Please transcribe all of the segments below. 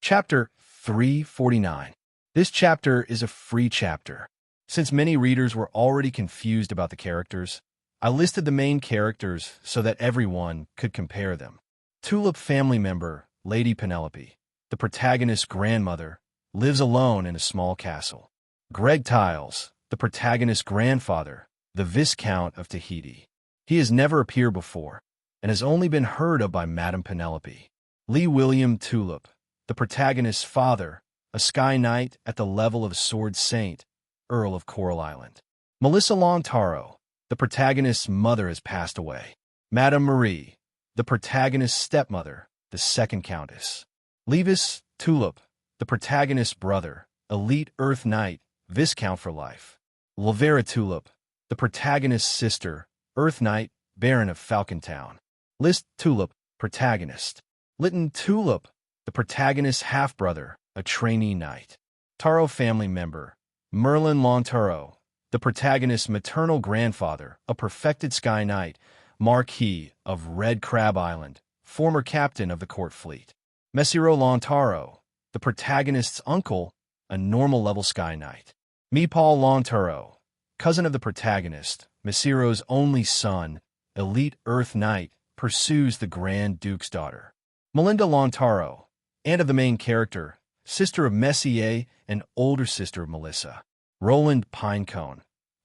Chapter 349. This chapter is a free chapter. Since many readers were already confused about the characters, I listed the main characters so that everyone could compare them. Tulip family member, Lady Penelope, the protagonist's grandmother, lives alone in a small castle. Greg Tiles, the protagonist's grandfather, the Viscount of Tahiti. He has never appeared before, and has only been heard of by Madame Penelope. Lee William Tulip, the protagonist's father, a Sky Knight at the level of Sword Saint, Earl of Coral Island. Melissa Lontaro, the protagonist's mother, has passed away. Madame Marie, the protagonist's stepmother, the second Countess. Levis Tulip, the protagonist's brother, elite Earth Knight, Viscount for life. Lavera Tulip, the protagonist's sister, Earth Knight, Baron of Falcontown. List Tulip, protagonist. Lytton Tulip, the protagonist's half-brother, a trainee knight. Taro family member, Merlin Lontaro, the protagonist's maternal grandfather, a perfected Sky Knight, Marquis of Red Crab Island, former captain of the court fleet. Messiro Lontaro, the protagonist's uncle, a normal-level Sky Knight. Meepaul Lontaro, cousin of the protagonist, Messiro's only son, elite Earth Knight, pursues the Grand Duke's daughter. Melinda Lontaro, aunt of the main character, sister of Messier and older sister of Melissa. Roland Pinecone,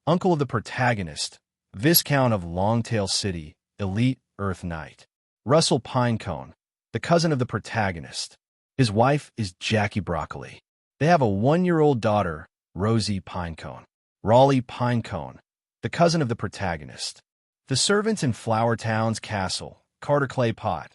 uncle of the protagonist, Viscount of Longtail City, elite Earth Knight. Russell Pinecone, the cousin of the protagonist. His wife is Jackie Broccoli. They have a 1-year-old daughter, Rosie Pinecone. Raleigh Pinecone, the cousin of the protagonist. The servants in Flower Town's castle, Carter Clay Pot.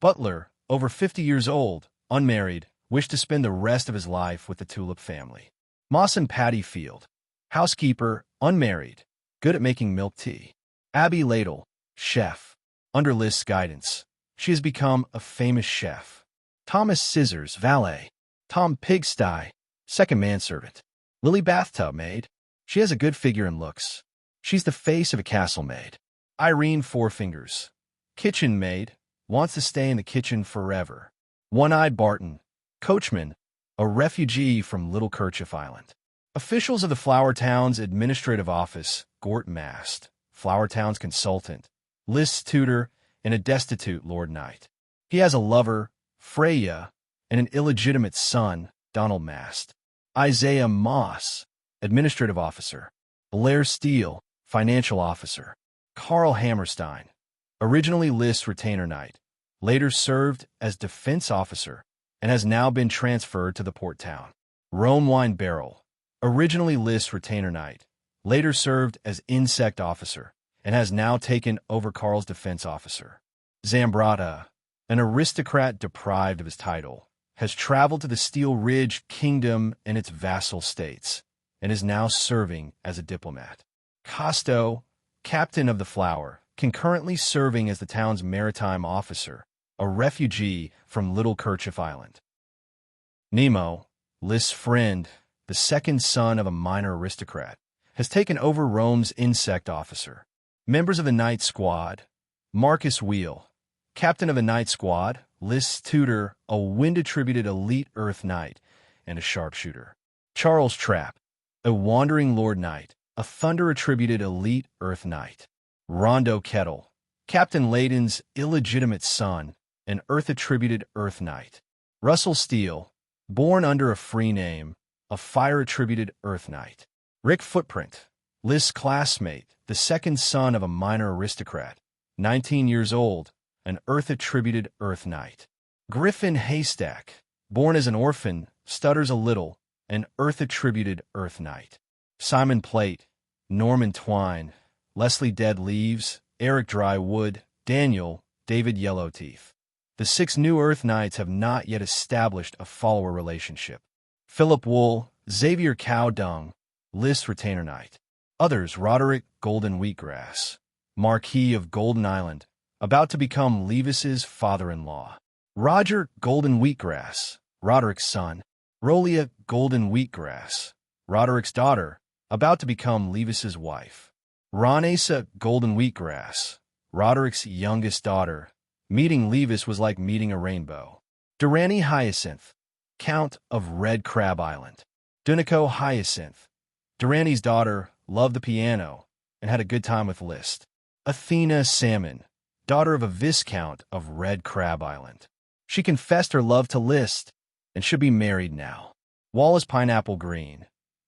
Butler, over 50 years old, unmarried, wished to spend the rest of his life with the Tulip family. Mawson Patty Field, housekeeper, unmarried, good at making milk tea. Abby Ladle, chef. Under Liz's guidance, she has become a famous chef. Thomas Scissors, valet. Tom Pigsty, second manservant. Lily Bathtub maid. She has a good figure and looks. She's the face of a castle maid. Irene Fourfingers, kitchen maid, wants to stay in the kitchen forever. One-Eyed Barton, coachman, a refugee from Little Kerchief Island. Officials of the Flower Town's administrative office, Gort Mast, Flower Town's consultant, Liz's tutor, and a destitute Lord Knight. He has a lover, Freya, and an illegitimate son, Donald Mast. Isaiah Moss, administrative officer. Blair Steele, financial officer. Carl Hammerstein, originally Liz's retainer knight, later served as defense officer, and has now been transferred to the port town. Rome Wine Barrel, originally Liz's retainer knight, later served as insect officer, and has now taken over Carl's defense officer. Zambrata, an aristocrat deprived of his title, has traveled to the Steel Ridge Kingdom and its vassal states, and is now serving as a diplomat. Costo, captain of the Flower, concurrently serving as the town's maritime officer, a refugee from Little Kerchief Island. Nemo, Liz's friend, the second son of a minor aristocrat, has taken over Rome's insect officer. Members of the Night Squad, Marcus Wheel, captain of the Night Squad, Liz's tutor, a wind-attributed elite Earth Knight, and a sharpshooter. Charles Trapp, a wandering Lord Knight, a thunder-attributed elite Earth Knight. Rondo Kettle, Captain Layden's illegitimate son, an Earth-attributed Earth Knight. Russell Steele, born under a free name, a fire-attributed Earth Knight. Rick Footprint, Liz's classmate, the second son of a minor aristocrat, 19 years old, an Earth-attributed Earth Knight. Griffin Haystack, born as an orphan, stutters a little, an Earth-attributed Earth Knight. Simon Plate, Norman Twine, Leslie Dead Leaves, Eric Drywood, Daniel, David Yellowteeth. The 6 new Earth Knights have not yet established a follower relationship. Philip Wool, Xavier Cowdung, Liz's retainer knight. Others: Roderick Golden Wheatgrass, Marquis of Golden Island, about to become Levis's father-in-law. Roger Golden Wheatgrass, Roderick's son. Rolia Golden Wheatgrass, Roderick's daughter, about to become Levis's wife. Ronesa Golden Wheatgrass, Roderick's youngest daughter. Meeting Levis was like meeting a rainbow. Durrani Hyacinth, Count of Red Crab Island. Duniko Hyacinth, Durrani's daughter, loved the piano and had a good time with Liszt. Athena Salmon, daughter of a Viscount of Red Crab Island. She confessed her love to Liszt and should be married now. Wallace Pineapple Green,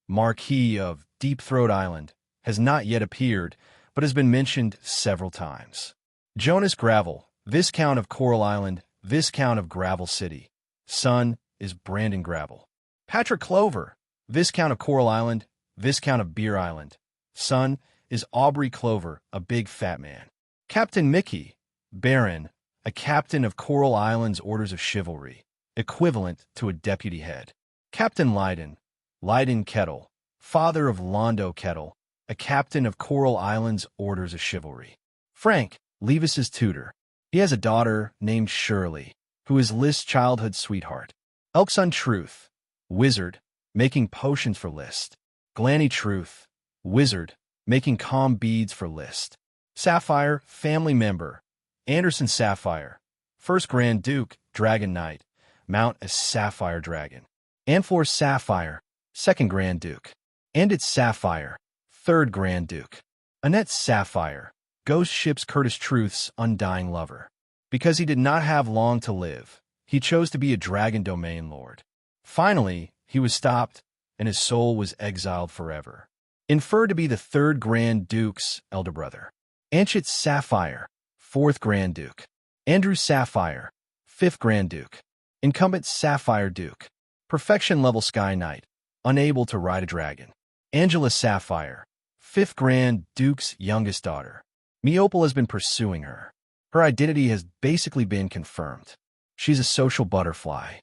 Marquis of Deep Throat Island, has not yet appeared, but has been mentioned several times. Jonas Gravel, Viscount of Coral Island, Viscount of Gravel City. Son is Brandon Gravel. Patrick Clover, Viscount of Coral Island, Viscount of Beer Island. Son is Aubrey Clover, a big fat man. Captain Mickey, Baron, a captain of Coral Island's Orders of Chivalry, equivalent to a deputy head. Captain Leyden, Leyden Kettle, father of Londo Kettle, a captain of Coral Island's Orders of Chivalry. Frank, Levis's tutor. He has a daughter named Shirley, who is List's childhood sweetheart. Elksun Truth, wizard, making potions for Liszt. Glanny Truth, wizard, making calm beads for Liszt. Sapphire, family member. Anderson Sapphire, first Grand Duke, Dragon Knight, mount a Sapphire Dragon. Anflor Sapphire, second Grand Duke. Andit Sapphire, third Grand Duke. Annette Sapphire, Ghost Ship's Curtis Truth's undying lover. Because he did not have long to live, he chose to be a dragon domain lord. Finally, he was stopped, and his soul was exiled forever. Inferred to be the third Grand Duke's elder brother. Anchit Sapphire, fourth Grand Duke. Andrew Sapphire, fifth Grand Duke. Incumbent Sapphire Duke, perfection level Sky Knight, unable to ride a dragon. Angela Sapphire, fifth Grand Duke's youngest daughter. Meopal has been pursuing her. Her identity has basically been confirmed. She's a social butterfly.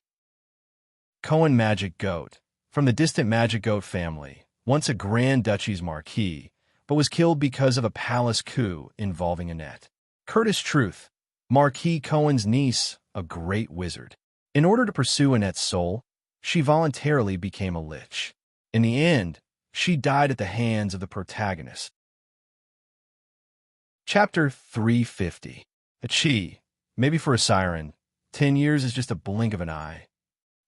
Cohen Magic Goat, from the distant Magic Goat family, once a Grand Duchy's marquis, but was killed because of a palace coup involving Annette. Curtis Truth, Marquis Cohen's niece, a great wizard. In order to pursue Annette's soul, she voluntarily became a lich. In the end, she died at the hands of the protagonist. Chapter 350. A Chi, maybe for a siren, 10 years is just a blink of an eye.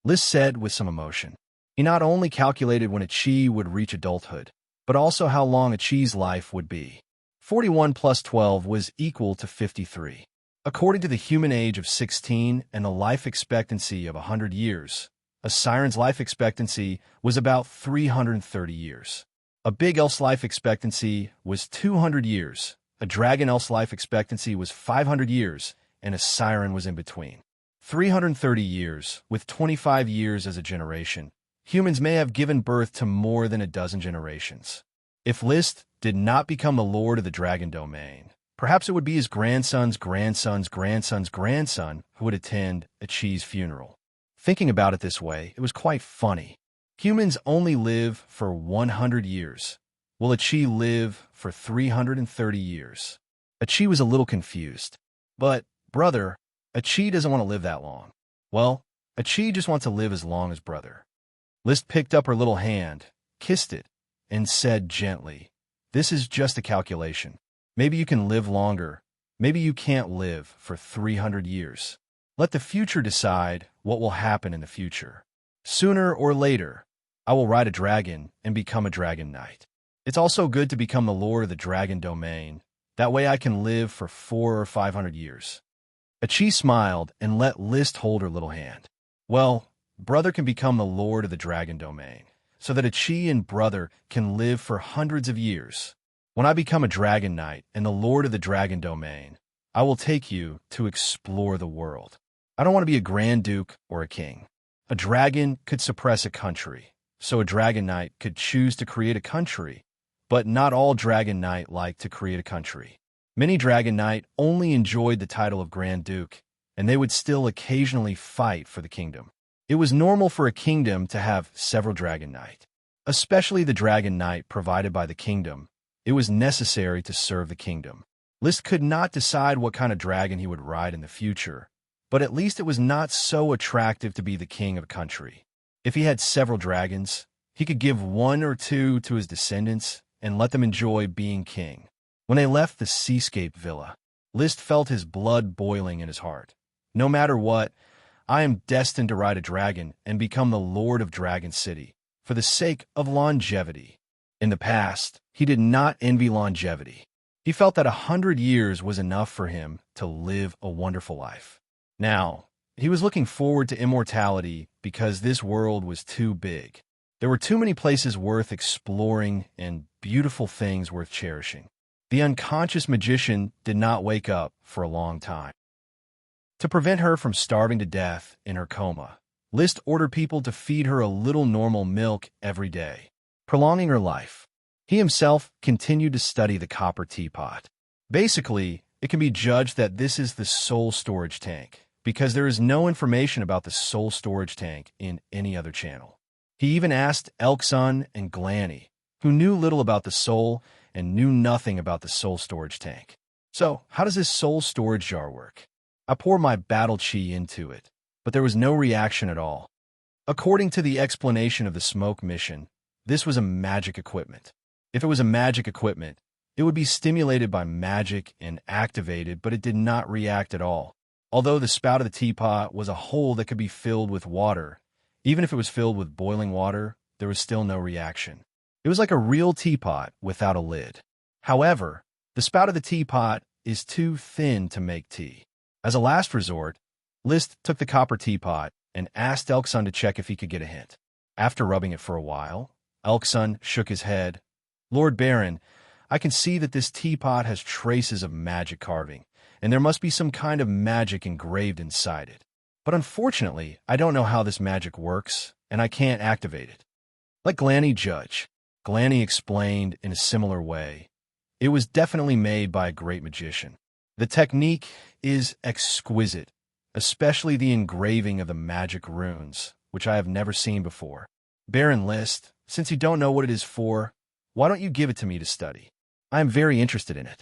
Liszt said with some emotion. He not only calculated when a Chi would reach adulthood, but also how long a Chi's life would be. 41 plus 12 was equal to 53. According to the human age of 16 and the life expectancy of 100 years, a siren's life expectancy was about 330 years. A big elf's life expectancy was 200 years, a dragon elf's life expectancy was 500 years, and a siren was in between. 330 years, with 25 years as a generation, humans may have given birth to more than a dozen generations. If Liszt did not become the lord of the dragon domain, perhaps it would be his grandson's grandson's grandson's grandson who would attend a Chi's funeral. Thinking about it this way, it was quite funny. Humans only live for 100 years. Will a Chi live for 330 years? A Chi was a little confused. But, brother, a Chi doesn't want to live that long. Well, a Chi just wants to live as long as brother. Liszt picked up her little hand, kissed it, and said gently, "This is just a calculation. Maybe you can live longer. Maybe you can't live for 300 years. Let the future decide what will happen in the future. Sooner or later, I will ride a dragon and become a dragon knight. It's also good to become the lord of the dragon domain. That way I can live for 400 or 500 years." A Chi smiled and let Liszt hold her little hand. Well, brother can become the lord of the dragon domain, so that a Chi and brother can live for hundreds of years. When I become a dragon knight and the lord of the dragon domain, I will take you to explore the world. I don't want to be a grand duke or a king. A dragon could suppress a country, so a dragon knight could choose to create a country, but not all dragon knight like to create a country. Many dragon knight only enjoyed the title of grand duke, and they would still occasionally fight for the kingdom. It was normal for a kingdom to have several dragon knight, especially the dragon knight provided by the kingdom. It was necessary to serve the kingdom. Liszt could not decide what kind of dragon he would ride in the future, but at least it was not so attractive to be the king of a country. If he had several dragons, he could give one or two to his descendants and let them enjoy being king. When they left the seascape villa, Liszt felt his blood boiling in his heart. No matter what, I am destined to ride a dragon and become the Lord of Dragon City, for the sake of longevity. In the past, he did not envy longevity. He felt that 100 years was enough for him to live a wonderful life. Now, he was looking forward to immortality because this world was too big. There were too many places worth exploring and beautiful things worth cherishing. The unconscious magician did not wake up for a long time. To prevent her from starving to death in her coma, Liszt ordered people to feed her a little normal milk every day, prolonging her life. He himself continued to study the copper teapot. Basically, it can be judged that this is the soul storage tank, because there is no information about the soul storage tank in any other channel. He even asked Elksun and Glanny, who knew little about the soul and knew nothing about the soul storage tank. So, how does this soul storage jar work? I poured my battle chi into it, but there was no reaction at all. According to the explanation of the smoke mission, this was a magic equipment. If it was a magic equipment, it would be stimulated by magic and activated, but it did not react at all. Although the spout of the teapot was a hole that could be filled with water, even if it was filled with boiling water, there was still no reaction. It was like a real teapot without a lid. However, the spout of the teapot is too thin to make tea. As a last resort, Liszt took the copper teapot and asked Elksun to check if he could get a hint. After rubbing it for a while, Elksun shook his head. Lord Baron, I can see that this teapot has traces of magic carving, and there must be some kind of magic engraved inside it. But unfortunately, I don't know how this magic works, and I can't activate it. Let Glanny judge. Glanny explained in a similar way. It was definitely made by a great magician. The technique is exquisite, especially the engraving of the magic runes, which I have never seen before. Baron Liszt, since you don't know what it is for, why don't you give it to me to study? I am very interested in it.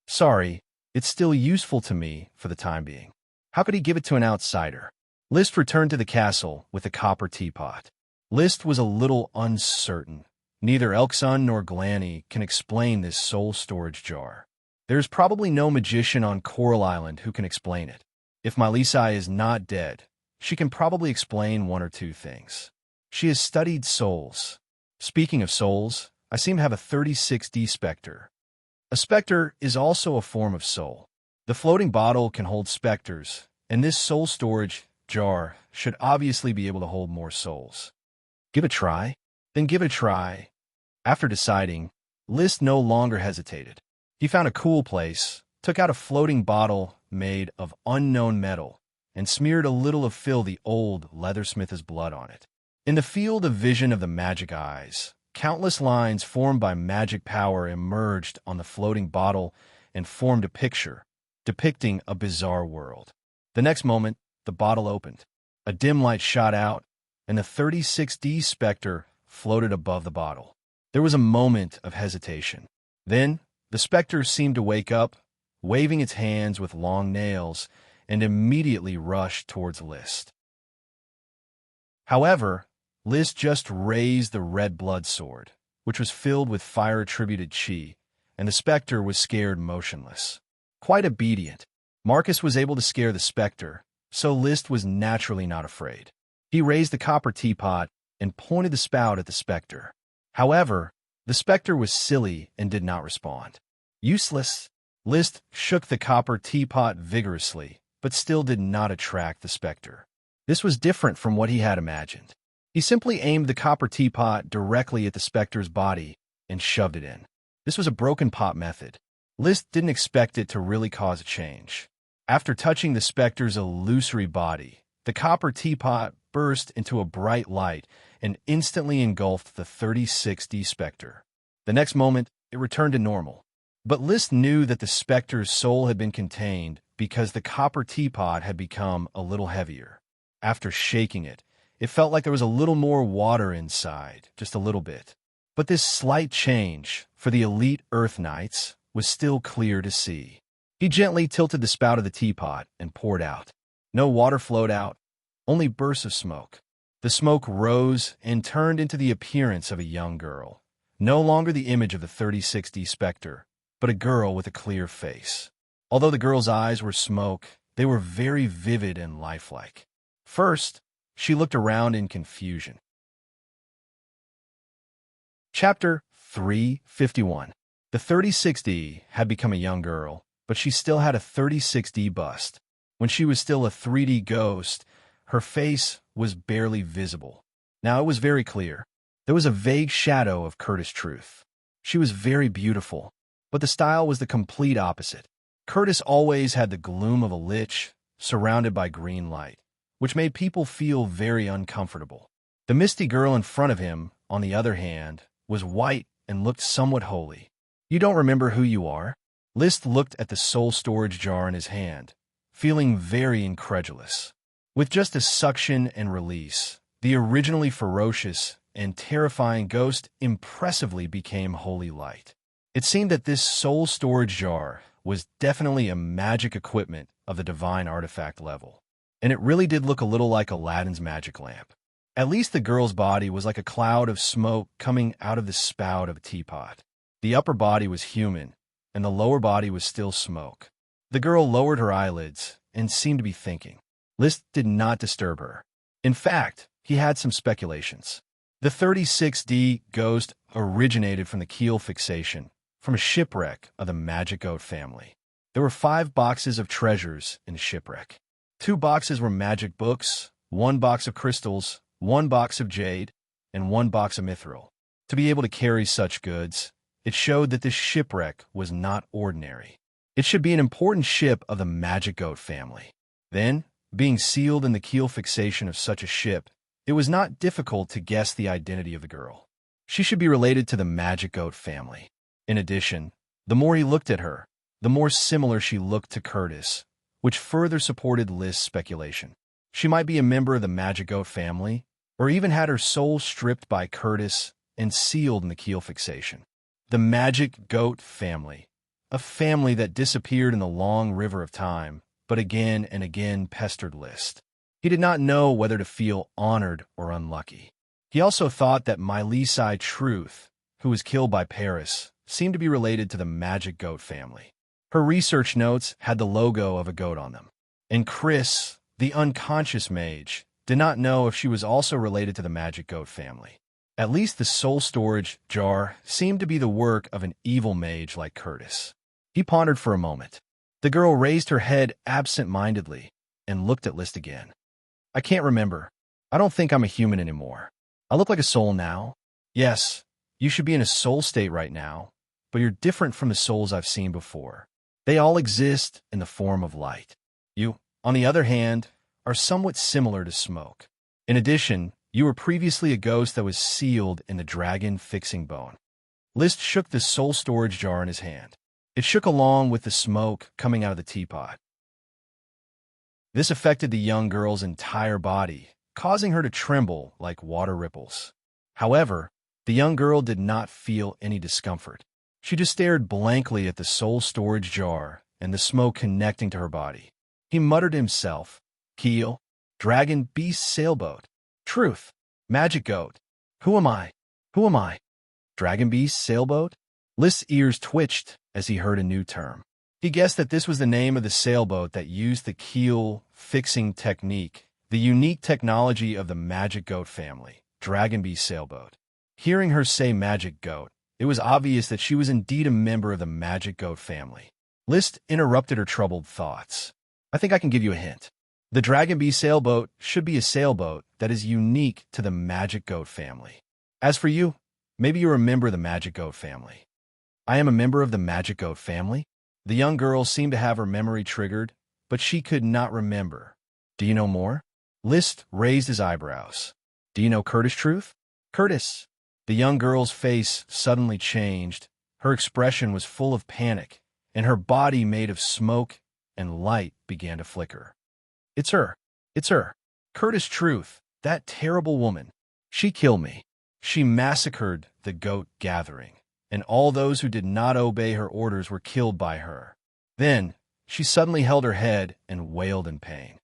Sorry, it's still useful to me for the time being. How could he give it to an outsider? Liszt returned to the castle with the copper teapot. Liszt was a little uncertain. Neither Elksun nor Glanny can explain this soul storage jar. There's probably no magician on Coral Island who can explain it. If Mylisai is not dead, she can probably explain one or two things. She has studied souls. Speaking of souls, I seem to have a 36D specter. A specter is also a form of soul. The floating bottle can hold specters, and this soul storage jar should obviously be able to hold more souls. Give it a try? Then give it a try. After deciding, Liszt no longer hesitated. He found a cool place, took out a floating bottle made of unknown metal, and smeared a little of Phil the old leathersmith's blood on it. In the field of vision of the magic eyes, countless lines formed by magic power emerged on the floating bottle and formed a picture, depicting a bizarre world. The next moment, the bottle opened. A dim light shot out, and the 36D specter floated above the bottle. There was a moment of hesitation. Then, the specter seemed to wake up, waving its hands with long nails, and immediately rushed towards Liszt. However, Liszt just raised the red blood sword, which was filled with fire-attributed chi, and the specter was scared motionless. Quite obedient, Marcus was able to scare the specter, so Liszt was naturally not afraid. He raised the copper teapot and pointed the spout at the specter. However, the specter was silly and did not respond. Useless. Liszt shook the copper teapot vigorously, but still did not attract the specter. This was different from what he had imagined. He simply aimed the copper teapot directly at the specter's body and shoved it in. This was a broken pot method. Liszt didn't expect it to really cause a change. After touching the specter's illusory body, the copper teapot burst into a bright light and instantly engulfed the 36D specter. The next moment, it returned to normal. But Liszt knew that the specter's soul had been contained because the copper teapot had become a little heavier. After shaking it, it felt like there was a little more water inside, just a little bit. But this slight change, for the elite Earth Knights, was still clear to see. He gently tilted the spout of the teapot and poured out. No water flowed out, only bursts of smoke. The smoke rose and turned into the appearance of a young girl. No longer the image of the 36D specter, but a girl with a clear face. Although the girl's eyes were smoke, they were very vivid and lifelike. First, she looked around in confusion. Chapter 351. The 36D had become a young girl, but she still had a 36D bust. When she was still a 3D ghost, her face was barely visible. Now it was very clear. There was a vague shadow of Curtis Truth. She was very beautiful, but the style was the complete opposite. Curtis always had the gloom of a lich, surrounded by green light, which made people feel very uncomfortable. The misty girl in front of him, on the other hand, was white and looked somewhat holy. You don't remember who you are? List looked at the soul storage jar in his hand, feeling very incredulous. With just a suction and release, the originally ferocious and terrifying ghost impressively became holy light. It seemed that this soul storage jar was definitely a magic equipment of the divine artifact level, and it really did look a little like Aladdin's magic lamp. At least the girl's body was like a cloud of smoke coming out of the spout of a teapot. The upper body was human, and the lower body was still smoke. The girl lowered her eyelids and seemed to be thinking. List did not disturb her. In fact, he had some speculations. The 36D ghost originated from the keel fixation, from a shipwreck of the Magic Goat family. There were 5 boxes of treasures in the shipwreck. 2 boxes were magic books, 1 box of crystals, 1 box of jade, and 1 box of mithril. To be able to carry such goods, it showed that this shipwreck was not ordinary. It should be an important ship of the Magic Goat family. Then, being sealed in the keel fixation of such a ship, it was not difficult to guess the identity of the girl. She should be related to the Magic Goat family. In addition, the more he looked at her, the more similar she looked to Curtis, which further supported List's speculation. She might be a member of the Magic Goat family, or even had her soul stripped by Curtis and sealed in the keel fixation. The Magic Goat family, a family that disappeared in the long river of time, but again and again pestered List. He did not know whether to feel honored or unlucky. He also thought that Mylisai Truth, who was killed by Paris, seemed to be related to the Magic Goat family. Her research notes had the logo of a goat on them. And Chris, the unconscious mage, did not know if she was also related to the Magic Goat family. At least the soul storage jar seemed to be the work of an evil mage like Curtis. He pondered for a moment. The girl raised her head absent-mindedly and looked at List again. I can't remember. I don't think I'm a human anymore. I look like a soul now. Yes, you should be in a soul state right now, but you're different from the souls I've seen before. They all exist in the form of light. You, on the other hand, are somewhat similar to smoke. In addition, you were previously a ghost that was sealed in the dragon fixing bone. List shook the soul storage jar in his hand. It shook along with the smoke coming out of the teapot. This affected the young girl's entire body, causing her to tremble like water ripples. However, the young girl did not feel any discomfort. She just stared blankly at the soul storage jar and the smoke connecting to her body. He muttered to himself, Keel, Dragon Beast Sailboat, Truth, Magic Goat. Who am I? Who am I? Dragon Beast Sailboat? List's ears twitched as he heard a new term. He guessed that this was the name of the sailboat that used the keel fixing technique, the unique technology of the Magic Goat family, Dragon Beast Sailboat. Hearing her say Magic Goat, it was obvious that she was indeed a member of the Magic Goat family. List interrupted her troubled thoughts. I think I can give you a hint. The Dragon Beast Sailboat should be a sailboat that is unique to the Magic Goat family. As for you, maybe you're a member of the Magic Goat family. I am a member of the Magic Goat family? The young girl seemed to have her memory triggered, but she could not remember. Do you know more? List raised his eyebrows. Do you know Curtis Truth? Curtis. The young girl's face suddenly changed. Her expression was full of panic, and her body made of smoke and light began to flicker. It's her. It's her. Curtis Truth, that terrible woman. She killed me. She massacred the goat gathering, and all those who did not obey her orders were killed by her. Then, she suddenly held her head and wailed in pain.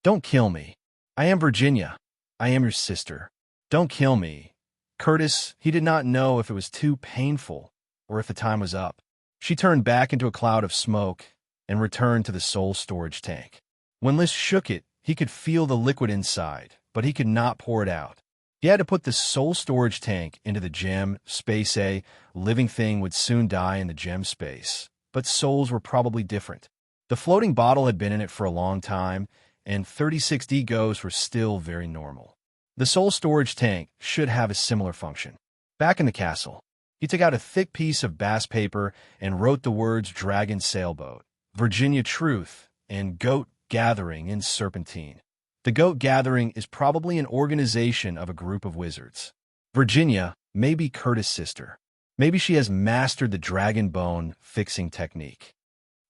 Don't kill me. I am Virginia. I am your sister. Don't kill me. Curtis, he did not know if it was too painful or if the time was up. She turned back into a cloud of smoke and returned to the soul storage tank. When List shook it, He could feel the liquid inside, but he could not pour it out. He had to put the soul storage tank into the gem space. A living thing would soon die in the gem space, but souls were probably different. The floating bottle had been in it for a long time, and 36D ghosts were still very normal. The soul storage tank should have a similar function. Back in the castle, he took out a thick piece of bass paper and wrote the words Dragon Sailboat, Virginia Truth, and Goat Gathering in Serpentine. The Goat Gathering is probably an organization of a group of wizards. Virginia may be Curtis' sister. Maybe she has mastered the dragon bone fixing technique.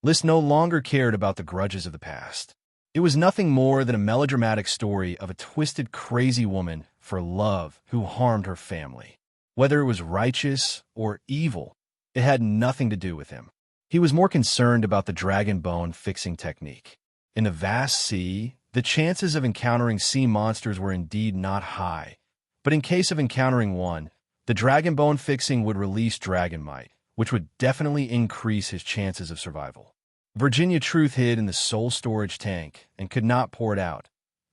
Lys no longer cared about the grudges of the past. It was nothing more than a melodramatic story of a twisted, crazy woman for love who harmed her family. Whether it was righteous or evil, it had nothing to do with him. He was more concerned about the dragon bone fixing technique. In the vast sea, the chances of encountering sea monsters were indeed not high, but in case of encountering one, the dragon bone fixing would release dragon might, which would definitely increase his chances of survival. Virginia Truth hid in the soul storage tank and could not pour it out.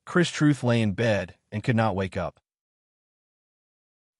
Chris Truth lay in bed and could not wake up.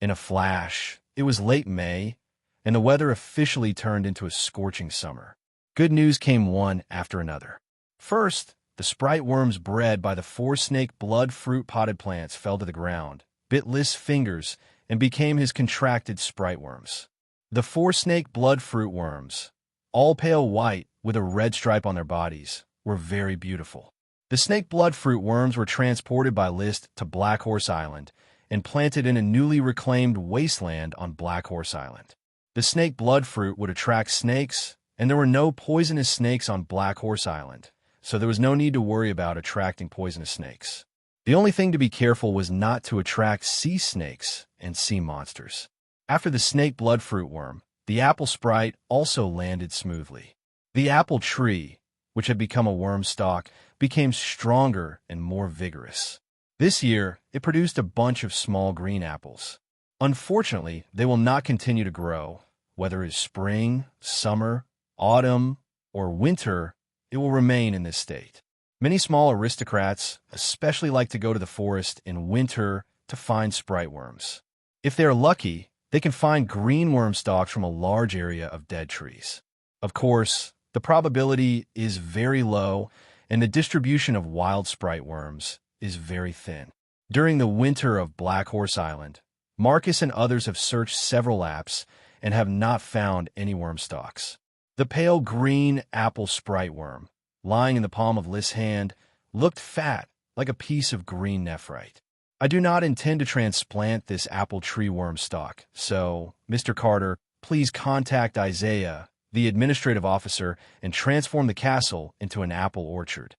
In a flash, it was late May, and the weather officially turned into a scorching summer. Good news came one after another. First, the sprite worms bred by the 4-snake blood fruit potted plants fell to the ground, bit Lys' fingers, and became his contracted sprite worms. The 4-snake blood fruit worms, all pale white with a red stripe on their bodies, were very beautiful. The snake blood fruit worms were transported by Lys to Black Horse Island and planted in a newly reclaimed wasteland on Black Horse Island. The snake blood fruit would attract snakes, and there were no poisonous snakes on Black Horse Island, so there was no need to worry about attracting poisonous snakes. The only thing to be careful was not to attract sea snakes and sea monsters. After the snake blood fruit worm, the apple sprite also landed smoothly. The apple tree, which had become a worm stalk, became stronger and more vigorous. This year, it produced a bunch of small green apples. Unfortunately, they will not continue to grow. Whether it's spring, summer, autumn, or winter, it will remain in this state. Many small aristocrats especially like to go to the forest in winter to find sprite worms. If they are lucky, they can find green worm stalks from a large area of dead trees. Of course, the probability is very low, and the distribution of wild sprite worms is very thin. During the winter of Black Horse Island, Marcus and others have searched several apps and have not found any worm stalks. The pale green apple sprite worm, lying in the palm of Lys' hand, looked fat, like a piece of green nephrite. I do not intend to transplant this apple tree worm stalk, so, Mr. Carter, please contact Isaiah, the administrative officer, and transform the castle into an apple orchard.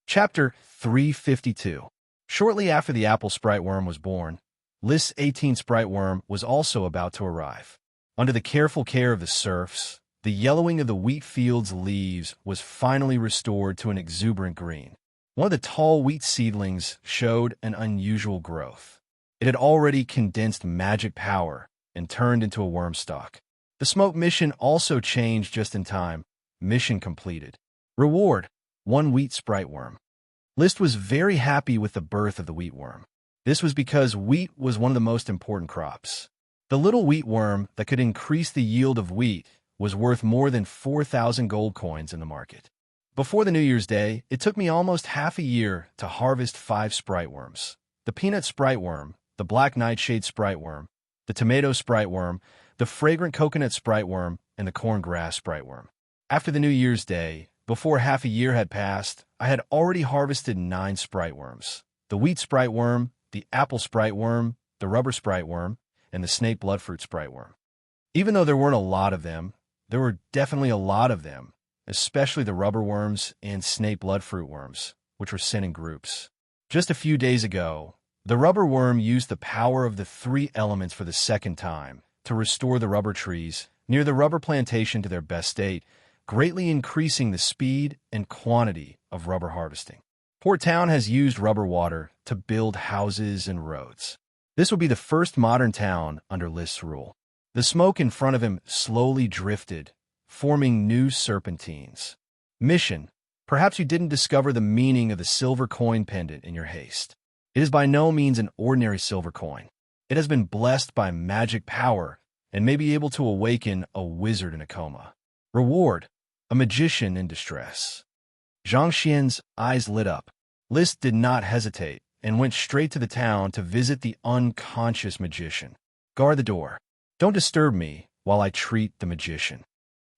Chapter 352. Shortly after the apple sprite worm was born, Lys' 18 sprite worm was also about to arrive. Under the careful care of the serfs, the yellowing of the wheat field's leaves was finally restored to an exuberant green. One of the tall wheat seedlings showed an unusual growth. It had already condensed magic power and turned into a worm stalk. The smoke mission also changed just in time. Mission completed. Reward: 1 wheat sprite worm. Lys was very happy with the birth of the wheat worm. This was because wheat was one of the most important crops. The little wheat worm that could increase the yield of wheat was worth more than 4,000 gold coins in the market. Before the New Year's Day, it took me almost half a year to harvest 5 sprite worms: the peanut sprite worm, the black nightshade sprite worm, the tomato sprite worm, the fragrant coconut sprite worm, and the corn grass sprite worm. After the New Year's Day, before half a year had passed, I had already harvested 9 sprite worms: the wheat sprite worm, the apple sprite worm, the rubber sprite worm, and the snake bloodfruit sprite worm. Even though there weren't a lot of them, there were definitely a lot of them, especially the rubber worms and snake bloodfruit worms, which were sent in groups. Just a few days ago, the rubber worm used the power of the 3 elements for the second time to restore the rubber trees near the rubber plantation to their best state, greatly increasing the speed and quantity of rubber harvesting. Port Town has used rubber water to build houses and roads. This will be the first modern town under Lys' rule. The smoke in front of him slowly drifted, forming new serpentines. Mission: Perhaps you didn't discover the meaning of the silver coin pendant in your haste. It is by no means an ordinary silver coin. It has been blessed by magic power and may be able to awaken a wizard in a coma. Reward: a magician in distress. Xianxia's eyes lit up. List did not hesitate and went straight to the town to visit the unconscious magician. Guard the door. Don't disturb me while I treat the magician.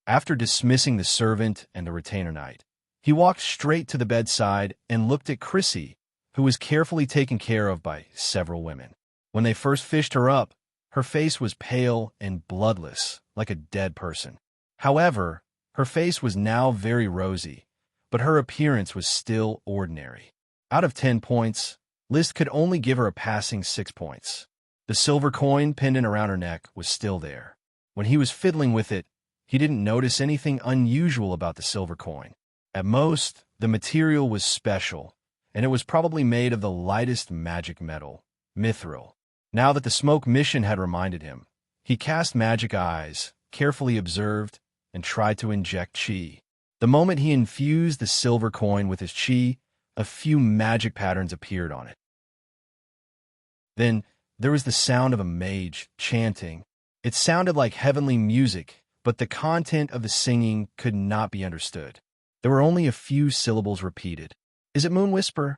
After dismissing the servant and the retainer knight, he walked straight to the bedside and looked at Chrissy, who was carefully taken care of by several women. When they first fished her up, her face was pale and bloodless, like a dead person. However, her face was now very rosy, but her appearance was still ordinary. Out of 10 points, List could only give her a passing 6 points. The silver coin pendant around her neck was still there. When he was fiddling with it, he didn't notice anything unusual about the silver coin. At most, the material was special, and it was probably made of the lightest magic metal, mithril. Now that the smoke mission had reminded him, he cast magic eyes, carefully observed, and tried to inject chi. The moment he infused the silver coin with his chi, a few magic patterns appeared on it. Then there was the sound of a mage chanting. It sounded like heavenly music, but the content of the singing could not be understood. There were only a few syllables repeated. Is it Moon Whisper?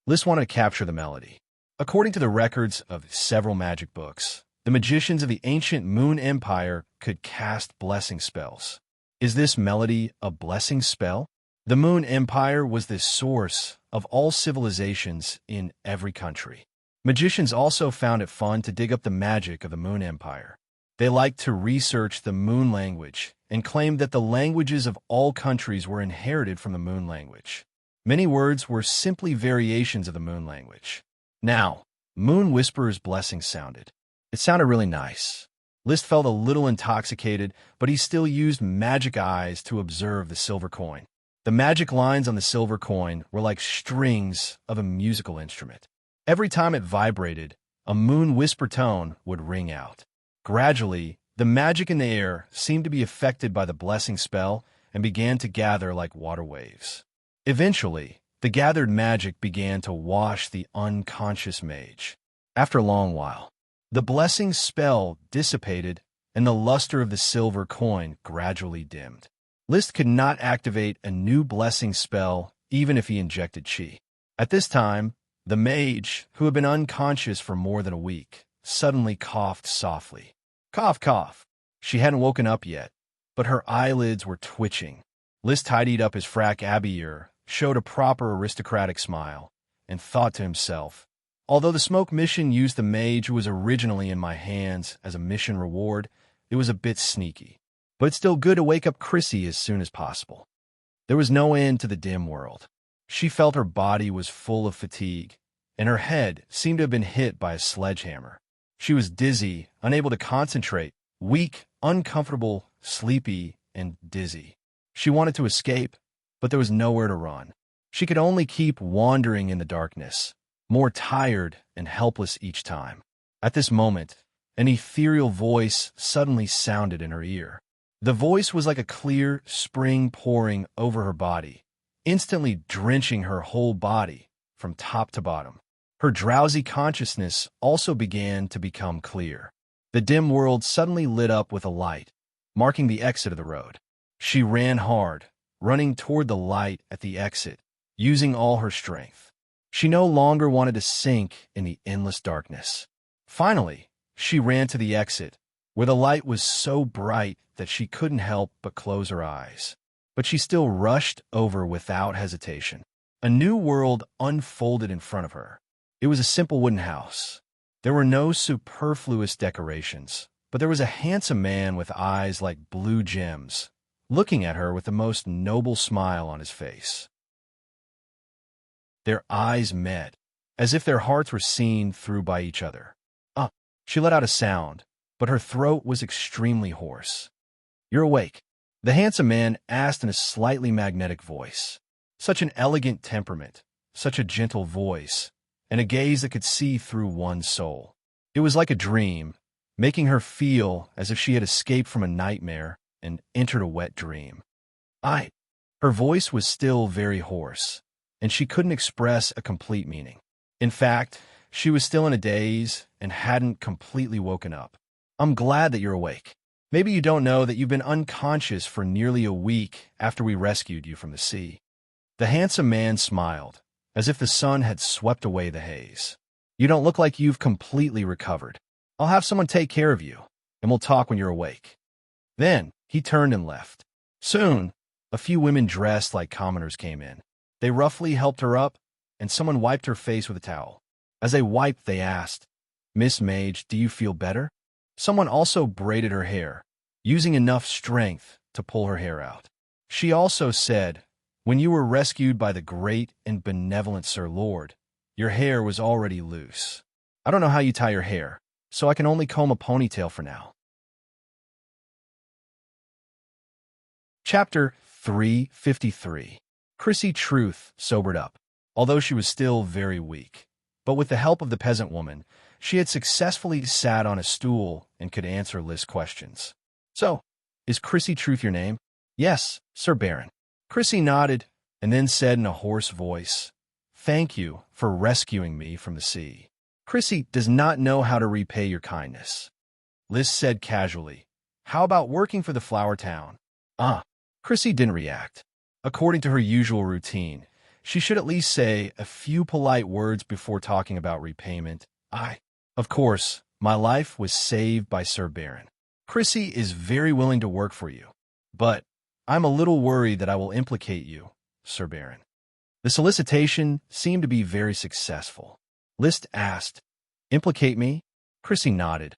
List wanted to capture the melody. According to the records of several magic books, the magicians of the ancient Moon Empire could cast blessing spells. Is this melody a blessing spell? The Moon Empire was the source of all civilizations in every country. Magicians also found it fun to dig up the magic of the Moon Empire. They liked to research the Moon language and claimed that the languages of all countries were inherited from the Moon language. Many words were simply variations of the Moon language. Now, Moon Whisperer's blessing sounded. It sounded really nice. List felt a little intoxicated, but he still used magic eyes to observe the silver coin. The magic lines on the silver coin were like strings of a musical instrument. Every time it vibrated, a Moon Whisper tone would ring out. Gradually, the magic in the air seemed to be affected by the blessing spell and began to gather like water waves. Eventually, the gathered magic began to wash the unconscious mage. After a long while, the blessing spell dissipated and the luster of the silver coin gradually dimmed. List could not activate a new blessing spell even if he injected chi. At this time, the mage, who had been unconscious for more than a week, suddenly coughed softly. Cough, cough. She hadn't woken up yet, but her eyelids were twitching. List tidied up his frack abier, showed a proper aristocratic smile, and thought to himself, although the smoke mission used the mage who was originally in my hands as a mission reward, it was a bit sneaky. But it's still good to wake up Chrissy as soon as possible. There was no end to the dim world. She felt her body was full of fatigue, and her head seemed to have been hit by a sledgehammer. She was dizzy, unable to concentrate, weak, uncomfortable, sleepy, and dizzy. She wanted to escape, but there was nowhere to run. She could only keep wandering in the darkness, more tired and helpless each time. At this moment, an ethereal voice suddenly sounded in her ear. The voice was like a clear spring pouring over her body, instantly drenching her whole body from top to bottom. Her drowsy consciousness also began to become clear. The dim world suddenly lit up with a light, marking the exit of the road. She ran hard, running toward the light at the exit, using all her strength. She no longer wanted to sink in the endless darkness. Finally, she ran to the exit, where the light was so bright that she couldn't help but close her eyes. But she still rushed over without hesitation. A new world unfolded in front of her. It was a simple wooden house. There were no superfluous decorations, but there was a handsome man with eyes like blue gems, looking at her with the most noble smile on his face. Their eyes met, as if their hearts were seen through by each other. She let out a sound, but her throat was extremely hoarse. You're awake, the handsome man asked in a slightly magnetic voice. Such an elegant temperament, such a gentle voice, and a gaze that could see through one's soul. It was like a dream, making her feel as if she had escaped from a nightmare and entered a wet dream. Her voice was still very hoarse, and she couldn't express a complete meaning. In fact, she was still in a daze and hadn't completely woken up. I'm glad that you're awake. Maybe you don't know that you've been unconscious for nearly a week after we rescued you from the sea. The handsome man smiled, as if the sun had swept away the haze. You don't look like you've completely recovered. I'll have someone take care of you, and we'll talk when you're awake. Then he turned and left. Soon, a few women dressed like commoners came in. They roughly helped her up, and someone wiped her face with a towel. As they wiped, they asked, "Miss Mage, do you feel better?" Someone also braided her hair, using enough strength to pull her hair out. She also said, "When you were rescued by the great and benevolent Sir Lord, your hair was already loose. I don't know how you tie your hair, so I can only comb a ponytail for now." Chapter 353. Chrissy Truth sobered up, although she was still very weak. But with the help of the peasant woman, she had successfully sat on a stool and could answer Liz's questions. "So, is Chrissy Truth your name?" "Yes, Sir Baron." Chrissy nodded and then said in a hoarse voice, "Thank you for rescuing me from the sea. Chrissy does not know how to repay your kindness." Liz said casually, "How about working for the Flower Town?" Chrissy didn't react. According to her usual routine, she should at least say a few polite words before talking about repayment. Of course, my life was saved by Sir Baron. Chrissy is very willing to work for you, but I'm a little worried that I will implicate you, Sir Baron." The solicitation seemed to be very successful. List asked, "Implicate me?" Chrissy nodded.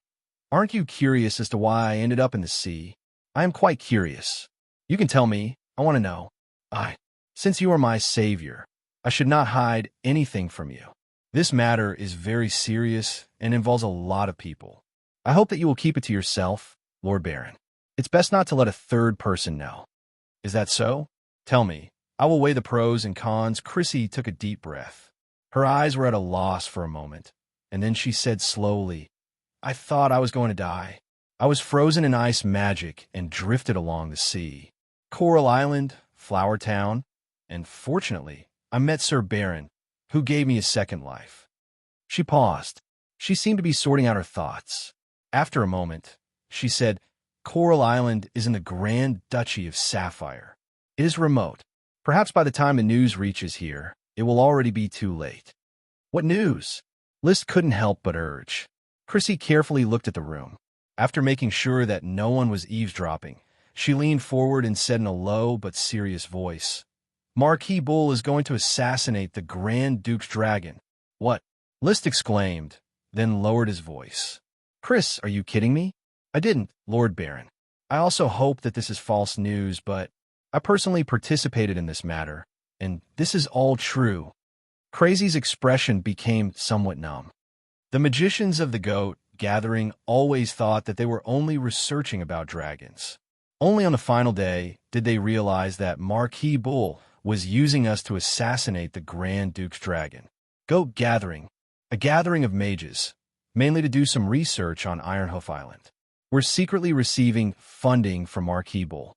"Aren't you curious as to why I ended up in the sea?" "I am quite curious. You can tell me. I want to know." Since you are my savior, I should not hide anything from you. This matter is very serious and involves a lot of people. I hope that you will keep it to yourself, Lord Baron. It's best not to let a third person know." "Is that so? Tell me. I will weigh the pros and cons." Chrissy took a deep breath. Her eyes were at a loss for a moment, and then she said slowly, "I thought I was going to die. I was frozen in ice magic and drifted along the sea. Coral Island, Flower Town, and fortunately, I met Sir Baron, who gave me a second life." She paused. She seemed to be sorting out her thoughts. After a moment, she said, "Coral Island is in the Grand Duchy of Sapphire. It is remote. Perhaps by the time the news reaches here, it will already be too late." "What news?" List couldn't help but urge. Chrissy carefully looked at the room. After making sure that no one was eavesdropping, she leaned forward and said in a low but serious voice, "Marquis Bull is going to assassinate the Grand Duke's dragon." "What?" List exclaimed, then lowered his voice. "Chris, are you kidding me?" "I didn't, Lord Baron. I also hope that this is false news, but I personally participated in this matter, and this is all true." Crazy's expression became somewhat numb. The magicians of the Goat Gathering always thought that they were only researching about dragons. Only on the final day did they realize that Marquis Bull was using us to assassinate the Grand Duke's dragon. Goat Gathering, a gathering of mages, mainly to do some research on Ironhoof Island. We're secretly receiving funding from Marquis Bull.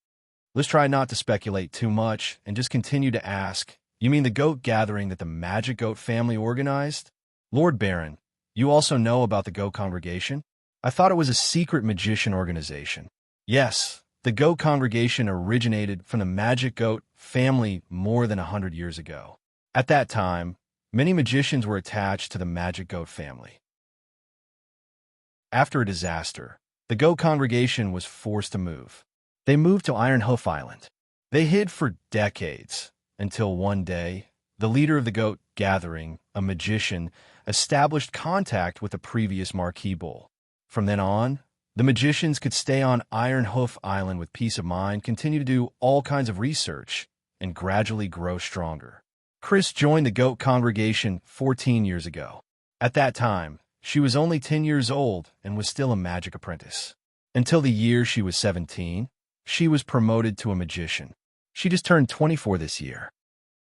Let's try not to speculate too much and just continue to ask, "You mean the Goat Gathering that the Magic Goat family organized?" "Lord Baron, you also know about the Goat Congregation?" "I thought it was a secret magician organization." "Yes, the Goat Congregation originated from the Magic Goat family more than 100 years ago. At that time, many magicians were attached to the Magic Goat family. After a disaster, the Goat Congregation was forced to move. They moved to Ironhoof Island. They hid for decades, until one day, the leader of the Goat Gathering, a magician, established contact with the previous Marquis Bull. From then on, the magicians could stay on Ironhoof Island with peace of mind, continue to do all kinds of research, and gradually grow stronger. Chris joined the Goat Congregation 14 years ago. At that time, she was only 10 years old and was still a magic apprentice. Until the year she was 17, she was promoted to a magician. She just turned 24 this year.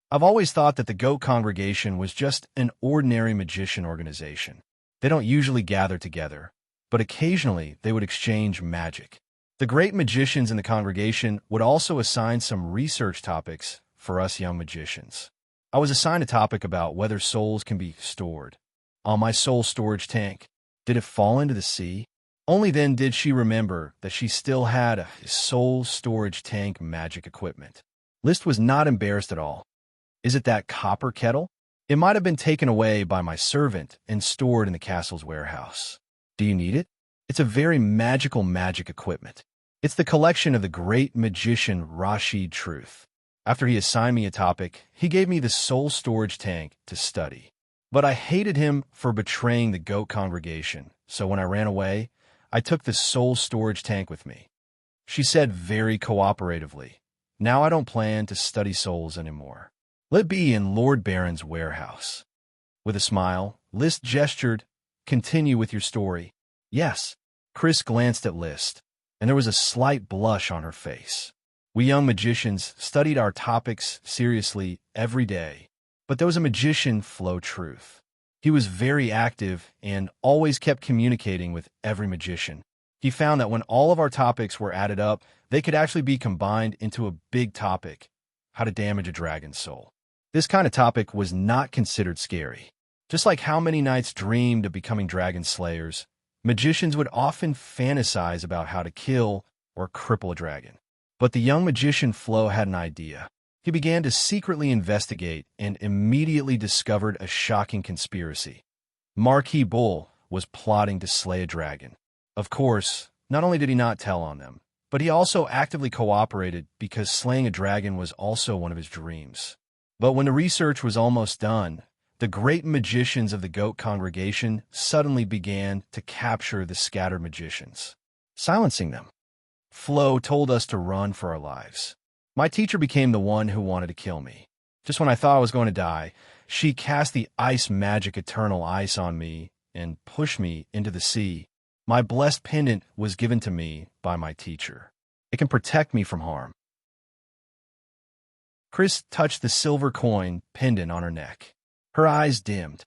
I've always thought that the Goat Congregation was just an ordinary magician organization. They don't usually gather together, but occasionally they would exchange magic. The great magicians in the congregation would also assign some research topics for us young magicians. I was assigned a topic about whether souls can be stored. On my soul storage tank, did it fall into the sea? Only then did she remember that she still had a soul storage tank magic equipment. List was not embarrassed at all. Is it that copper kettle? It might have been taken away by my servant and stored in the castle's warehouse. Do you need it? It's a very magical magic equipment. It's the collection of the great magician Rashid Truth. After he assigned me a topic, he gave me the soul storage tank to study. But I hated him for betraying the goat congregation, so when I ran away, I took the soul storage tank with me. She said very cooperatively, "Now I don't plan to study souls anymore. Let be in Lord Baron's warehouse." With a smile, List gestured, "Continue with your story." "Yes." Chris glanced at List, and there was a slight blush on her face. We young magicians studied our topics seriously every day, but there was a magician, Flow Truth. He was very active and always kept communicating with every magician. He found that when all of our topics were added up, they could actually be combined into a big topic: how to damage a dragon's soul. This kind of topic was not considered scary. Just like how many knights dreamed of becoming dragon slayers, magicians would often fantasize about how to kill or cripple a dragon. But the young magician Flo had an idea. He began to secretly investigate and immediately discovered a shocking conspiracy. Marquis Bull was plotting to slay a dragon. Of course, not only did he not tell on them, but he also actively cooperated because slaying a dragon was also one of his dreams. But when the research was almost done, the great magicians of the goat congregation suddenly began to capture the scattered magicians, silencing them. Flo told us to run for our lives. My teacher became the one who wanted to kill me. Just when I thought I was going to die, she cast the ice magic eternal ice on me and pushed me into the sea. My blessed pendant was given to me by my teacher. It can protect me from harm. Chris touched the silver coin pendant on her neck. Her eyes dimmed.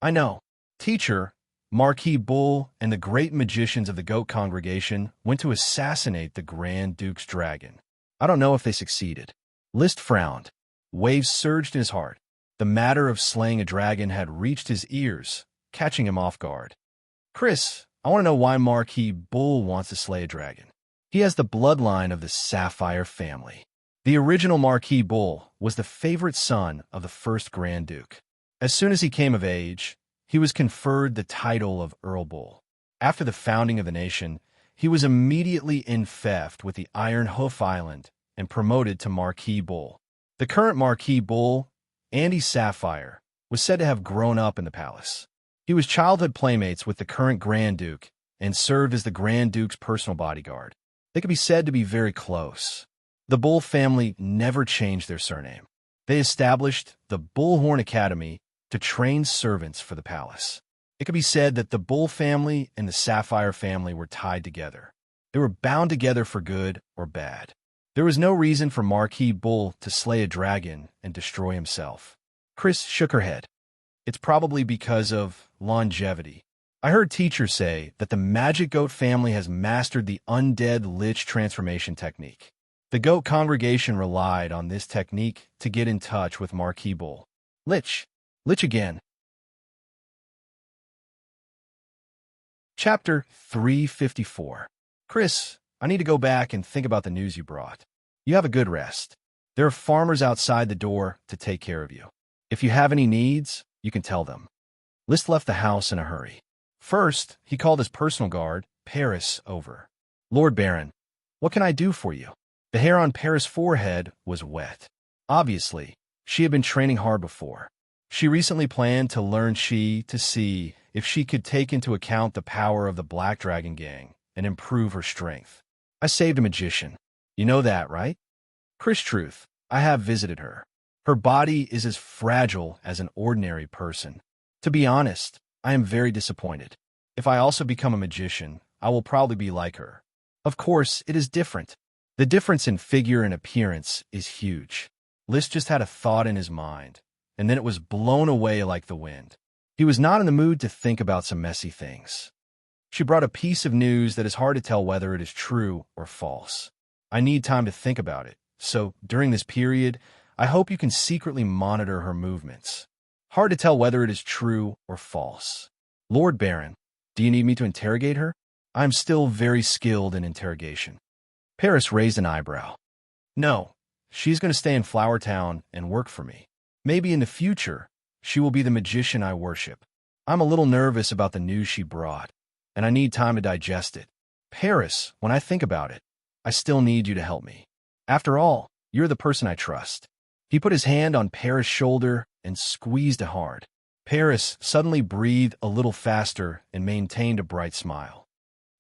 I know. Teacher, Marquis Bull, and the great magicians of the goat congregation went to assassinate the Grand Duke's dragon. I don't know if they succeeded. List frowned. Waves surged in his heart. The matter of slaying a dragon had reached his ears, catching him off guard. Chris, I want to know why Marquis Bull wants to slay a dragon. He has the bloodline of the Sapphire family. The original Marquis Bull was the favorite son of the first Grand Duke. As soon as he came of age, he was conferred the title of Earl Bull. After the founding of the nation, he was immediately infeft with the Iron Hoof Island and promoted to Marquis Bull. The current Marquis Bull, Andy Sapphire, was said to have grown up in the palace. He was childhood playmates with the current Grand Duke and served as the Grand Duke's personal bodyguard. They could be said to be very close. The Bull family never changed their surname. They established the Bullhorn Academy to train servants for the palace. It could be said that the Bull family and the Sapphire family were tied together. They were bound together for good or bad. There was no reason for Marquis Bull to slay a dragon and destroy himself. Chris shook her head. It's probably because of longevity. I heard teachers say that the Magic Goat family has mastered the undead lich transformation technique. The goat congregation relied on this technique to get in touch with Marquis Bull. Lich again. Chapter 354. Chris, I need to go back and think about the news you brought. You have a good rest. There are farmers outside the door to take care of you. If you have any needs, you can tell them. List left the house in a hurry. First, he called his personal guard, Paris, over. Lord Baron, what can I do for you? The hair on Paris' forehead was wet. Obviously, she had been training hard before. She recently planned to learn Shi to see if she could take into account the power of the Black Dragon Gang and improve her strength. I saved a magician. You know that, right? Chris Truth, I have visited her. Her body is as fragile as an ordinary person. To be honest, I am very disappointed. If I also become a magician, I will probably be like her. Of course, it is different. The difference in figure and appearance is huge. List just had a thought in his mind, and then it was blown away like the wind. He was not in the mood to think about some messy things. She brought a piece of news that is hard to tell whether it is true or false. I need time to think about it, so during this period, I hope you can secretly monitor her movements. Hard to tell whether it is true or false. Lord Baron, do you need me to interrogate her? I am still very skilled in interrogation. Paris raised an eyebrow. No, she's going to stay in Flower Town and work for me. Maybe in the future, she will be the magician I worship. I'm a little nervous about the news she brought, and I need time to digest it. Paris, when I think about it, I still need you to help me. After all, you're the person I trust. He put his hand on Paris' shoulder and squeezed it hard. Paris suddenly breathed a little faster and maintained a bright smile.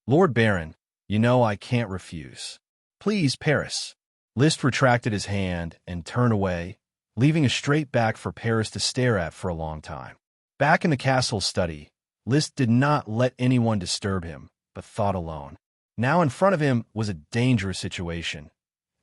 Lord Baron, you know I can't refuse. Please, Paris. Liszt retracted his hand and turned away, leaving a straight back for Paris to stare at for a long time. Back in the castle study, Liszt did not let anyone disturb him, but thought alone. Now in front of him was a dangerous situation.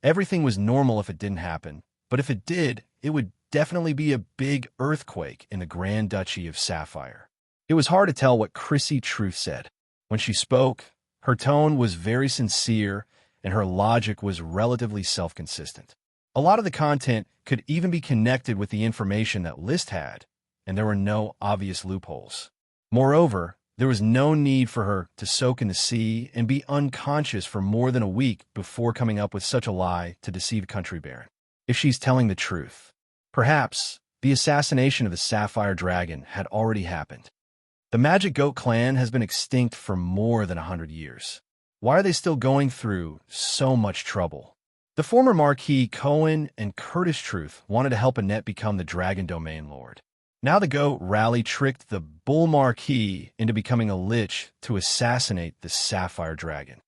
Everything was normal if it didn't happen, but if it did, it would definitely be a big earthquake in the Grand Duchy of Sapphire. It was hard to tell what Chrissy Truth said. When she spoke, her tone was very sincere, and her logic was relatively self-consistent. A lot of the content could even be connected with the information that Liszt had, and there were no obvious loopholes. Moreover, there was no need for her to soak in the sea and be unconscious for more than a week before coming up with such a lie to deceive Country Baron. If she's telling the truth, perhaps the assassination of the Sapphire Dragon had already happened. The Magic Goat clan has been extinct for more than 100 years. Why are they still going through so much trouble? The former Marquis Cohen and Curtis Truth wanted to help Annette become the Dragon Domain Lord. Now the Goat rally tricked the Bull Marquis into becoming a lich to assassinate the Sapphire Dragon.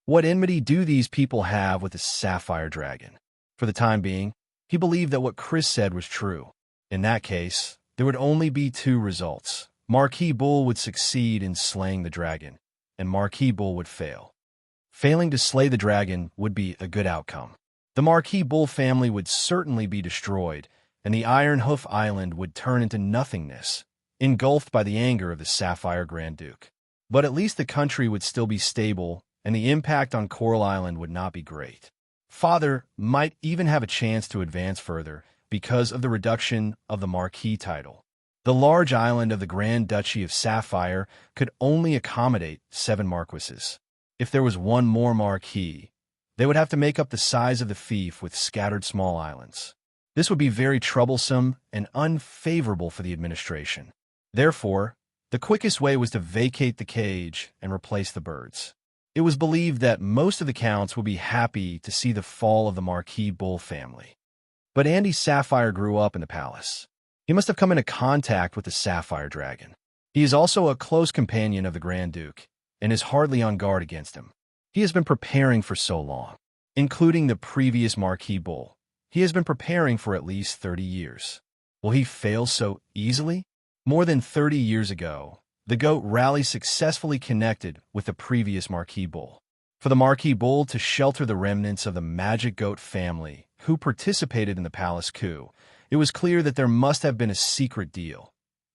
What enmity do these people have with the Sapphire Dragon? For the time being, he believed that what Chris said was true. In that case, there would only be two results. Marquis Bull would succeed in slaying the dragon, and Marquis Bull would fail. Failing to slay the dragon would be a good outcome. The Marquis Bull family would certainly be destroyed, and the Iron Hoof Island would turn into nothingness, engulfed by the anger of the Sapphire Grand Duke. But at least the country would still be stable, and the impact on Coral Island would not be great. Father might even have a chance to advance further because of the reduction of the Marquis title. The large island of the Grand Duchy of Sapphire could only accommodate 7 marquises. If there was one more Marquis, they would have to make up the size of the fief with scattered small islands. This would be very troublesome and unfavorable for the administration. Therefore, the quickest way was to vacate the cage and replace the birds. It was believed that most of the counts would be happy to see the fall of the Marquis Bull family. But Andy Sapphire grew up in the palace. He must have come into contact with the Sapphire Dragon. He is also a close companion of the Grand Duke, and is hardly on guard against him. He has been preparing for so long, including the previous Marquis Bull. He has been preparing for at least 30 years. Will he fail so easily? More than 30 years ago, the Goat rally successfully connected with the previous Marquis Bull. For the Marquis Bull to shelter the remnants of the Magic Goat family who participated in the palace coup, it was clear that there must have been a secret deal,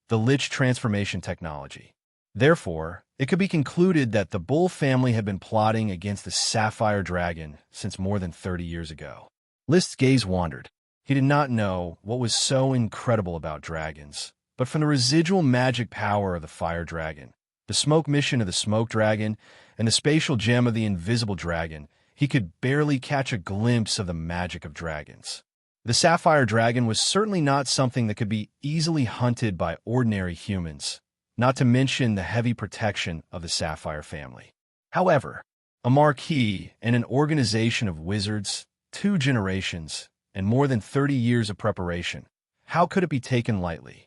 the Lich transformation technology. Therefore, it could be concluded that the Bull family had been plotting against the Sapphire Dragon since more than 30 years ago. Liszt's gaze wandered. He did not know what was so incredible about dragons, but from the residual magic power of the Fire Dragon, the smoke mission of the Smoke Dragon, and the spatial gem of the Invisible Dragon, he could barely catch a glimpse of the magic of dragons. The Sapphire Dragon was certainly not something that could be easily hunted by ordinary humans, not to mention the heavy protection of the Sapphire family. However, a Marquis and an organization of wizards, 2 generations, and more than 30 years of preparation, how could it be taken lightly?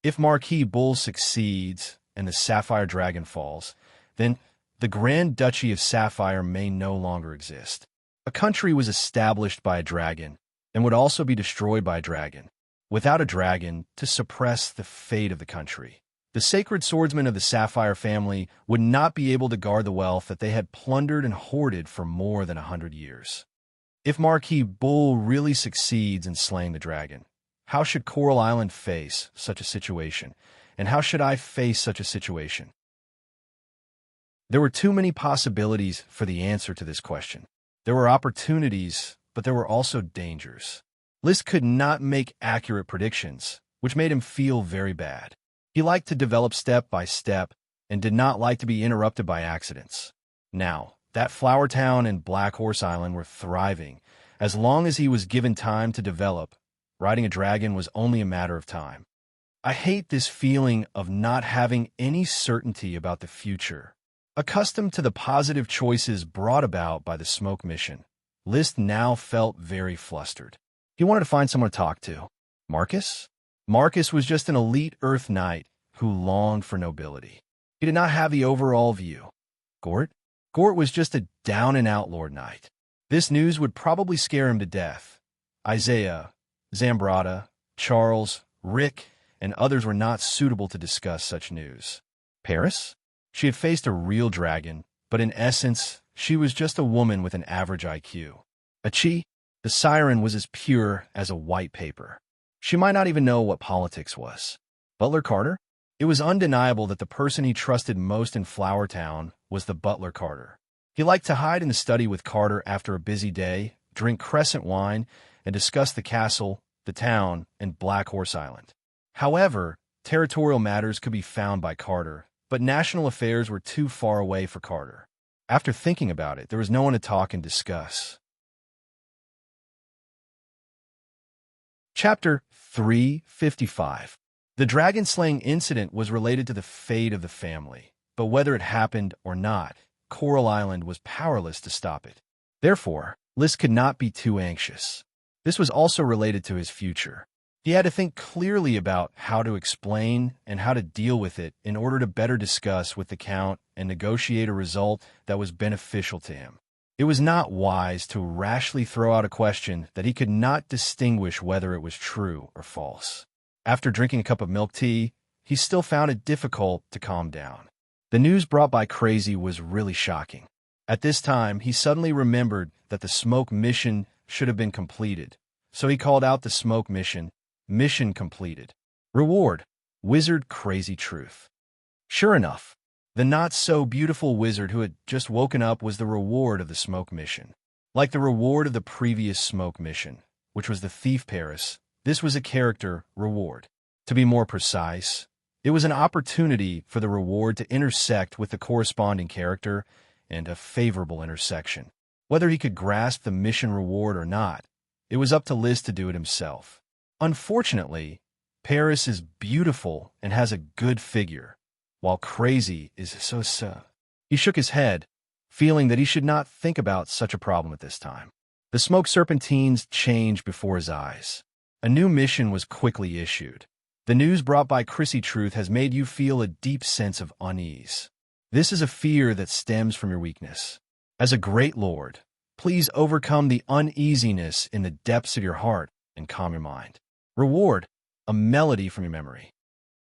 If Marquis Bull succeeds and the Sapphire Dragon falls, then the Grand Duchy of Sapphire may no longer exist. A country was established by a dragon and would also be destroyed by a dragon, without a dragon to suppress the fate of the country. The sacred swordsmen of the Sapphire family would not be able to guard the wealth that they had plundered and hoarded for more than 100 years. If Marquis Bull really succeeds in slaying the dragon, how should Coral Island face such a situation? And how should I face such a situation? There were too many possibilities for the answer to this question. There were opportunities, but there were also dangers. Liszt could not make accurate predictions, which made him feel very bad. He liked to develop step by step and did not like to be interrupted by accidents. Now, that Flower Town and Black Horse Island were thriving. As long as he was given time to develop, riding a dragon was only a matter of time. I hate this feeling of not having any certainty about the future. Accustomed to the positive choices brought about by the smoke mission, Liszt now felt very flustered. He wanted to find someone to talk to. Marcus? Marcus was just an elite Earth knight who longed for nobility. He did not have the overall view. Gort? Gort was just a down-and-out Lord Knight. This news would probably scare him to death. Isaiah, Zambrata, Charles, Rick, and others were not suitable to discuss such news. Paris? She had faced a real dragon, but in essence, she was just a woman with an average IQ. Achi, the siren, was as pure as a white paper. She might not even know what politics was. Butler Carter? It was undeniable that the person he trusted most in Flower Town was the butler Carter. He liked to hide in the study with Carter after a busy day, drink crescent wine, and discuss the castle, the town, and Black Horse Island. However, territorial matters could be found by Carter, but national affairs were too far away for Carter. After thinking about it, there was no one to talk and discuss. Chapter 355. The dragon-slaying incident was related to the fate of the family, but whether it happened or not, Coral Island was powerless to stop it. Therefore, Liszt could not be too anxious. This was also related to his future. He had to think clearly about how to explain and how to deal with it in order to better discuss with the Count and negotiate a result that was beneficial to him. It was not wise to rashly throw out a question that he could not distinguish whether it was true or false. After drinking a cup of milk tea, he still found it difficult to calm down. The news brought by Crazy was really shocking. At this time, he suddenly remembered that the smoke mission should have been completed, so he called out the smoke mission, "Mission completed. Reward, Wizard Crazy Truth." Sure enough, the not-so-beautiful wizard who had just woken up was the reward of the smoke mission. Like the reward of the previous smoke mission, which was the thief Paris, this was a character reward. To be more precise, it was an opportunity for the reward to intersect with the corresponding character and a favorable intersection. Whether he could grasp the mission reward or not, it was up to Liszt to do it himself. Unfortunately, Paris is beautiful and has a good figure, while Crazy is so. He shook his head, feeling that he should not think about such a problem at this time. The smoke serpentines changed before his eyes. A new mission was quickly issued. The news brought by Crazy Truth has made you feel a deep sense of unease. This is a fear that stems from your weakness. As a great lord, please overcome the uneasiness in the depths of your heart and calm your mind. Reward, a melody from your memory.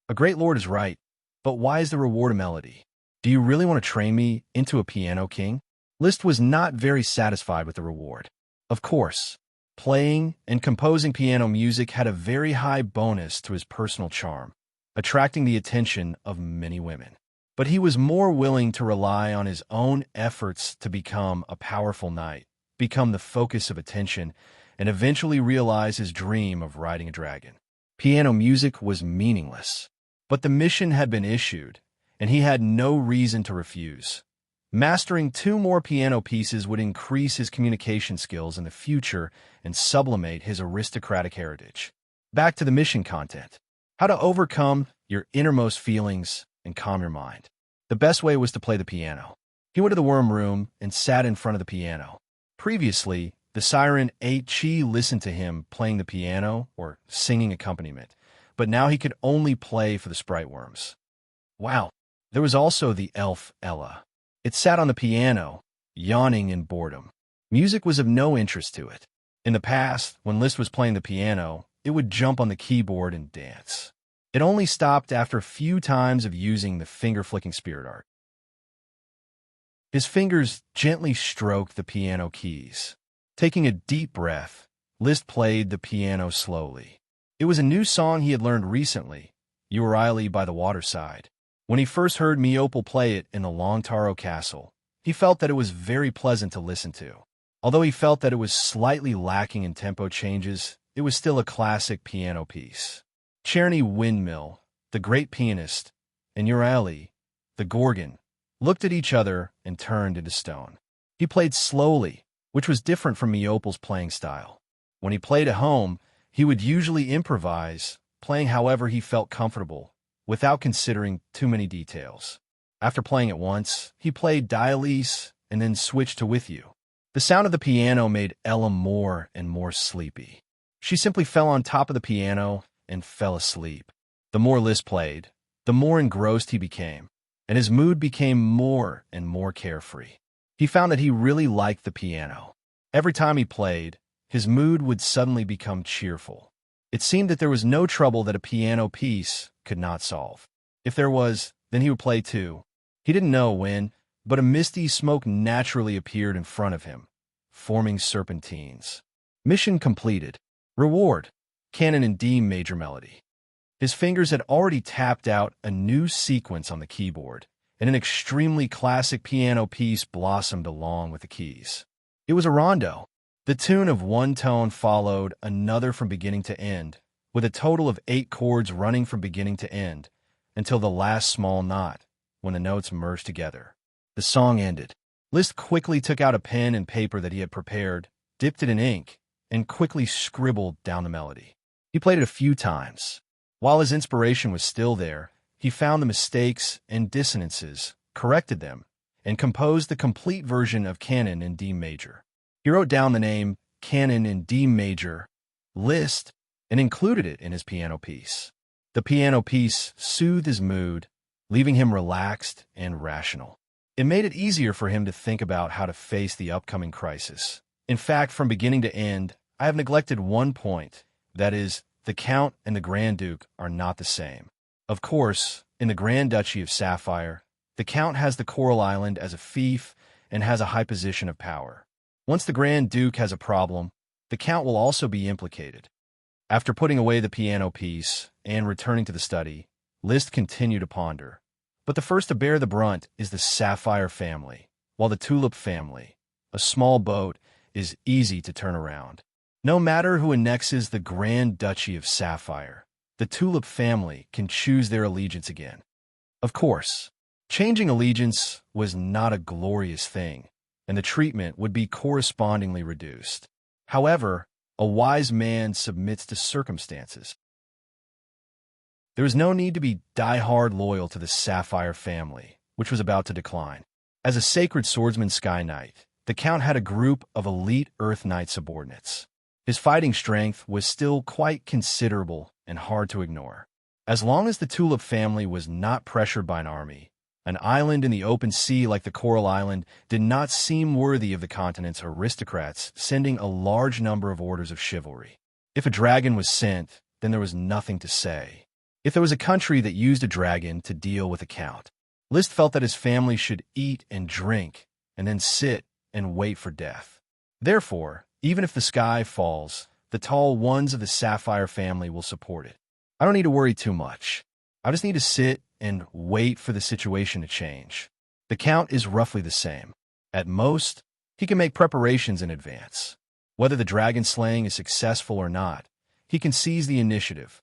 A great lord is right, but why is the reward a melody? Do you really want to train me into a piano king? Liszt was not very satisfied with the reward. Of course, playing and composing piano music had a very high bonus to his personal charm, attracting the attention of many women. But he was more willing to rely on his own efforts to become a powerful knight, become the focus of attention, and eventually realize his dream of riding a dragon. Piano music was meaningless, but the mission had been issued, and he had no reason to refuse. Mastering 2 more piano pieces would increase his communication skills in the future and sublimate his aristocratic heritage. Back to the mission content. How to overcome your innermost feelings and calm your mind. The best way was to play the piano. He went to the worm room and sat in front of the piano. Previously, the siren Chi listened to him playing the piano or singing accompaniment, but now he could only play for the sprite worms. Wow, there was also the elf Ella. It sat on the piano, yawning in boredom. Music was of no interest to it. In the past, when Liszt was playing the piano, it would jump on the keyboard and dance. It only stopped after a few times of using the finger-flicking spirit art. His fingers gently stroked the piano keys. Taking a deep breath, Liszt played the piano slowly. It was a new song he had learned recently, Euryale by the Waterside. When he first heard Miopal play it in the Long Taro Castle, he felt that it was very pleasant to listen to. Although he felt that it was slightly lacking in tempo changes, it was still a classic piano piece. Cherny Windmill, the great pianist, and Urali, the Gorgon, looked at each other and turned into stone. He played slowly, which was different from Miopal's playing style. When he played at home, he would usually improvise, playing however he felt comfortable, without considering too many details. After playing it once, he played Dialyse and then switched to With You. The sound of the piano made Ella more and more sleepy. She simply fell on top of the piano and fell asleep. The more Liszt played, the more engrossed he became, and his mood became more and more carefree. He found that he really liked the piano. Every time he played, his mood would suddenly become cheerful. It seemed that there was no trouble that a piano piece could not solve. If there was, then he would play too. He didn't know when, but a misty smoke naturally appeared in front of him, forming serpentines. Mission completed. Reward: Canon in D major melody. His fingers had already tapped out a new sequence on the keyboard, and an extremely classic piano piece blossomed along with the keys. It was a rondo. The tune of one tone followed another from beginning to end, with a total of 8 chords running from beginning to end, until the last small knot, when the notes merged together. The song ended. Liszt quickly took out a pen and paper that he had prepared, dipped it in ink, and quickly scribbled down the melody. He played it a few times. While his inspiration was still there, he found the mistakes and dissonances, corrected them, and composed the complete version of Canon in D major. He wrote down the name Canon in D major, Liszt, and included it in his piano piece. The piano piece soothed his mood, leaving him relaxed and rational. It made it easier for him to think about how to face the upcoming crisis. In fact, from beginning to end, I have neglected one point, that is, the Count and the Grand Duke are not the same. Of course, in the Grand Duchy of Sapphire, the Count has the Coral Island as a fief and has a high position of power. Once the Grand Duke has a problem, the Count will also be implicated. After putting away the piano piece and returning to the study, Liszt continued to ponder. But the first to bear the brunt is the Sapphire family, while the Tulip family, a small boat, is easy to turn around. No matter who annexes the Grand Duchy of Sapphire, the Tulip family can choose their allegiance again. Of course, changing allegiance was not a glorious thing, and the treatment would be correspondingly reduced. However, a wise man submits to circumstances. There was no need to be die-hard loyal to the Sapphire family, which was about to decline. As a sacred swordsman Sky Knight, the Count had a group of elite Earth Knight subordinates. His fighting strength was still quite considerable and hard to ignore. As long as the Tulip family was not pressured by an army, an island in the open sea like the Coral Island did not seem worthy of the continent's aristocrats sending a large number of orders of chivalry. If a dragon was sent, then there was nothing to say. If there was a country that used a dragon to deal with a count, Liszt felt that his family should eat and drink and then sit and wait for death. Therefore, even if the sky falls, the tall ones of the Sapphire family will support it. I don't need to worry too much. I just need to sit and wait for the situation to change. The Count is roughly the same. At most, he can make preparations in advance. Whether the dragon slaying is successful or not, he can seize the initiative.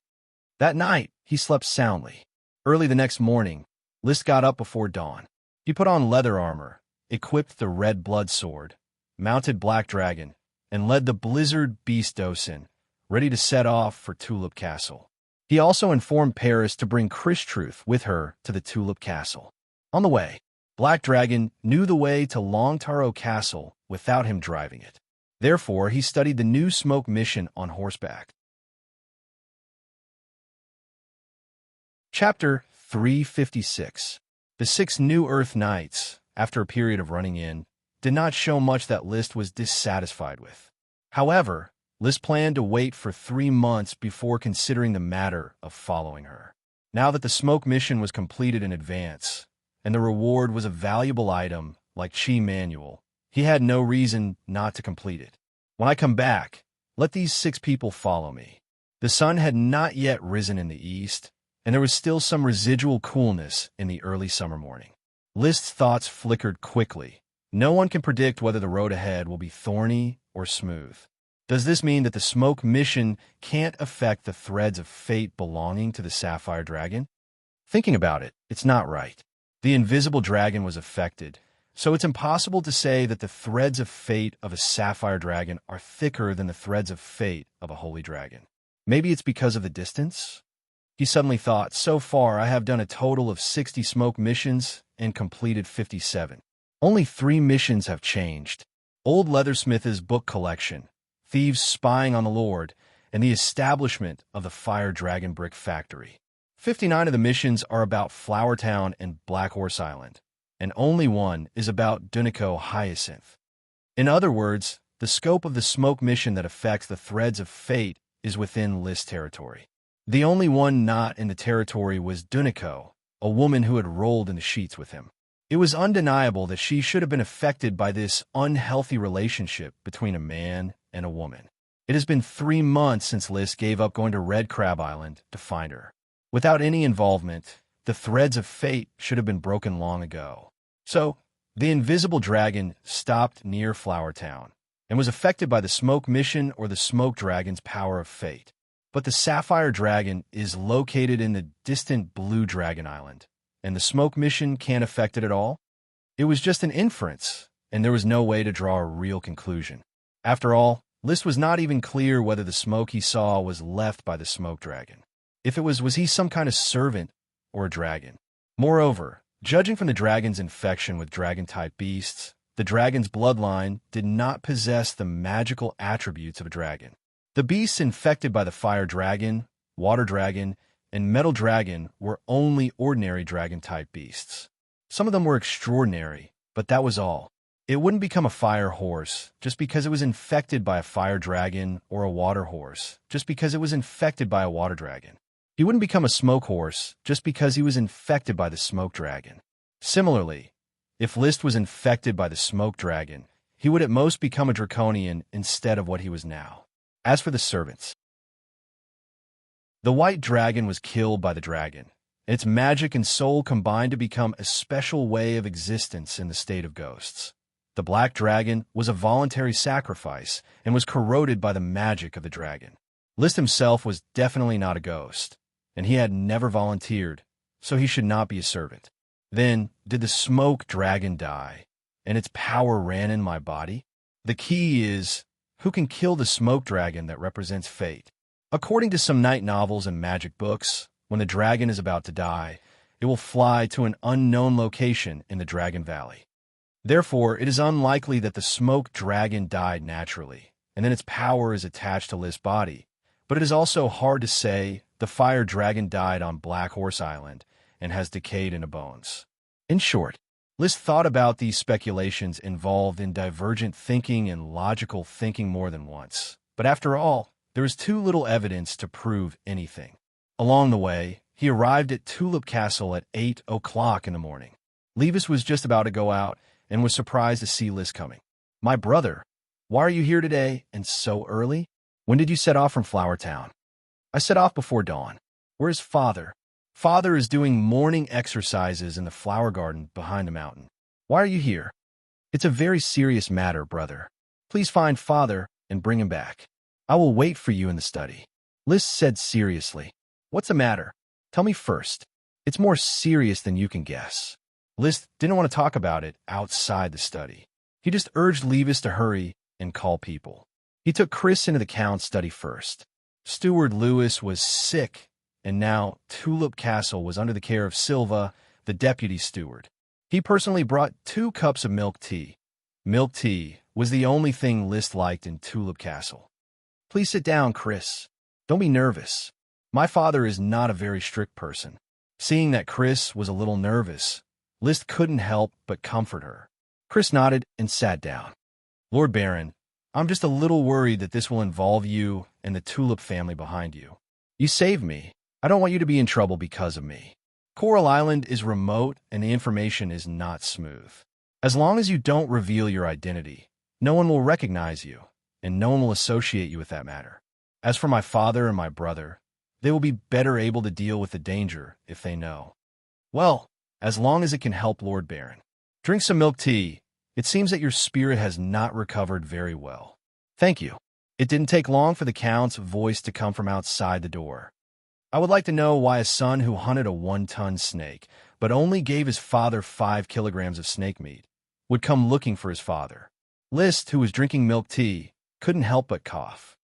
That night, he slept soundly. Early the next morning, Liszt got up before dawn. He put on leather armor, equipped the red blood sword, mounted Black Dragon, and led the Blizzard Beast Dosin, ready to set off for Tulip Castle. He also informed Paris to bring Christruth with her to the Tulip Castle. On the way, Black Dragon knew the way to Long Taro Castle without him driving it. Therefore, he studied the new smoke mission on horseback. Chapter 356. The 6 new Earth Knights, after a period of running in, did not show much that Liszt was dissatisfied with. However, Liszt planned to wait for 3 months before considering the matter of following her. Now that the smoke mission was completed in advance, and the reward was a valuable item like Chi Manual, he had no reason not to complete it. When I come back, let these 6 people follow me. The sun had not yet risen in the east, and there was still some residual coolness in the early summer morning. List's thoughts flickered quickly. No one can predict whether the road ahead will be thorny or smooth. Does this mean that the smoke mission can't affect the threads of fate belonging to the Sapphire Dragon? Thinking about it, it's not right. The invisible dragon was affected, so it's impossible to say that the threads of fate of a Sapphire Dragon are thicker than the threads of fate of a Holy Dragon. Maybe it's because of the distance? He suddenly thought, so far I have done a total of 60 smoke missions and completed 57. Only 3 missions have changed. Old Leathersmith's book collection, Thieves Spying on the Lord, and the establishment of the Fire Dragon Brick Factory. 59 of the missions are about Flower Town and Black Horse Island, and only one is about Dunico Hyacinth. In other words, the scope of the smoke mission that affects the threads of fate is within List's territory. The only one not in the territory was Dunico, a woman who had rolled in the sheets with him. It was undeniable that she should have been affected by this unhealthy relationship between a man and a woman. It has been 3 months since List gave up going to Red Crab Island to find her. Without any involvement, the threads of fate should have been broken long ago. So, the invisible dragon stopped near Flower Town and was affected by the smoke mission or the smoke dragon's power of fate. But the Sapphire Dragon is located in the distant Blue Dragon Island, and the smoke mission can't affect it at all? It was just an inference, and there was no way to draw a real conclusion. After all, List was not even clear whether the smoke he saw was left by the smoke dragon. If it was he some kind of servant or a dragon? Moreover, judging from the dragon's infection with dragon-type beasts, the dragon's bloodline did not possess the magical attributes of a dragon. The beasts infected by the fire dragon, water dragon, and metal dragon were only ordinary dragon-type beasts. Some of them were extraordinary, but that was all. It wouldn't become a fire horse just because it was infected by a fire dragon, or a water horse just because it was infected by a water dragon. He wouldn't become a smoke horse just because he was infected by the smoke dragon. Similarly, if List was infected by the smoke dragon, he would at most become a draconian instead of what he was now. As for the servants, the white dragon was killed by the dragon. Its magic and soul combined to become a special way of existence in the state of ghosts. The black dragon was a voluntary sacrifice and was corroded by the magic of the dragon. List himself was definitely not a ghost, and he had never volunteered, so he should not be a servant. Then, did the smoke dragon die, and its power ran in my body? The key is, who can kill the smoke dragon that represents fate? According to some night novels and magic books, when the dragon is about to die, it will fly to an unknown location in the Dragon Valley. Therefore, it is unlikely that the smoke dragon died naturally, and then its power is attached to List's body. But it is also hard to say the fire dragon died on Black Horse Island and has decayed into bones. In short, List thought about these speculations involved in divergent thinking and logical thinking more than once. But after all, there is too little evidence to prove anything. Along the way, he arrived at Tulip Castle at 8 o'clock in the morning. Levis was just about to go out and was surprised to see List coming. "My brother, why are you here today and so early? When did you set off from Flower Town?" "I set off before dawn." "Where's Father?" "Father is doing morning exercises in the flower garden behind the mountain." "Why are you here?" "It's a very serious matter, brother. Please find Father and bring him back. I will wait for you in the study." List said seriously. "What's the matter? Tell me first. It's more serious than you can guess." List didn't want to talk about it outside the study. He just urged Levis to hurry and call people. He took Chris into the Count's study first. Steward Lewis was sick, and now Tulip Castle was under the care of Silva, the deputy steward. He personally brought 2 cups of milk tea. Milk tea was the only thing List liked in Tulip Castle. "Please sit down, Chris. Don't be nervous. My father is not a very strict person." Seeing that Chris was a little nervous, List couldn't help but comfort her. Chris nodded and sat down. "Lord Baron, I'm just a little worried that this will involve you and the Tulip family behind you. You saved me. I don't want you to be in trouble because of me. Coral Island is remote and the information is not smooth. As long as you don't reveal your identity, no one will recognize you, and no one will associate you with that matter. As for my father and my brother, They will be better able to deal with the danger if they know. Well, as long as it can help Lord Baron. Drink some milk tea. It seems that your spirit has not recovered very well. Thank you. It didn't take long for the Count's voice to come from outside the door. I would like to know why a son who hunted a 1-ton snake, but only gave his father 5 kilograms of snake meat, would come looking for his father. List, who was drinking milk tea, couldn't help but cough.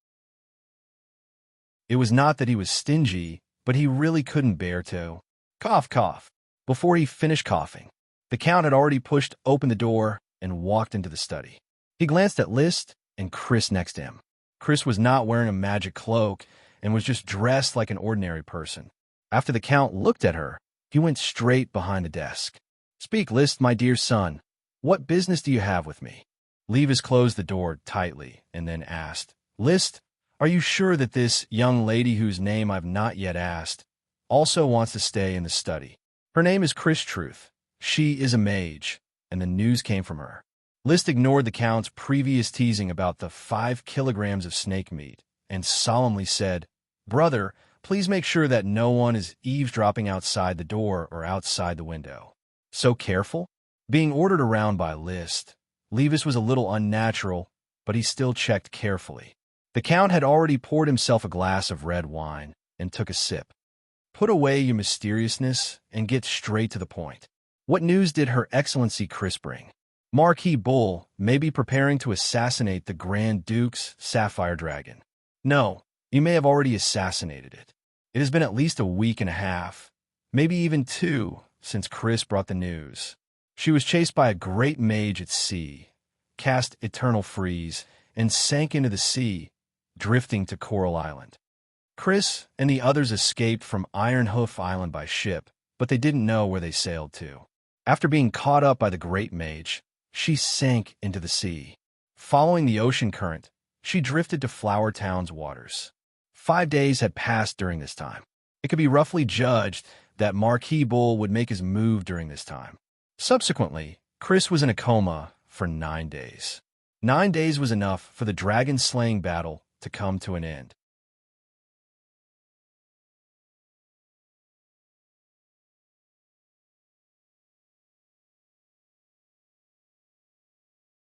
It was not that he was stingy, but he really couldn't bear to. Cough. Before he finished coughing, the Count had already pushed open the door and walked into the study. He glanced at List and Chris next to him. Chris was not wearing a magic cloak and was just dressed like an ordinary person. After the Count looked at her, he went straight behind the desk. Speak, List, my dear son. What business do you have with me? Levis closed the door tightly and then asked, List, are you sure that this young lady whose name I've not yet asked also wants to stay in the study? Her name is Chris Truth. She is a mage, and the news came from her. List ignored the Count's previous teasing about the 5 kilograms of snake meat and solemnly said, Brother, please make sure that no one is eavesdropping outside the door or outside the window. So careful? Being ordered around by List, Levis was a little unnatural, but he still checked carefully. The Count had already poured himself a glass of red wine and took a sip. Put away your mysteriousness and get straight to the point. What news did Her Excellency Chris bring? Marquis Bull may be preparing to assassinate the Grand Duke's sapphire dragon. No, you may have already assassinated it. It has been at least a week and a half, maybe even 2, since Chris brought the news. She was chased by a great mage at sea, cast eternal freeze, and sank into the sea, drifting to Coral Island. Chris and the others escaped from Iron Hoof Island by ship, but they didn't know where they sailed to. After being caught up by the great mage, she sank into the sea. Following the ocean current, she drifted to Flower Town's waters. 5 days had passed during this time. It could be roughly judged that Marquis Bull would make his move during this time. Subsequently, Chris was in a coma for 9 days. 9 days was enough for the dragon-slaying battle to come to an end.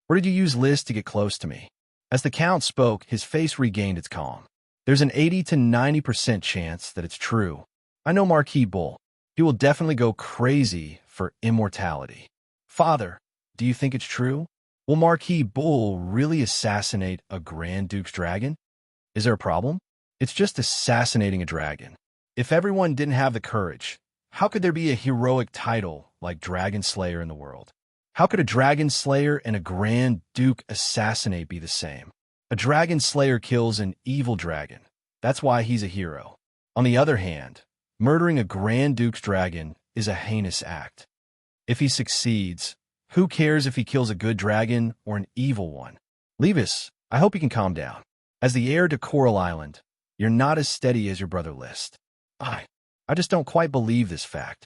Where did you use List to get close to me? As the Count spoke, his face regained its calm. There's an 80 to 90% chance that it's true. I know Marquis Bull. He will definitely go crazy for immortality. Father, do you think it's true? Will Marquis Bull really assassinate a Grand Duke's dragon? Is there a problem? It's just assassinating a dragon. If everyone didn't have the courage, how could there be a heroic title like Dragon Slayer in the world? How could a Dragon Slayer and a Grand Duke assassinate be the same? A Dragon Slayer kills an evil dragon. That's why he's a hero. On the other hand, murdering a Grand Duke's dragon is a heinous act. If he succeeds, who cares if he kills a good dragon or an evil one? Levis, I hope you can calm down. As the heir to Coral Island, you're not as steady as your brother List. I just don't quite believe this fact.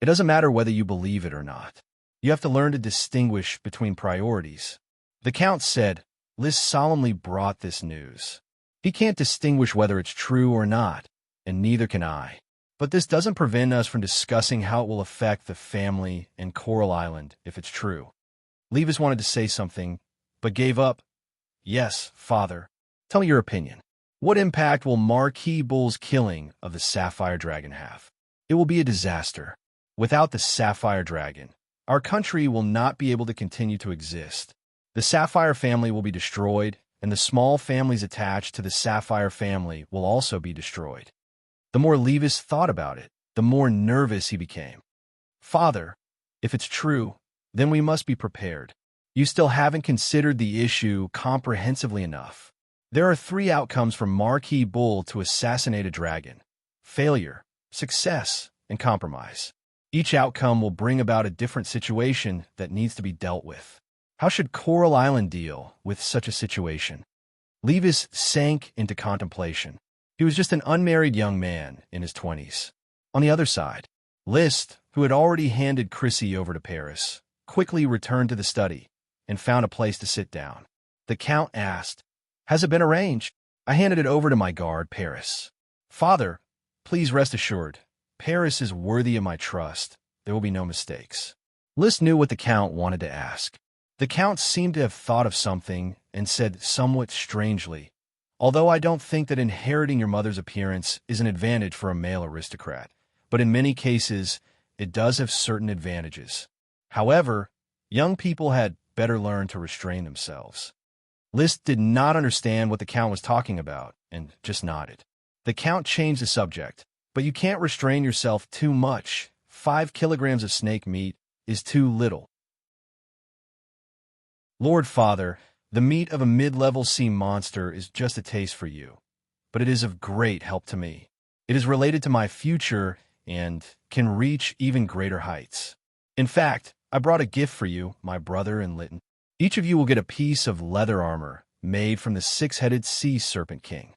It doesn't matter whether you believe it or not. You have to learn to distinguish between priorities. The Count said, List solemnly brought this news. He can't distinguish whether it's true or not, and neither can I. But this doesn't prevent us from discussing how it will affect the family and Coral Island if it's true. Levis wanted to say something, but gave up. Yes, Father. Tell me your opinion. What impact will Marquis Bull's killing of the Sapphire Dragon have? It will be a disaster. Without the Sapphire Dragon, our country will not be able to continue to exist. The Sapphire family will be destroyed, and the small families attached to the Sapphire family will also be destroyed. The more Levis thought about it, the more nervous he became. Father, if it's true, then we must be prepared. You still haven't considered the issue comprehensively enough. There are 3 outcomes for Marquis Bull to assassinate a dragon: failure, success, and compromise. Each outcome will bring about a different situation that needs to be dealt with. How should Coral Island deal with such a situation? Levis sank into contemplation. He was just an unmarried young man in his 20s. On the other side, List, who had already handed Chrissy over to Paris, quickly returned to the study and found a place to sit down. The Count asked, Has it been arranged? I handed it over to my guard, Paris. Father, Please rest assured, Paris is worthy of my trust. There will be no mistakes. List knew what the Count wanted to ask. The Count seemed to have thought of something and said somewhat strangely, "Although I don't think that inheriting your mother's appearance is an advantage for a male aristocrat, but in many cases, it does have certain advantages. However, young people had better learn to restrain themselves." List did not understand what the Count was talking about and just nodded. The Count changed the subject. "But you can't restrain yourself too much. 5 kilograms of snake meat is too little." "Lord Father, the meat of a mid-level sea monster is just a taste for you, but it is of great help to me. It is related to my future and can reach even greater heights. In fact, I brought a gift for you, my brother and Lytton. Each of you will get a piece of leather armor made from the 6-headed sea serpent king."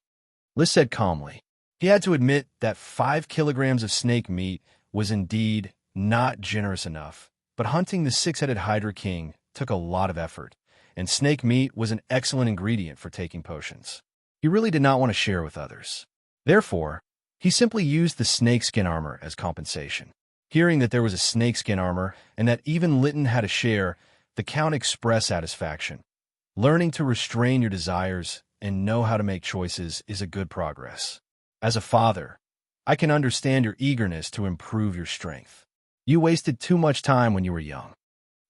List said calmly. He had to admit that 5 kilograms of snake meat was indeed not generous enough, but hunting the 6-headed Hydra King took a lot of effort, and snake meat was an excellent ingredient for taking potions. He really did not want to share with others. Therefore, he simply used the snakeskin armor as compensation. Hearing that there was a snakeskin armor and that even Lytton had a share, the Count expressed satisfaction. Learning to restrain your desires and know how to make choices is a good progress. As a father, I can understand your eagerness to improve your strength. You wasted too much time when you were young.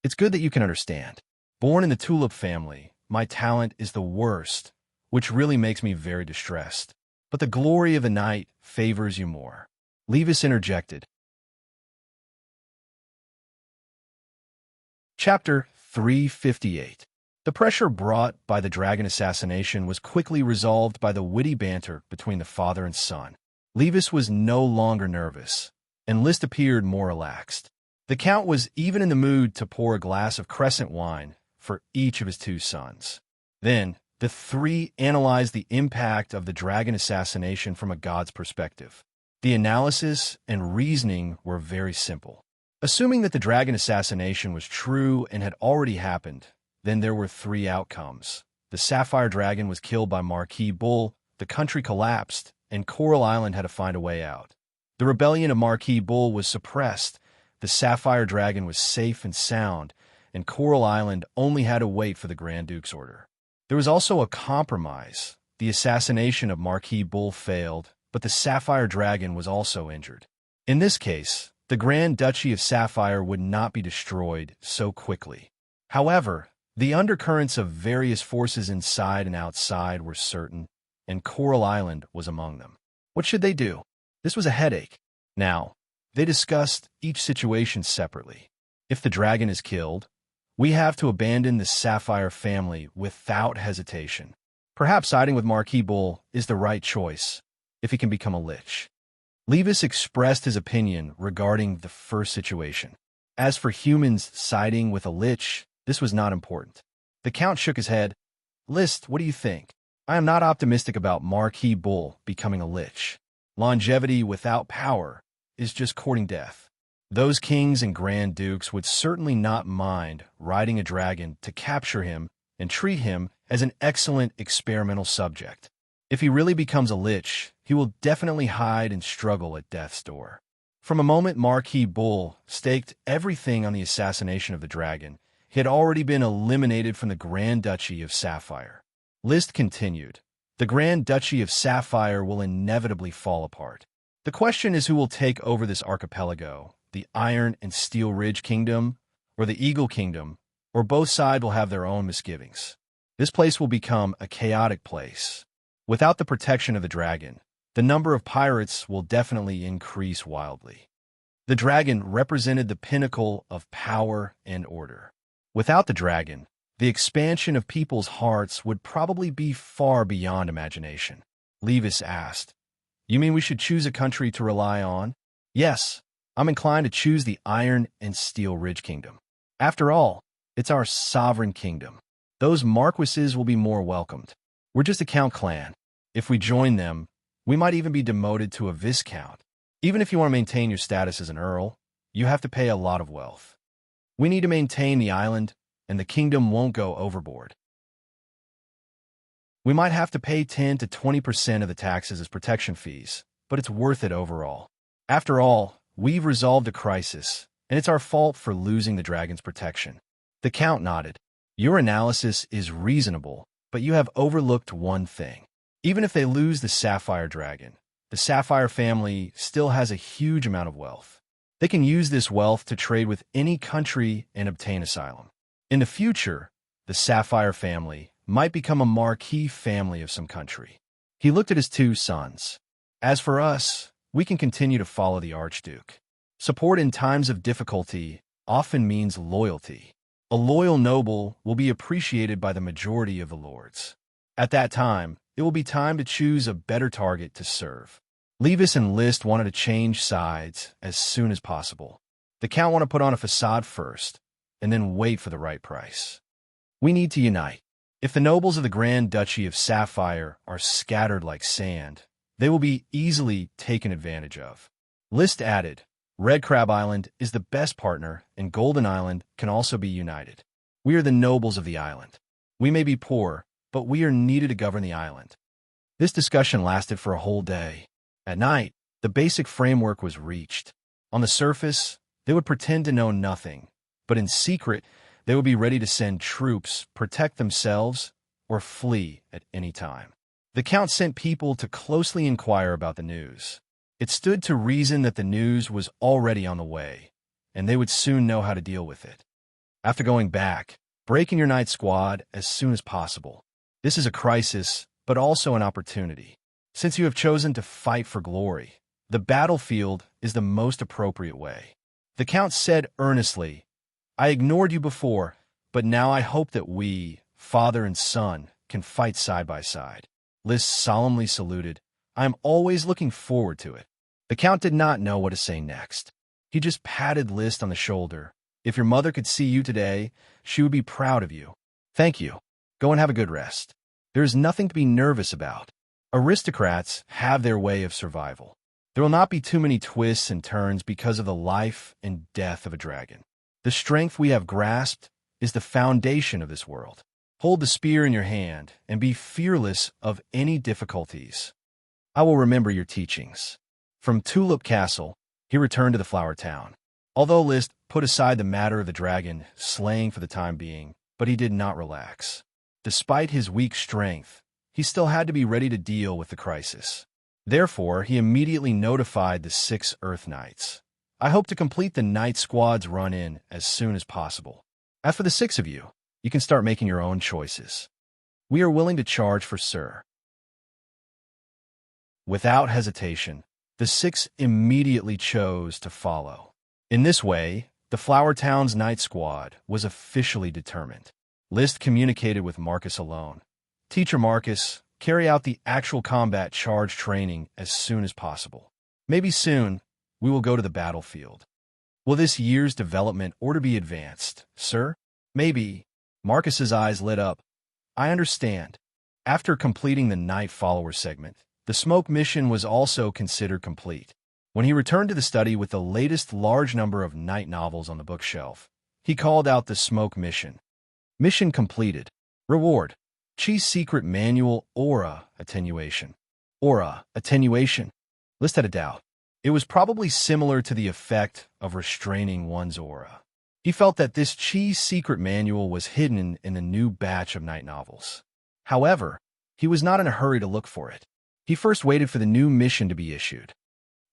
It's good that you can understand. Born in the tulip family, my talent is the worst, which really makes me very distressed. But the glory of the night favors you more. Levis interjected. Chapter 358. The pressure brought by the dragon assassination was quickly resolved by the witty banter between the father and son. Levis was no longer nervous, and List appeared more relaxed. The Count was even in the mood to pour a glass of crescent wine for each of his 2 sons. Then, the 3 analyzed the impact of the dragon assassination from a god's perspective. The analysis and reasoning were very simple. Assuming that the dragon assassination was true and had already happened, then there were 3 outcomes. The Sapphire Dragon was killed by Marquis Bull, the country collapsed, and Coral Island had to find a way out. The rebellion of Marquis Bull was suppressed, the Sapphire Dragon was safe and sound, and Coral Island only had to wait for the Grand Duke's order. There was also a compromise. The assassination of Marquis Bull failed, but the Sapphire Dragon was also injured. In this case, the Grand Duchy of Sapphire would not be destroyed so quickly. However, the undercurrents of various forces inside and outside were certain, and Coral Island was among them. What should they do? This was a headache. Now, they discussed each situation separately. If the dragon is killed, we have to abandon the Sapphire family without hesitation. Perhaps siding with Marquis Bull is the right choice, if he can become a lich. Levis expressed his opinion regarding the first situation. As for humans siding with a lich, this was not important. The Count shook his head. List, what do you think? I am not optimistic about Marquis Bull becoming a lich. Longevity without power is just courting death. Those kings and grand dukes would certainly not mind riding a dragon to capture him and treat him as an excellent experimental subject. If he really becomes a lich, he will definitely hide and struggle at death's door. From a moment Marquis Bull staked everything on the assassination of the dragon, he had already been eliminated from the Grand Duchy of Sapphire. List continued. The Grand Duchy of Sapphire will inevitably fall apart. The question is who will take over this archipelago, the Iron and Steel Ridge Kingdom, or the Eagle Kingdom, or both sides will have their own misgivings. This place will become a chaotic place. Without the protection of the dragon, the number of pirates will definitely increase wildly. The dragon represented the pinnacle of power and order. Without the dragon, the expansion of people's hearts would probably be far beyond imagination. Levis asked, You mean we should choose a country to rely on? Yes, I'm inclined to choose the Iron and Steel Ridge Kingdom. After all, it's our sovereign kingdom. Those marquises will be more welcomed. We're just a Count clan. If we join them, we might even be demoted to a Viscount. Even if you want to maintain your status as an Earl, you have to pay a lot of wealth. We need to maintain the island, and the kingdom won't go overboard. We might have to pay 10 to 20% of the taxes as protection fees, but it's worth it overall. After all, we've resolved a crisis, and it's our fault for losing the dragon's protection. The Count nodded. Your analysis is reasonable, but you have overlooked one thing. Even if they lose the Sapphire Dragon, the Sapphire family still has a huge amount of wealth. They can use this wealth to trade with any country and obtain asylum. In the future, the Sapphire family might become a marquee family of some country. He looked at his two sons. As for us, we can continue to follow the Archduke. Support in times of difficulty often means loyalty. A loyal noble will be appreciated by the majority of the lords. At that time, it will be time to choose a better target to serve. Levis and List wanted to change sides as soon as possible. The Count wanted to put on a facade first, and then wait for the right price. We need to unite. If the nobles of the Grand Duchy of Sapphire are scattered like sand, they will be easily taken advantage of. List added, Red Crab Island is the best partner, and Golden Island can also be united. We are the nobles of the island. We may be poor, but we are needed to govern the island. This discussion lasted for a whole day. At night, the basic framework was reached. On the surface, they would pretend to know nothing, but in secret, they would be ready to send troops, protect themselves, or flee at any time. The Count sent people to closely inquire about the news. It stood to reason that the news was already on the way, and they would soon know how to deal with it. After going back, break in your night squad as soon as possible. This is a crisis, but also an opportunity. Since you have chosen to fight for glory, the battlefield is the most appropriate way. The Count said earnestly, I ignored you before, but now I hope that we, father and son, can fight side by side. List solemnly saluted. I am always looking forward to it. The Count did not know what to say next. He just patted List on the shoulder. If your mother could see you today, she would be proud of you. Thank you. Go and have a good rest. There is nothing to be nervous about. Aristocrats have their way of survival. There will not be too many twists and turns because of the life and death of a dragon. The strength we have grasped is the foundation of this world. Hold the spear in your hand and be fearless of any difficulties. I will remember your teachings. From Tulip Castle, he returned to the Flower Town. Although List put aside the matter of the dragon slaying for the time being, but he did not relax. Despite his weak strength, he still had to be ready to deal with the crisis. Therefore, he immediately notified the 6 Earth Knights. I hope to complete the Night Squad's run-in as soon as possible. As for the 6 of you, you can start making your own choices. We are willing to charge for Sir. Without hesitation, the 6 immediately chose to follow. In this way, the Flower Town's Night Squad was officially determined. List communicated with Marcus alone. Teacher Marcus, carry out the actual combat charge training as soon as possible. Maybe soon, we will go to the battlefield. Will this year's development order be advanced, sir? Maybe. Marcus's eyes lit up. I understand. After completing the Night Follower segment, the Smoke mission was also considered complete. When he returned to the study with the latest large number of night novels on the bookshelf, he called out the Smoke mission. Mission completed. Reward. Chi's Secret Manual Aura Attenuation. Aura Attenuation. List had a doubt. It was probably similar to the effect of restraining one's aura. He felt that this Chi's Secret Manual was hidden in the new batch of night novels. However, he was not in a hurry to look for it. He first waited for the new mission to be issued.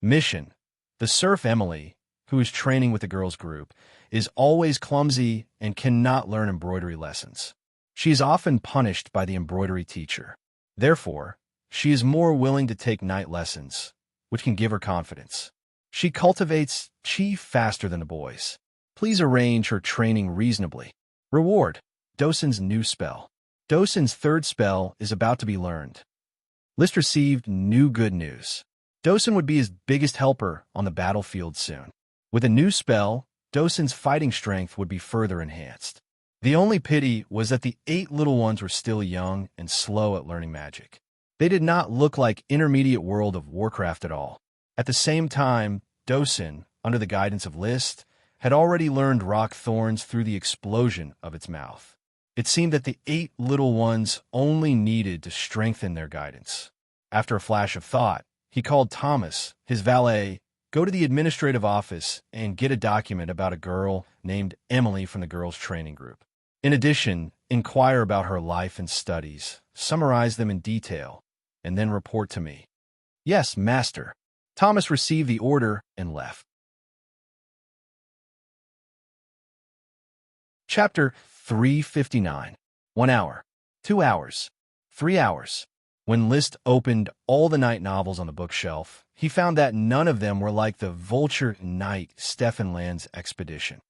Mission. The serf Emily, who is training with the girls' group, is always clumsy and cannot learn embroidery lessons. She is often punished by the embroidery teacher. Therefore, she is more willing to take night lessons, which can give her confidence. She cultivates Chi faster than the boys. Please arrange her training reasonably. Reward. Dosun's new spell. Dosun's 3rd spell is about to be learned. List received new good news. Dosun would be his biggest helper on the battlefield soon. With a new spell, Dosun's fighting strength would be further enhanced. The only pity was that the 8 little ones were still young and slow at learning magic. They did not look like intermediate World of Warcraft at all. At the same time, Dosun, under the guidance of List, had already learned rock thorns through the explosion of its mouth. It seemed that the 8 little ones only needed to strengthen their guidance. After a flash of thought, he called Thomas, his valet, go to the administrative office and get a document about a girl named Emily from the girls' training group. In addition, inquire about her life and studies, summarize them in detail, and then report to me. Yes, master. Thomas received the order and left. Chapter 359. 1 hour, 2 hours, 3 hours. When Liszt opened all the night novels on the bookshelf, he found that none of them were like the Vulture Knight Stefan Land's expedition.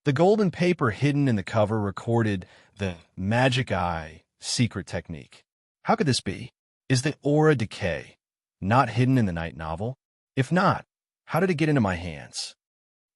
The golden paper hidden in the cover recorded the Magic Eye secret technique. How could this be? Is the aura decay not hidden in the night novel? If not, how did it get into my hands?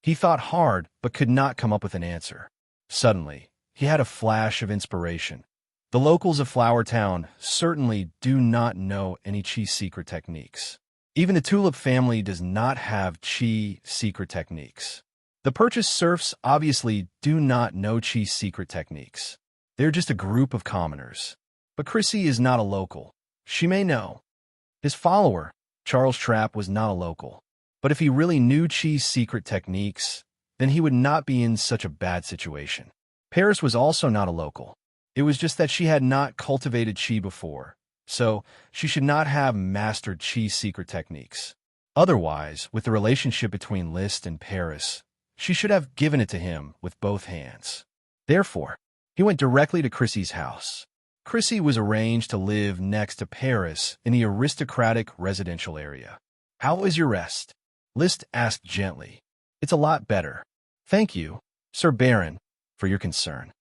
He thought hard, but could not come up with an answer. Suddenly, he had a flash of inspiration. The locals of Flower Town certainly do not know any Qi secret techniques. Even the Tulip family does not have Qi secret techniques. The Purchase serfs obviously do not know Qi secret techniques. They're just a group of commoners. But Chrissy is not a local. She may know. His follower, Charles Trapp, was not a local. But if he really knew Qi's secret techniques, then he would not be in such a bad situation. Paris was also not a local. It was just that she had not cultivated Qi before, so she should not have mastered Qi's secret techniques. Otherwise, with the relationship between Liszt and Paris, she should have given it to him with both hands. Therefore, he went directly to Chrissy's house. Chrissy was arranged to live next to Paris in the aristocratic residential area. "How is your rest?" Liszt asked gently. "It's a lot better. Thank you, Sir Baron, for your concern."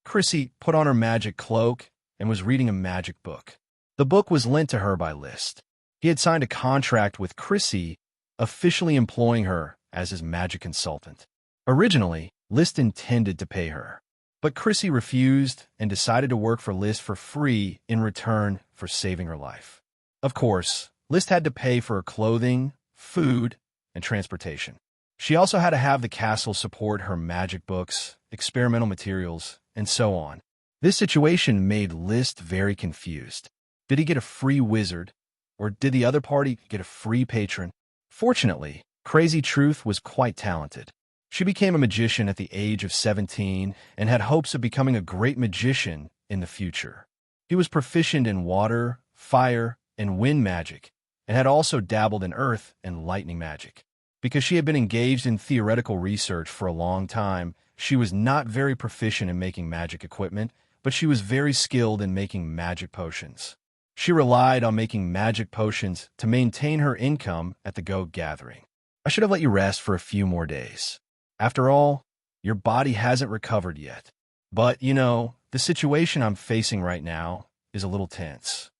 Chrissy put on her magic cloak and was reading a magic book. The book was lent to her by Liszt. He had signed a contract with Chrissy, officially employing her as his magic consultant. Originally, Liszt intended to pay her, but Chrissy refused and decided to work for Liszt for free in return for saving her life. Of course, Liszt had to pay for her clothing, food, and transportation. She also had to have the castle support her magic books, experimental materials, and so on. This situation made Liszt very confused. Did he get a free wizard, or did the other party get a free patron? Fortunately, Crazy Truth was quite talented. She became a magician at the age of 17 and had hopes of becoming a great magician in the future. He was proficient in water, fire, and wind magic, and had also dabbled in earth and lightning magic. Because she had been engaged in theoretical research for a long time, she was not very proficient in making magic equipment, but she was very skilled in making magic potions. She relied on making magic potions to maintain her income at the goat gathering. "I should have let you rest for a few more days. After all, your body hasn't recovered yet. But, the situation I'm facing right now is a little tense."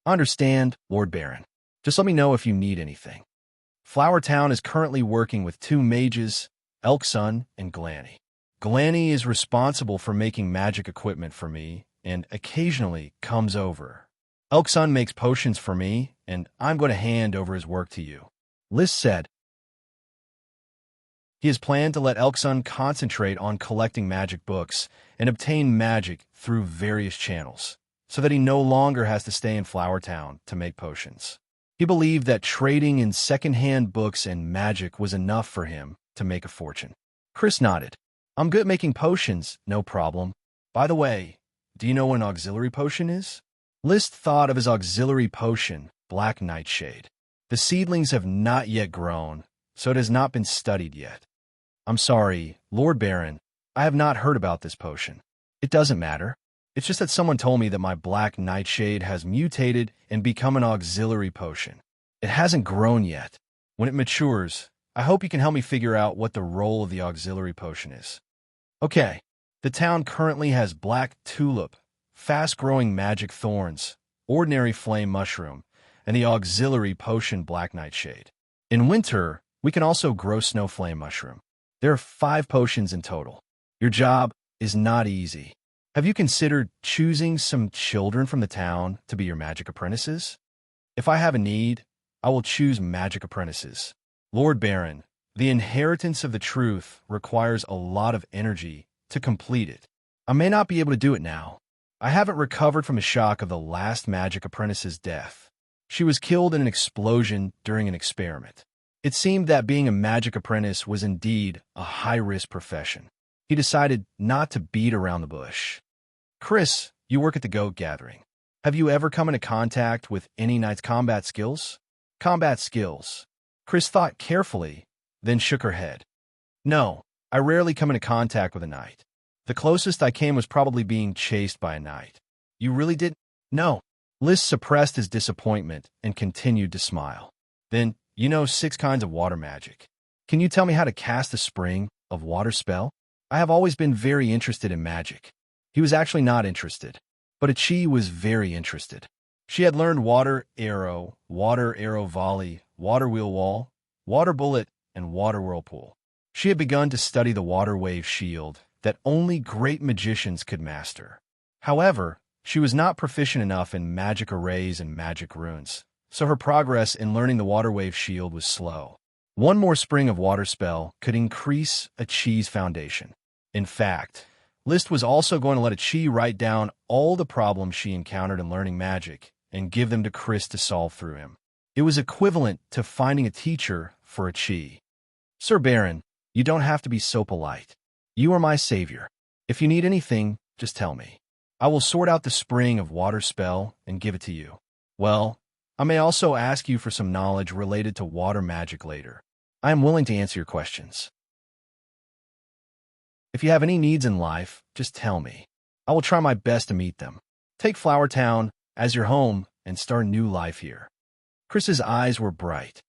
"I understand, Lord Baron. Just let me know if you need anything." Flower Town is currently working with 2 mages, Elksun and Glanny. Glanny is responsible for making magic equipment for me and occasionally comes over. Elksun makes potions for me, and I'm going to hand over his work to you," Liszt said. He has planned to let Elksun concentrate on collecting magic books and obtain magic through various channels, so that he no longer has to stay in Flower Town to make potions. He believed that trading in second-hand books and magic was enough for him to make a fortune. Chris nodded. "I'm good at making potions, no problem. By the way, do you know what an auxiliary potion is?" Liszt thought of his auxiliary potion, Black Nightshade. The seedlings have not yet grown, so it has not been studied yet. "I'm sorry, Lord Baron, I have not heard about this potion." "It doesn't matter. It's just that someone told me that my Black Nightshade has mutated and become an auxiliary potion. It hasn't grown yet. When it matures, I hope you can help me figure out what the role of the auxiliary potion is." "Okay, the town currently has Black Tulip, fast-growing magic thorns, ordinary flame mushroom, and the auxiliary potion Black Nightshade. In winter, we can also grow snow flame mushroom. There are 5 potions in total. Your job is not easy. Have you considered choosing some children from the town to be your magic apprentices? If I have a need, I will choose magic apprentices. Lord Baron, the inheritance of the truth requires a lot of energy to complete it. I may not be able to do it now. I haven't recovered from the shock of the last magic apprentice's death. She was killed in an explosion during an experiment. It seemed that being a magic apprentice was indeed a high-risk profession. He decided not to beat around the bush. Chris, you work at the goat gathering. Have you ever come into contact with any knight's combat skills? Combat skills. Chris thought carefully, then shook her head. No, I rarely come into contact with a knight. The closest I came was probably being chased by a knight. You really did? No. Liz suppressed his disappointment and continued to smile. Then, you know 6 kinds of water magic. Can you tell me how to cast a spring of water spell? I have always been very interested in magic. He was actually not interested, but Chi was very interested. She had learned water arrow volley, water wheel wall, water bullet, and water whirlpool. She had begun to study the water wave shield that only great magicians could master. However, she was not proficient enough in magic arrays and magic runes, so her progress in learning the water wave shield was slow. One more spring of water spell could increase Chi's foundation. In fact, List was also going to let Chi write down all the problems she encountered in learning magic and give them to Chris to solve through him. It was equivalent to finding a teacher for Chi. Sir Baron, you don't have to be so polite. You are my savior. If you need anything, just tell me. I will sort out the spring of water spell and give it to you. Well, I may also ask you for some knowledge related to water magic later. I am willing to answer your questions. If you have any needs in life, just tell me. I will try my best to meet them. Take Flower Town as your home and start a new life here. Chris's eyes were bright.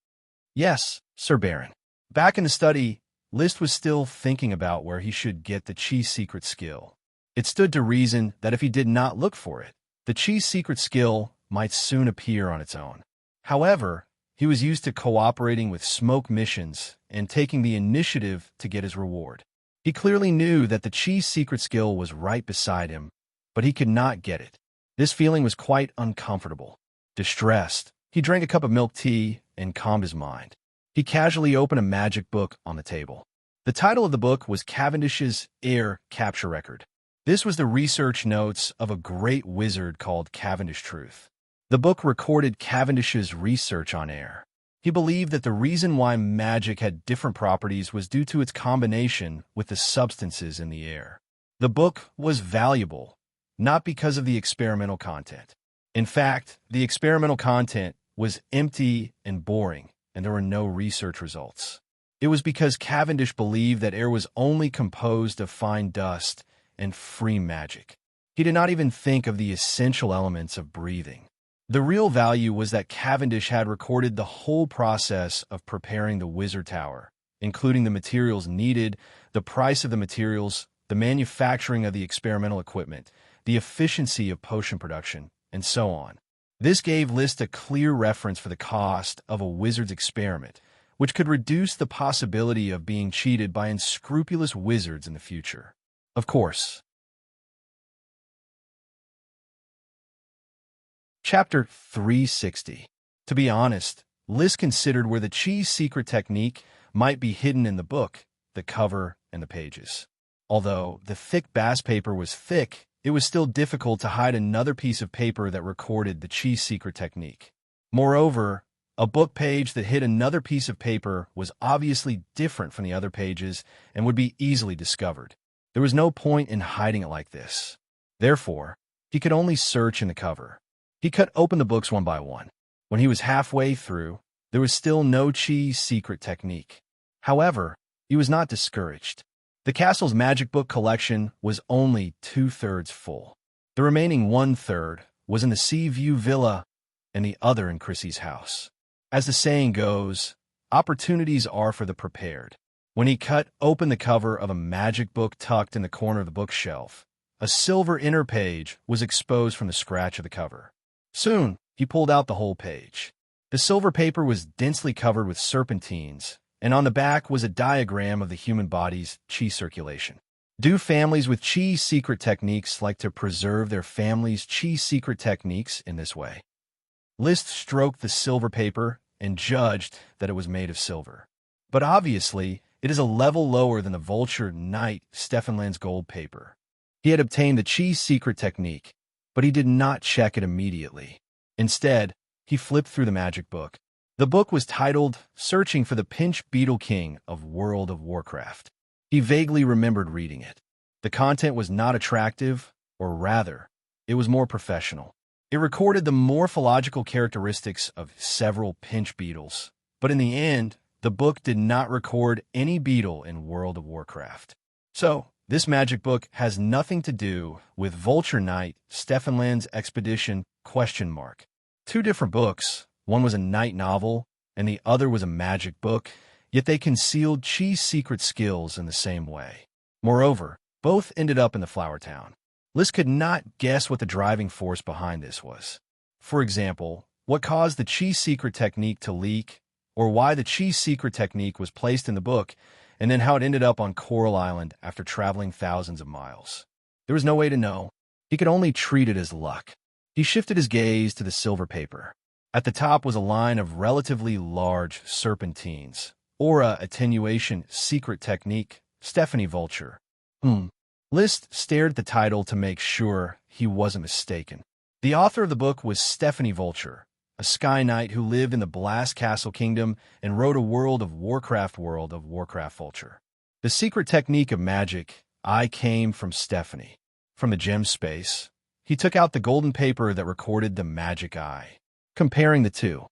Yes, Sir Baron. Back in the study, List was still thinking about where he should get the Chi's secret skill. It stood to reason that if he did not look for it, the Chi's secret skill might soon appear on its own. However, he was used to cooperating with smoke missions and taking the initiative to get his reward. He clearly knew that the Chi's secret skill was right beside him, but he could not get it. This feeling was quite uncomfortable. Distressed, he drank a cup of milk tea and calmed his mind. He casually opened a magic book on the table. The title of the book was Cavendish's Air Capture Record. This was the research notes of a great wizard called Cavendish Truth. The book recorded Cavendish's research on air. He believed that the reason why magic had different properties was due to its combination with the substances in the air. The book was valuable, not because of the experimental content. In fact, the experimental content was empty and boring, and there were no research results. It was because Cavendish believed that air was only composed of fine dust and free magic. He did not even think of the essential elements of breathing. The real value was that Cavendish had recorded the whole process of preparing the wizard tower, including the materials needed, the price of the materials, the manufacturing of the experimental equipment, the efficiency of potion production, and so on. This gave List a clear reference for the cost of a wizard's experiment, which could reduce the possibility of being cheated by unscrupulous wizards in the future. Of course. Chapter 360. To be honest, List considered where the Chi's secret technique might be hidden in the book, the cover, and the pages. Although the thick bass paper was thick, it was still difficult to hide another piece of paper that recorded the Chi's secret technique. Moreover, a book page that hid another piece of paper was obviously different from the other pages and would be easily discovered. There was no point in hiding it like this. Therefore, he could only search in the cover. He cut open the books one by one. When he was halfway through, there was still no Chi's secret technique. However, he was not discouraged. The castle's magic book collection was only 2/3 full. The remaining 1/3 was in the Sea View Villa and the other in Chrissy's house. As the saying goes, opportunities are for the prepared. When he cut open the cover of a magic book tucked in the corner of the bookshelf, a silver inner page was exposed from the scratch of the cover. Soon, he pulled out the whole page. The silver paper was densely covered with serpentines, and on the back was a diagram of the human body's Chi circulation. Do families with Chi secret techniques like to preserve their family's Chi secret techniques in this way? List stroked the silver paper and judged that it was made of silver. But obviously, it is a level lower than the Vulture Knight Steffenland's gold paper. He had obtained the Chi secret technique, but he did not check it immediately. Instead, He flipped through the magic book. The book was titled Searching for the Pinch Beetle King of World of Warcraft. He vaguely remembered reading it. The content was not attractive, or rather, it was more professional. It recorded the morphological characteristics of several pinch beetles, but in the end, the book did not record any beetle in World of Warcraft. So, this magic book has nothing to do with Vulture Knight, Stefanland's Expedition, ? Two different books, one was a knight novel, and the other was a magic book, yet they concealed Chi's secret skills in the same way. Moreover, both ended up in the Flower Town. Liz could not guess what the driving force behind this was. For example, what caused the Chi secret technique to leak, or why the Chi secret technique was placed in the book, and then how it ended up on Coral Island after traveling thousands of miles. There was no way to know. He could only treat it as luck. He shifted his gaze to the silver paper. At the top was a line of relatively large serpentines. Aura Attenuation Secret Technique, Stephanie Vulture. List stared at the title to make sure he wasn't mistaken. The author of the book was Stephanie Vulture, a Sky Knight who lived in the Blast Castle Kingdom and wrote a World of Warcraft Vulture. The secret technique of magic, I came from Stephanie. From the gem space, he took out the golden paper that recorded the magic eye. Comparing the two,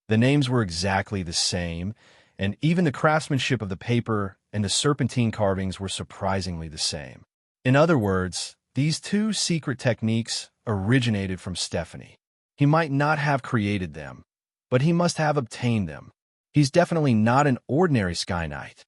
the names were exactly the same, and even the craftsmanship of the paper and the serpentine carvings were surprisingly the same. In other words, these two secret techniques originated from Stephanie. He might not have created them, but he must have obtained them. He's definitely not an ordinary Sky Knight.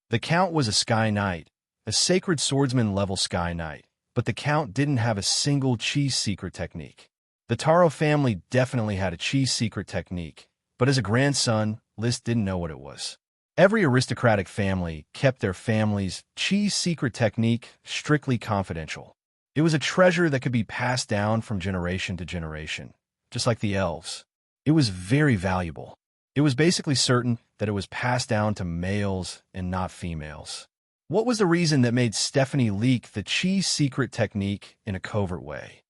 The Count was a Sky Knight, a sacred swordsman-level Sky Knight, but the Count didn't have a single Chi secret technique. The Taro family definitely had a Chi secret technique, but as a grandson, List didn't know what it was. Every aristocratic family kept their family's Chi secret technique strictly confidential. It was a treasure that could be passed down from generation to generation, just like the elves. It was very valuable. It was basically certain that it was passed down to males and not females. What was the reason that made Stephanie leak the Chi secret technique in a covert way?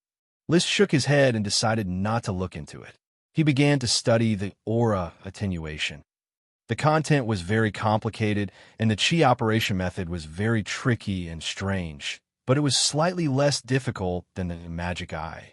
List shook his head and decided not to look into it. He began to study the aura attenuation. The content was very complicated, and the Chi operation method was very tricky and strange, but it was slightly less difficult than the magic eye.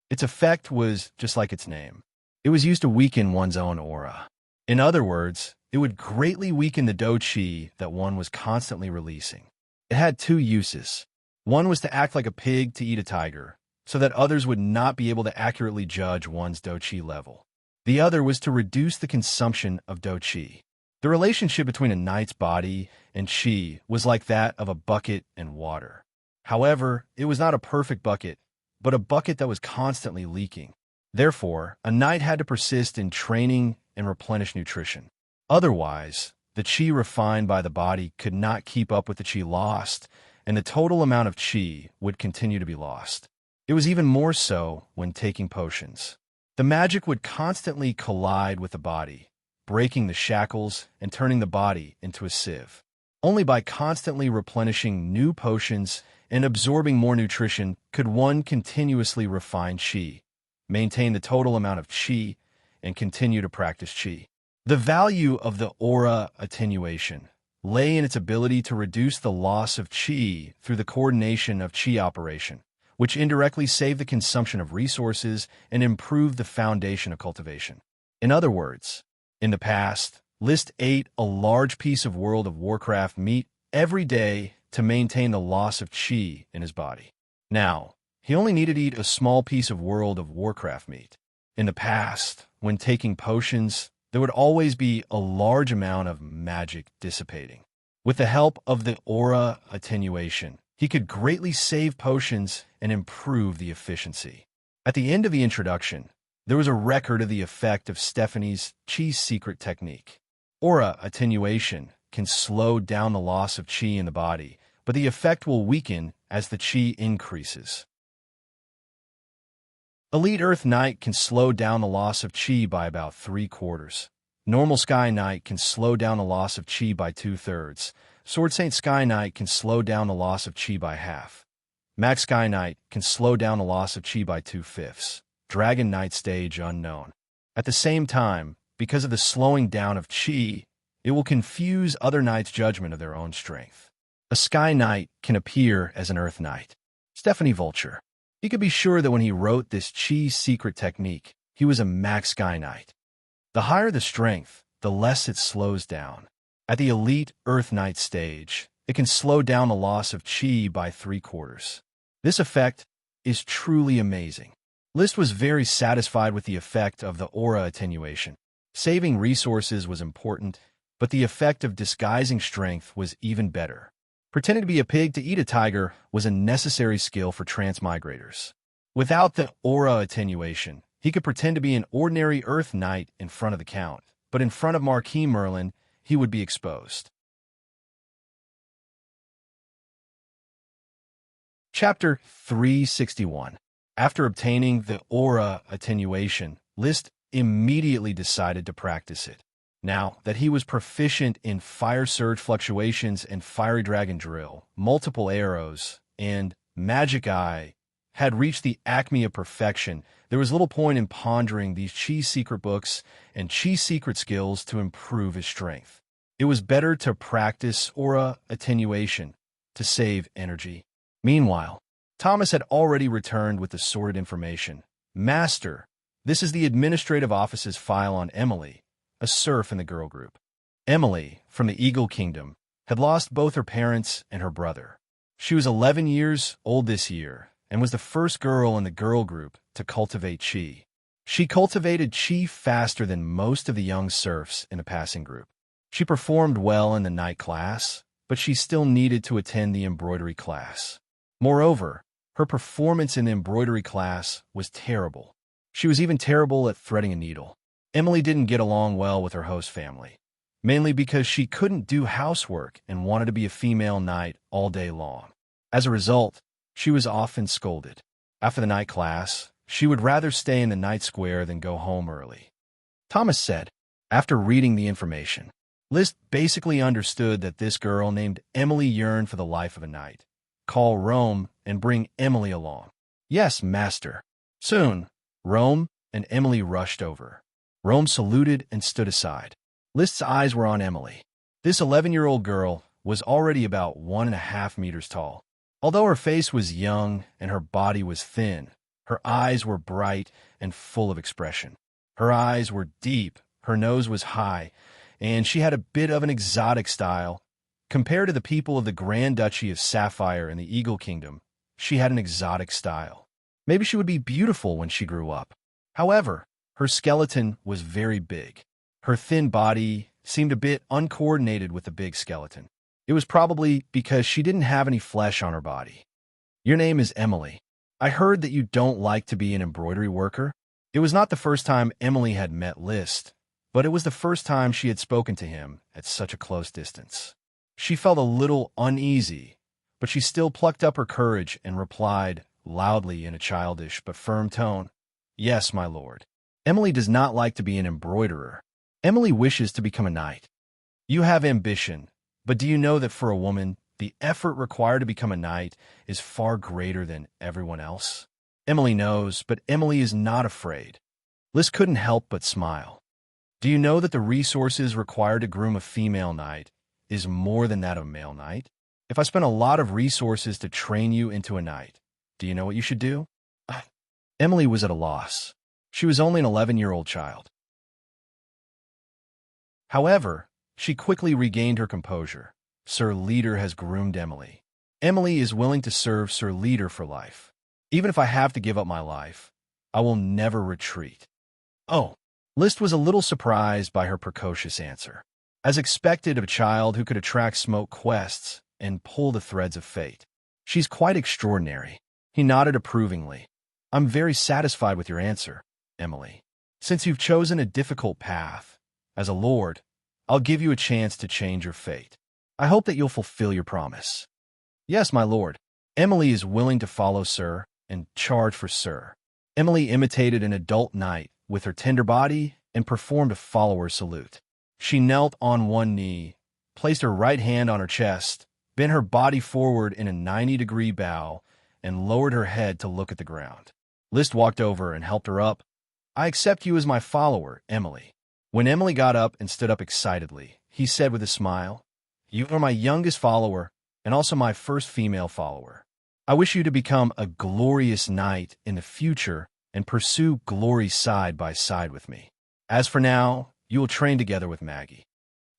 Its effect was just like its name. It was used to weaken one's own aura. In other words, it would greatly weaken the Do Chi that one was constantly releasing. It had two uses. One was to act like a pig to eat a tiger, so that others would not be able to accurately judge one's Do Chi level. The other was to reduce the consumption of Do Chi. The relationship between a knight's body and Chi was like that of a bucket and water. However, it was not a perfect bucket, but a bucket that was constantly leaking. Therefore, a knight had to persist in training and replenish nutrition. Otherwise, the Chi refined by the body could not keep up with the Chi lost, and the total amount of Chi would continue to be lost. It was even more so when taking potions. The magic would constantly collide with the body, breaking the shackles and turning the body into a sieve. Only by constantly replenishing new potions and absorbing more nutrition could one continuously refine Chi, maintain the total amount of Chi, and continue to practice Chi. The value of the aura attenuation lay in its ability to reduce the loss of Chi through the coordination of Chi operation, which indirectly saved the consumption of resources and improved the foundation of cultivation. In other words, in the past, List ate a large piece of World of Warcraft meat every day to maintain the loss of Chi in his body. Now, he only needed to eat a small piece of World of Warcraft meat. In the past, when taking potions, there would always be a large amount of magic dissipating. With the help of the aura attenuation, he could greatly save potions and improve the efficiency. At the end of the introduction, there was a record of the effect of Stephanie's Chi secret technique. Aura attenuation can slow down the loss of Chi in the body, but the effect will weaken as the Chi increases. Elite Earth Knight can slow down the loss of Chi by about 3/4. Normal Sky Knight can slow down the loss of Chi by 2/3. Sword Saint Sky Knight can slow down the loss of Chi by half. Max Sky Knight can slow down the loss of Chi by 2/5. Dragon Knight stage unknown. At the same time, because of the slowing down of Qi, it will confuse other knights' judgment of their own strength. A Sky Knight can appear as an Earth Knight. Stephanie Vulture. He could be sure that when he wrote this Qi secret technique, he was a max Sky Knight. The higher the strength, the less it slows down. At the elite Earth Knight stage, it can slow down the loss of Qi by 3/4. This effect is truly amazing. List was very satisfied with the effect of the aura attenuation. Saving resources was important, but the effect of disguising strength was even better. Pretending to be a pig to eat a tiger was a necessary skill for transmigrators. Without the aura attenuation, he could pretend to be an ordinary Earth Knight in front of the Count, but in front of Marquis Merlin, he would be exposed. Chapter 361. After obtaining the aura attenuation, List immediately decided to practice it. Now that he was proficient in Fire Surge Fluctuations and Fiery Dragon Drill, Multiple Arrows, and Magic Eye had reached the acme of perfection, there was little point in pondering these Qi secret books and Qi secret skills to improve his strength. It was better to practice aura attenuation to save energy. Meanwhile, Thomas had already returned with the sorted information. Master, this is the administrative office's file on Emily, a serf in the girl group. Emily, from the Eagle Kingdom, had lost both her parents and her brother. She was 11 years old this year and was the first girl in the girl group to cultivate Qi. She cultivated Qi faster than most of the young serfs in the passing group. She performed well in the night class, but she still needed to attend the embroidery class. Moreover, her performance in the embroidery class was terrible. She was even terrible at threading a needle. Emily didn't get along well with her host family, mainly because she couldn't do housework and wanted to be a female knight all day long. As a result, she was often scolded. After the night class, she would rather stay in the night square than go home early. Thomas said, after reading the information, List basically understood that this girl named Emily yearned for the life of a knight. Call Rome and bring Emily along. Yes, master. Soon, Rome and Emily rushed over. Rome saluted and stood aside. List's eyes were on Emily. This 11-year-old girl was already about 1.5 meters tall. Although her face was young and her body was thin, her eyes were bright and full of expression. Her eyes were deep, her nose was high, and she had a bit of an exotic style. Compared to the people of the Grand Duchy of Sapphire and the Eagle Kingdom, she had an exotic style. Maybe she would be beautiful when she grew up. However, her skeleton was very big. Her thin body seemed a bit uncoordinated with the big skeleton. It was probably because she didn't have any flesh on her body. Your name is Emily. I heard that you don't like to be an embroidery worker. It was not the first time Emily had met List, but it was the first time she had spoken to him at such a close distance. She felt a little uneasy, but she still plucked up her courage and replied loudly in a childish but firm tone, "Yes, my lord. Emily does not like to be an embroiderer. Emily wishes to become a knight. You have ambition, but do you know that for a woman, the effort required to become a knight is far greater than everyone else?" Emily knows, but Emily is not afraid. Liz couldn't help but smile. Do you know that the resources required to groom a female knight is more than that of a male knight? If I spent a lot of resources to train you into a knight, do you know what you should do? Emily was at a loss. She was only an 11-year-old child. However, she quickly regained her composure. Sir Leader has groomed Emily. Emily is willing to serve Sir Leader for life. Even if I have to give up my life, I will never retreat. Oh, List was a little surprised by her precocious answer. As expected of a child who could attract smoke quests and pull the threads of fate. She's quite extraordinary. He nodded approvingly. I'm very satisfied with your answer, Emily. Since you've chosen a difficult path, as a lord, I'll give you a chance to change your fate. I hope that you'll fulfill your promise. Yes, my lord. Emily is willing to follow Sir and charge for Sir. Emily imitated an adult knight with her tender body and performed a follower salute. She knelt on one knee, placed her right hand on her chest, bent her body forward in a 90-degree bow, and lowered her head to look at the ground. List walked over and helped her up. I accept you as my follower, Emily. When Emily got up and stood up excitedly, he said with a smile, You are my youngest follower and also my first female follower. I wish you to become a glorious knight in the future and pursue glory side by side with me. As for now, you will train together with Maggie.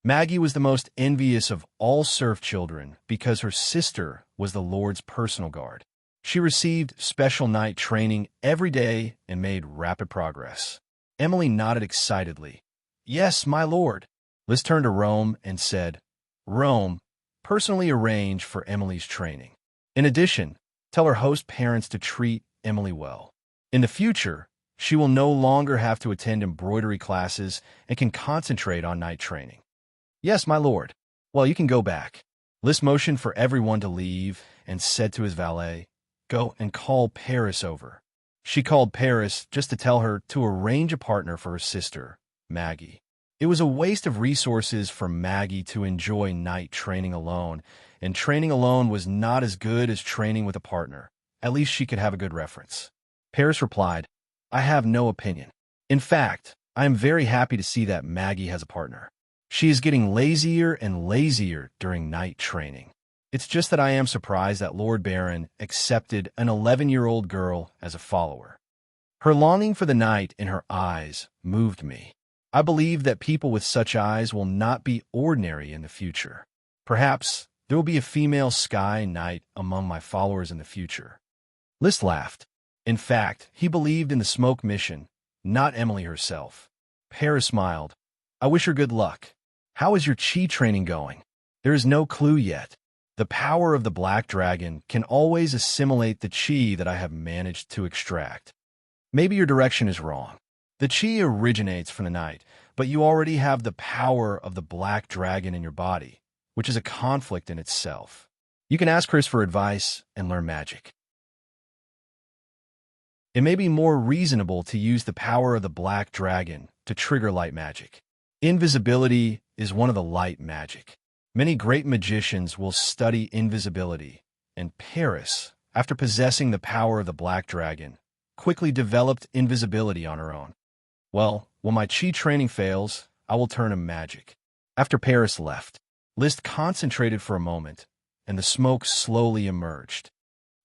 Maggie was the most envious of all serf children because her sister was the Lord's personal guard. She received special knight training every day and made rapid progress. Emily nodded excitedly. Yes, my lord. Liz turned to Rome and said, Rome, personally arrange for Emily's training. In addition, tell her host parents to treat Emily well. In the future, she will no longer have to attend embroidery classes and can concentrate on knight training. Yes, my lord. Well, you can go back. Liz motioned for everyone to leave and said to his valet, Go and call Paris over. She called Paris just to tell her to arrange a partner for her sister, Maggie. It was a waste of resources for Maggie to enjoy knight training alone, and training alone was not as good as training with a partner. At least she could have a good reference. Paris replied, I have no opinion. In fact, I am very happy to see that Maggie has a partner. She is getting lazier and lazier during knight training. It's just that I am surprised that Lord Baron accepted an 11-year-old girl as a follower. Her longing for the knight in her eyes moved me. I believe that people with such eyes will not be ordinary in the future. Perhaps there will be a female sky knight among my followers in the future. List laughed. In fact, he believed in the smoke mission, not Emily herself. Paris smiled. I wish her good luck. How is your chi training going? There is no clue yet. The power of the black dragon can always assimilate the chi that I have managed to extract. Maybe your direction is wrong. The chi originates from the night, but you already have the power of the black dragon in your body, which is a conflict in itself. You can ask Chris for advice and learn magic. It may be more reasonable to use the power of the black dragon to trigger light magic. Invisibility is one of the light magic. Many great magicians will study invisibility, and Paris, after possessing the power of the black dragon, quickly developed invisibility on her own. Well, when my chi training fails, I will turn to magic. After Paris left, List concentrated for a moment, and the smoke slowly emerged.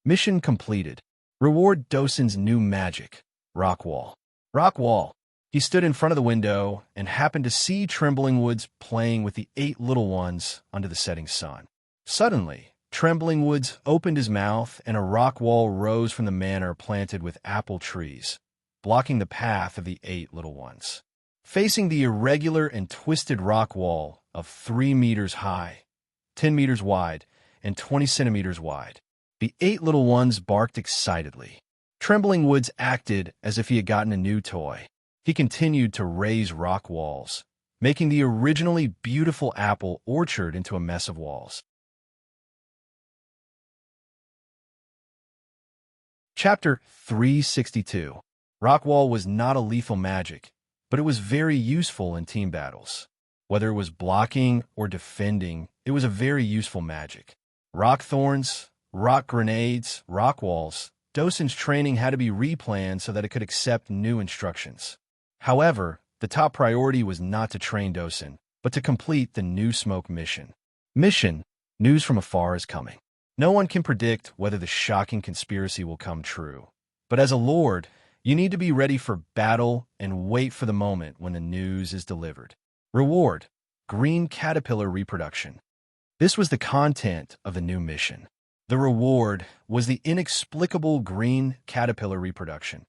Mission completed. Reward Dosun's new magic, Rock Wall. Rock Wall. He stood in front of the window and happened to see Trembling Woods playing with the 8 little ones under the setting sun. Suddenly, Trembling Woods opened his mouth and a rock wall rose from the manor planted with apple trees, blocking the path of the 8 little ones. Facing the irregular and twisted rock wall of 3 meters high, 10 meters wide, and 20 centimeters wide, the 8 little ones barked excitedly. Trembling Woods acted as if he had gotten a new toy. He continued to raise rock walls, making the originally beautiful apple orchard into a mess of walls. Chapter 362. Rockwall was not a lethal magic, but it was very useful in team battles. Whether it was blocking or defending, it was a very useful magic. Rock thorns, rock grenades, rock walls. Dosun's training had to be replanned so that it could accept new instructions. However, the top priority was not to train Dosun, but to complete the new smoke mission. Mission: news from afar is coming. No one can predict whether the shocking conspiracy will come true. But as a lord, you need to be ready for battle and wait for the moment when the news is delivered. Reward: green caterpillar reproduction. This was the content of the new mission. The reward was the inexplicable green caterpillar reproduction.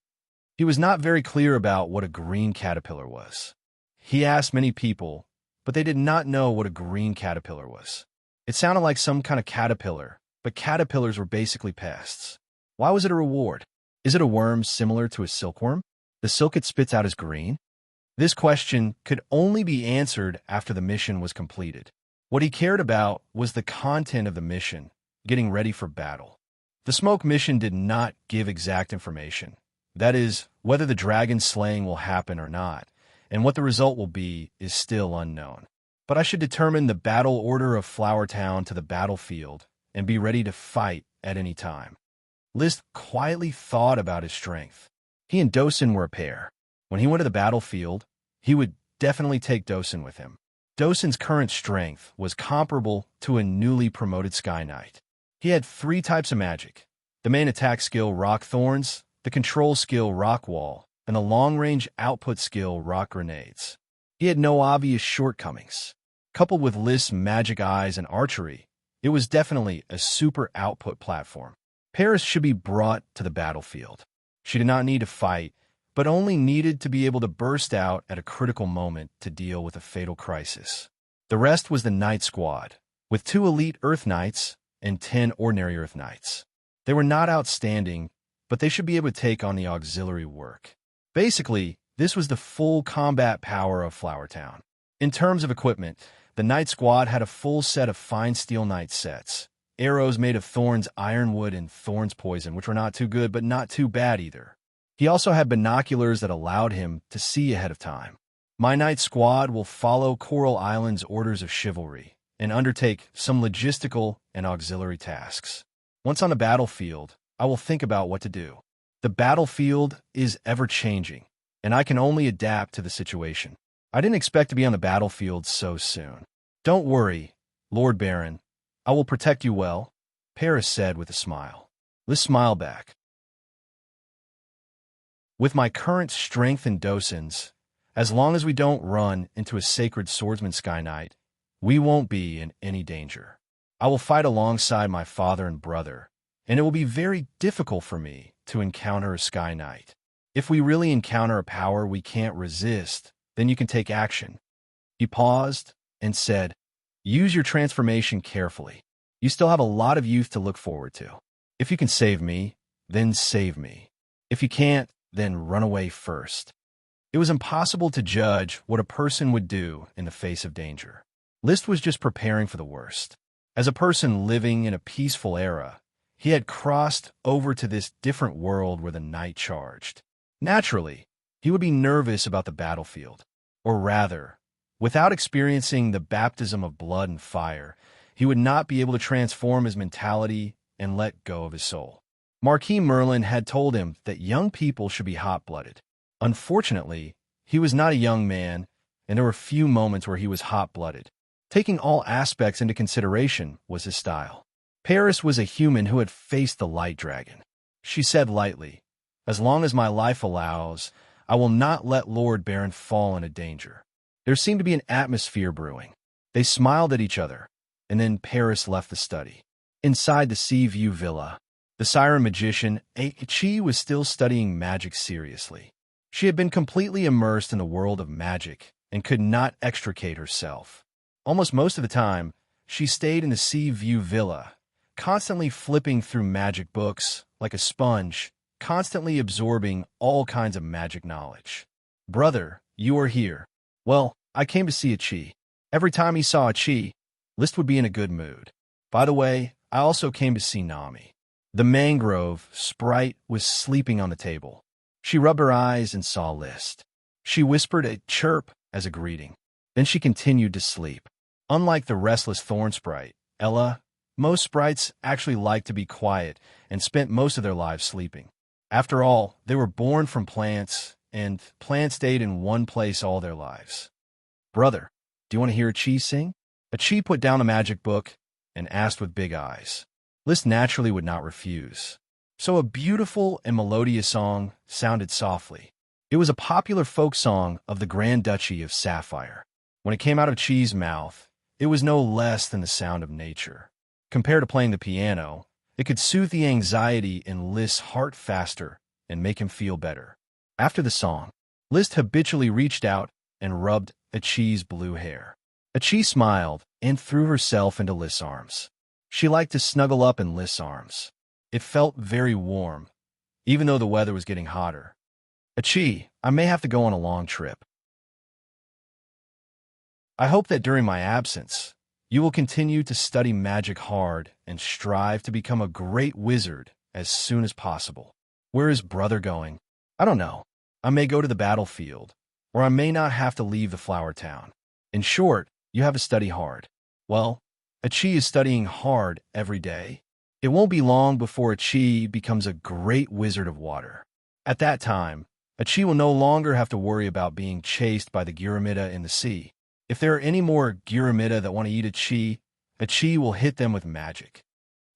He was not very clear about what a green caterpillar was. He asked many people, but they did not know what a green caterpillar was. It sounded like some kind of caterpillar, but caterpillars were basically pests. Why was it a reward? Is it a worm similar to a silkworm? The silk it spits out is green? This question could only be answered after the mission was completed. What he cared about was the content of the mission, getting ready for battle. The smoke mission did not give exact information. That is, whether the dragon slaying will happen or not, and what the result will be is still unknown. But I should determine the battle order of Flower Town to the battlefield and be ready to fight at any time. List quietly thought about his strength. He and Dosen were a pair. When he went to the battlefield, he would definitely take Dosen with him. Dosen's current strength was comparable to a newly promoted Sky Knight. He had 3 types of magic: the main attack skill Rock Thorns, the control skill Rock Wall, and the long-range output skill Rock Grenades. He had no obvious shortcomings. Coupled with List's magic eyes and archery, it was definitely a super output platform. Paris should be brought to the battlefield. She did not need to fight, but only needed to be able to burst out at a critical moment to deal with a fatal crisis. The rest was the Knight Squad, with 2 elite Earth Knights and 10 ordinary Earth Knights. They were not outstanding, but they should be able to take on the auxiliary work. Basically, this was the full combat power of Flower Town. In terms of equipment, the Knight Squad had a full set of fine steel knight sets, arrows made of Thorn's ironwood and Thorn's poison, which were not too good but not too bad either. He also had binoculars that allowed him to see ahead of time. My Knight Squad will follow Coral Island's orders of chivalry and undertake some logistical and auxiliary tasks. Once on the battlefield, I will think about what to do. The battlefield is ever-changing, and I can only adapt to the situation. I didn't expect to be on the battlefield so soon. Don't worry, Lord Baron. I will protect you well, Paris said with a smile. List smiled back. With my current strength and Dosen's, as long as we don't run into a sacred swordsman Sky Knight, we won't be in any danger. I will fight alongside my father and brother, and it will be very difficult for me to encounter a Sky Knight. If we really encounter a power we can't resist, then you can take action. He paused and said, use your transformation carefully. You still have a lot of youth to look forward to. If you can save me, then save me. If you can't, then run away first. It was impossible to judge what a person would do in the face of danger. List was just preparing for the worst. As a person living in a peaceful era, he had crossed over to this different world where the night charged. Naturally, he would be nervous about the battlefield. Or rather, without experiencing the baptism of blood and fire, he would not be able to transform his mentality and let go of his soul. Marquis Merlin had told him that young people should be hot-blooded. Unfortunately, he was not a young man, and there were few moments where he was hot-blooded. Taking all aspects into consideration was his style. Paris was a human who had faced the Light Dragon. She said lightly, as long as my life allows, I will not let Lord Baron fall into danger. There seemed to be an atmosphere brewing. They smiled at each other, and then Paris left the study. Inside the Sea View Villa, the Siren Magician, Chi, was still studying magic seriously. She had been completely immersed in the world of magic and could not extricate herself. Almost most of the time, she stayed in the Sea View Villa, constantly flipping through magic books like a sponge, constantly absorbing all kinds of magic knowledge. Brother, you are here. Well, I came to see a Chi. Every time he saw a Chi, List would be in a good mood. By the way, I also came to see Nami. The mangrove sprite was sleeping on the table. She rubbed her eyes and saw List. She whispered a chirp as a greeting. Then she continued to sleep. Unlike the restless thorn sprite, Ella, most sprites actually liked to be quiet and spent most of their lives sleeping. After all, they were born from plants, and plants stayed in one place all their lives. Brother, do you want to hear a Chi sing? A Chi put down the magic book and asked with big eyes. List naturally would not refuse. So a beautiful and melodious song sounded softly. It was a popular folk song of the Grand Duchy of Sapphire. When it came out of Chi's mouth, it was no less than the sound of nature. Compared to playing the piano, it could soothe the anxiety in List's heart faster and make him feel better. After the song, List habitually reached out and rubbed Chi's blue hair. Chi smiled and threw herself into List's arms. She liked to snuggle up in List's arms. It felt very warm, even though the weather was getting hotter. Chi, I may have to go on a long trip. I hope that during my absence, you will continue to study magic hard and strive to become a great wizard as soon as possible. Where is brother going? I don't know. I may go to the battlefield, or I may not have to leave the flower town. In short, you have to study hard. Well, Chi is studying hard every day. It won't be long before a Chi becomes a great wizard of water. At that time, a Chi will no longer have to worry about being chased by the Gyramida in the sea. If there are any more Gyramida that want to eat a Chi will hit them with magic.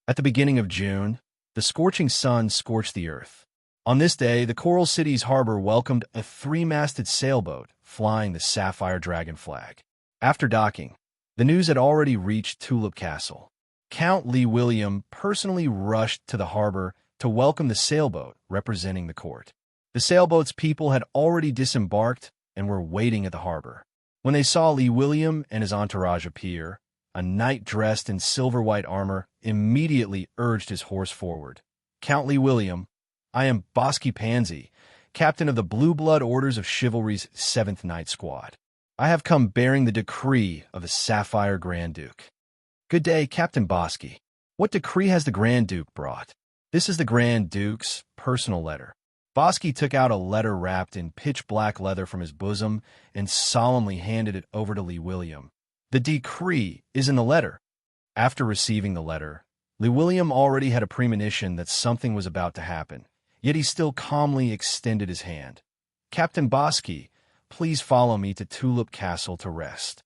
At the beginning of June, the scorching sun scorched the earth. On this day, the Coral City's harbor welcomed a three-masted sailboat flying the Sapphire Dragon flag. After docking, the news had already reached Tulip Castle. Count Li William personally rushed to the harbor to welcome the sailboat representing the court. The sailboat's people had already disembarked and were waiting at the harbor. When they saw Li William and his entourage appear, a knight dressed in silver-white armor immediately urged his horse forward. Count Li William, I am Bosky Pansy, captain of the Blue Blood Orders of Chivalry's 7th Knight Squad. I have come bearing the decree of the Sapphire Grand Duke. Good day, Captain Bosky. What decree has the Grand Duke brought? This is the Grand Duke's personal letter. Bosky took out a letter wrapped in pitch-black leather from his bosom and solemnly handed it over to Li William. The decree is in the letter. After receiving the letter, Li William already had a premonition that something was about to happen, yet he still calmly extended his hand. Captain Bosky, please follow me to Tulip Castle to rest.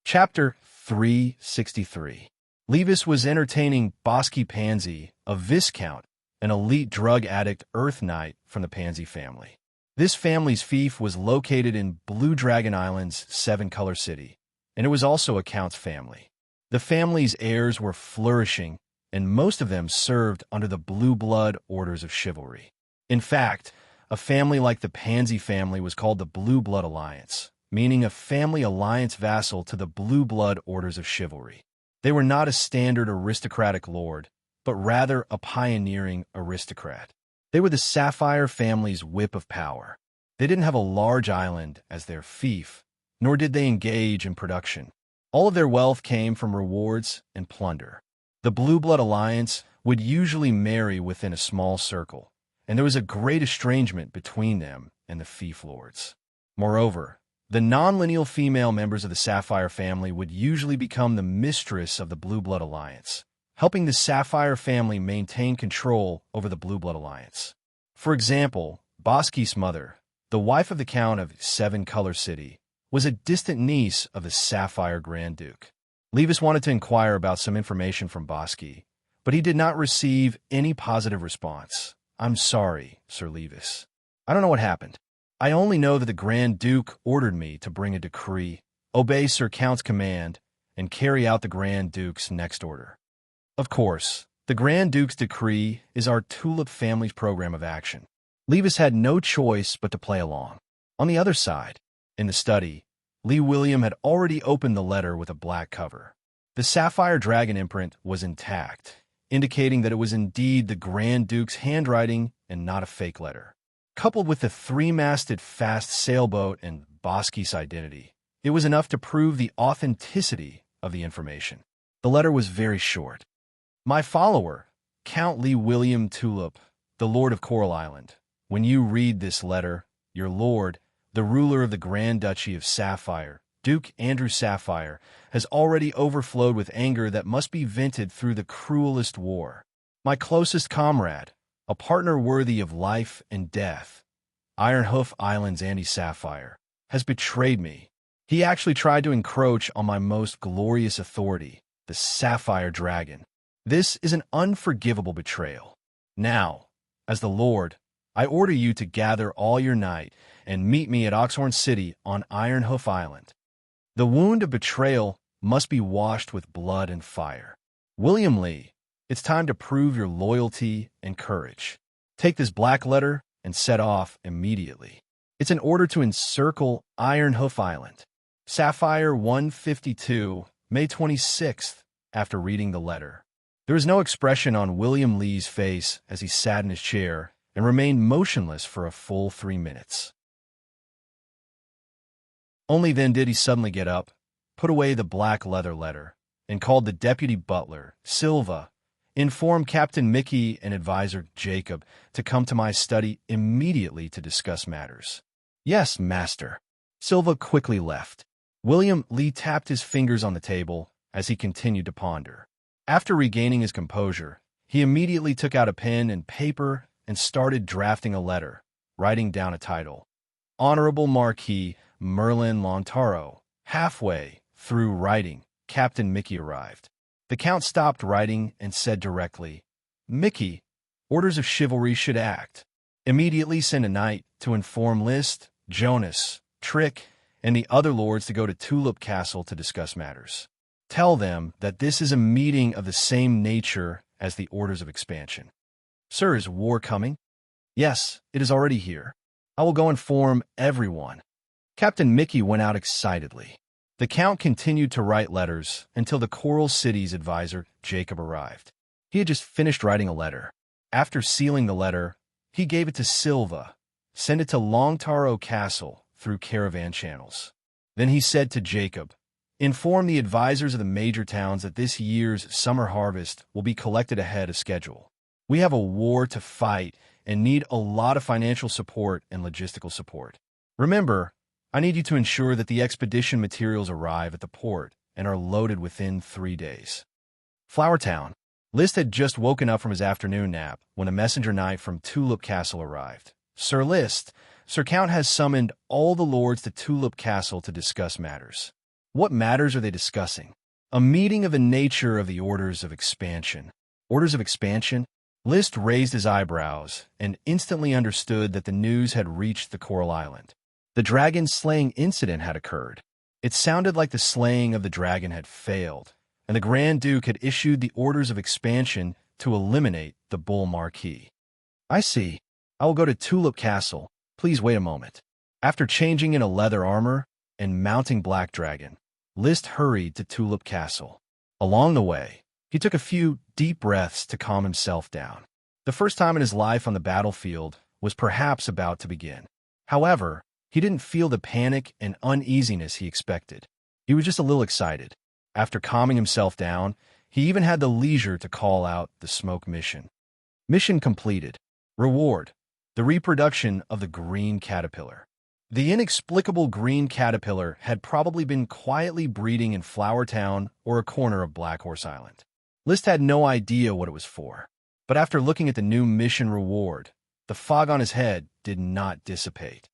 Chapter 363. Levis was entertaining Bosky Pansy, a Viscount, an elite drug addict Earth Knight from the Pansy family. This family's fief was located in Blue Dragon Island's seven-color city, and it was also a Count's family. The family's heirs were flourishing, and most of them served under the Blue Blood Orders of Chivalry. In fact, a family like the Pansy family was called the Blue Blood Alliance, meaning a family alliance vassal to the Blue Blood Orders of Chivalry. They were not a standard aristocratic lord, but rather a pioneering aristocrat. They were the Sapphire family's whip of power. They didn't have a large island as their fief, nor did they engage in production. All of their wealth came from rewards and plunder. The Blue Blood Alliance would usually marry within a small circle, and there was a great estrangement between them and the fief lords. Moreover, the non-lineal female members of the Sapphire family would usually become the mistress of the Blue Blood Alliance, helping the Sapphire family maintain control over the Blue Blood Alliance. For example, Bosky's mother, the wife of the Count of Seven Color City, was a distant niece of the Sapphire Grand Duke. Levis wanted to inquire about some information from Bosky, but he did not receive any positive response. I'm sorry, Sir Levis. I don't know what happened. I only know that the Grand Duke ordered me to bring a decree, obey Sir Count's command, and carry out the Grand Duke's next order. Of course, the Grand Duke's decree is our Tulip family's program of action. Levis had no choice but to play along. On the other side, in the study, Li William had already opened the letter with a black cover. The Sapphire Dragon imprint was intact, indicating that it was indeed the Grand Duke's handwriting and not a fake letter. Coupled with the three-masted fast sailboat and Bosky's identity, it was enough to prove the authenticity of the information. The letter was very short. My follower, Count Li William Tulip, the Lord of Coral Island, when you read this letter, your lord, the ruler of the Grand Duchy of Sapphire, Duke Andrew Sapphire, has already overflowed with anger that must be vented through the cruelest war. My closest comrade, a partner worthy of life and death, Ironhoof Island's Andy Sapphire, has betrayed me. He actually tried to encroach on my most glorious authority, the Sapphire Dragon. This is an unforgivable betrayal. Now, as the Lord, I order you to gather all your might and meet me at Oxhorn City on Ironhoof Island. The wound of betrayal must be washed with blood and fire. William Lee, it's time to prove your loyalty and courage. Take this black letter and set off immediately. It's an order to encircle Ironhoof Island. Sapphire 152, May 26th, after reading the letter. There was no expression on William Lee's face as he sat in his chair and remained motionless for a full 3 minutes. Only then did he suddenly get up, put away the black leather letter, and called the deputy butler, Silva, informed Captain Mickey and advisor Jacob to come to my study immediately to discuss matters. Yes, master. Silva quickly left. William Lee tapped his fingers on the table as he continued to ponder. After regaining his composure, he immediately took out a pen and paper and started drafting a letter, writing down a title. Honorable Marquis Merlin Lontaro. Halfway through writing, Captain Mickey arrived. The Count stopped writing and said directly, Mickey, orders of chivalry should act. Immediately send a knight to inform List, Jonas, Trick, and the other lords to go to Tulip Castle to discuss matters. Tell them that this is a meeting of the same nature as the orders of expansion. Sir, is war coming? Yes, it is already here. I will go inform everyone. Captain Mickey went out excitedly. The Count continued to write letters until the Coral City's advisor, Jacob, arrived. He had just finished writing a letter. After sealing the letter, he gave it to Silva, send it to Longtaro Castle through caravan channels. Then he said to Jacob, inform the advisors of the major towns that this year's summer harvest will be collected ahead of schedule. We have a war to fight and need a lot of financial support and logistical support. Remember, I need you to ensure that the expedition materials arrive at the port and are loaded within 3 days. Flower Town. List had just woken up from his afternoon nap when a messenger knight from Tulip Castle arrived. Sir List, Sir Count has summoned all the lords to Tulip Castle to discuss matters. What matters are they discussing? A meeting of the nature of the Orders of Expansion. Orders of Expansion? List raised his eyebrows and instantly understood that the news had reached the Coral Island. The dragon-slaying incident had occurred. It sounded like the slaying of the dragon had failed, and the Grand Duke had issued the Orders of Expansion to eliminate the Bull Marquis. I see. I will go to Tulip Castle. Please wait a moment. After changing in a leather armor and mounting Black Dragon, List hurried to Tulip Castle. Along the way, he took a few deep breaths to calm himself down. The first time in his life on the battlefield was perhaps about to begin. However, he didn't feel the panic and uneasiness he expected. He was just a little excited. After calming himself down, he even had the leisure to call out the smoke mission. Mission completed. Reward: the reproduction of the green caterpillar. The inexplicable green caterpillar had probably been quietly breeding in Flower Town or a corner of Black Horse Island. List had no idea what it was for, but after looking at the new mission reward, the fog on his head did not dissipate.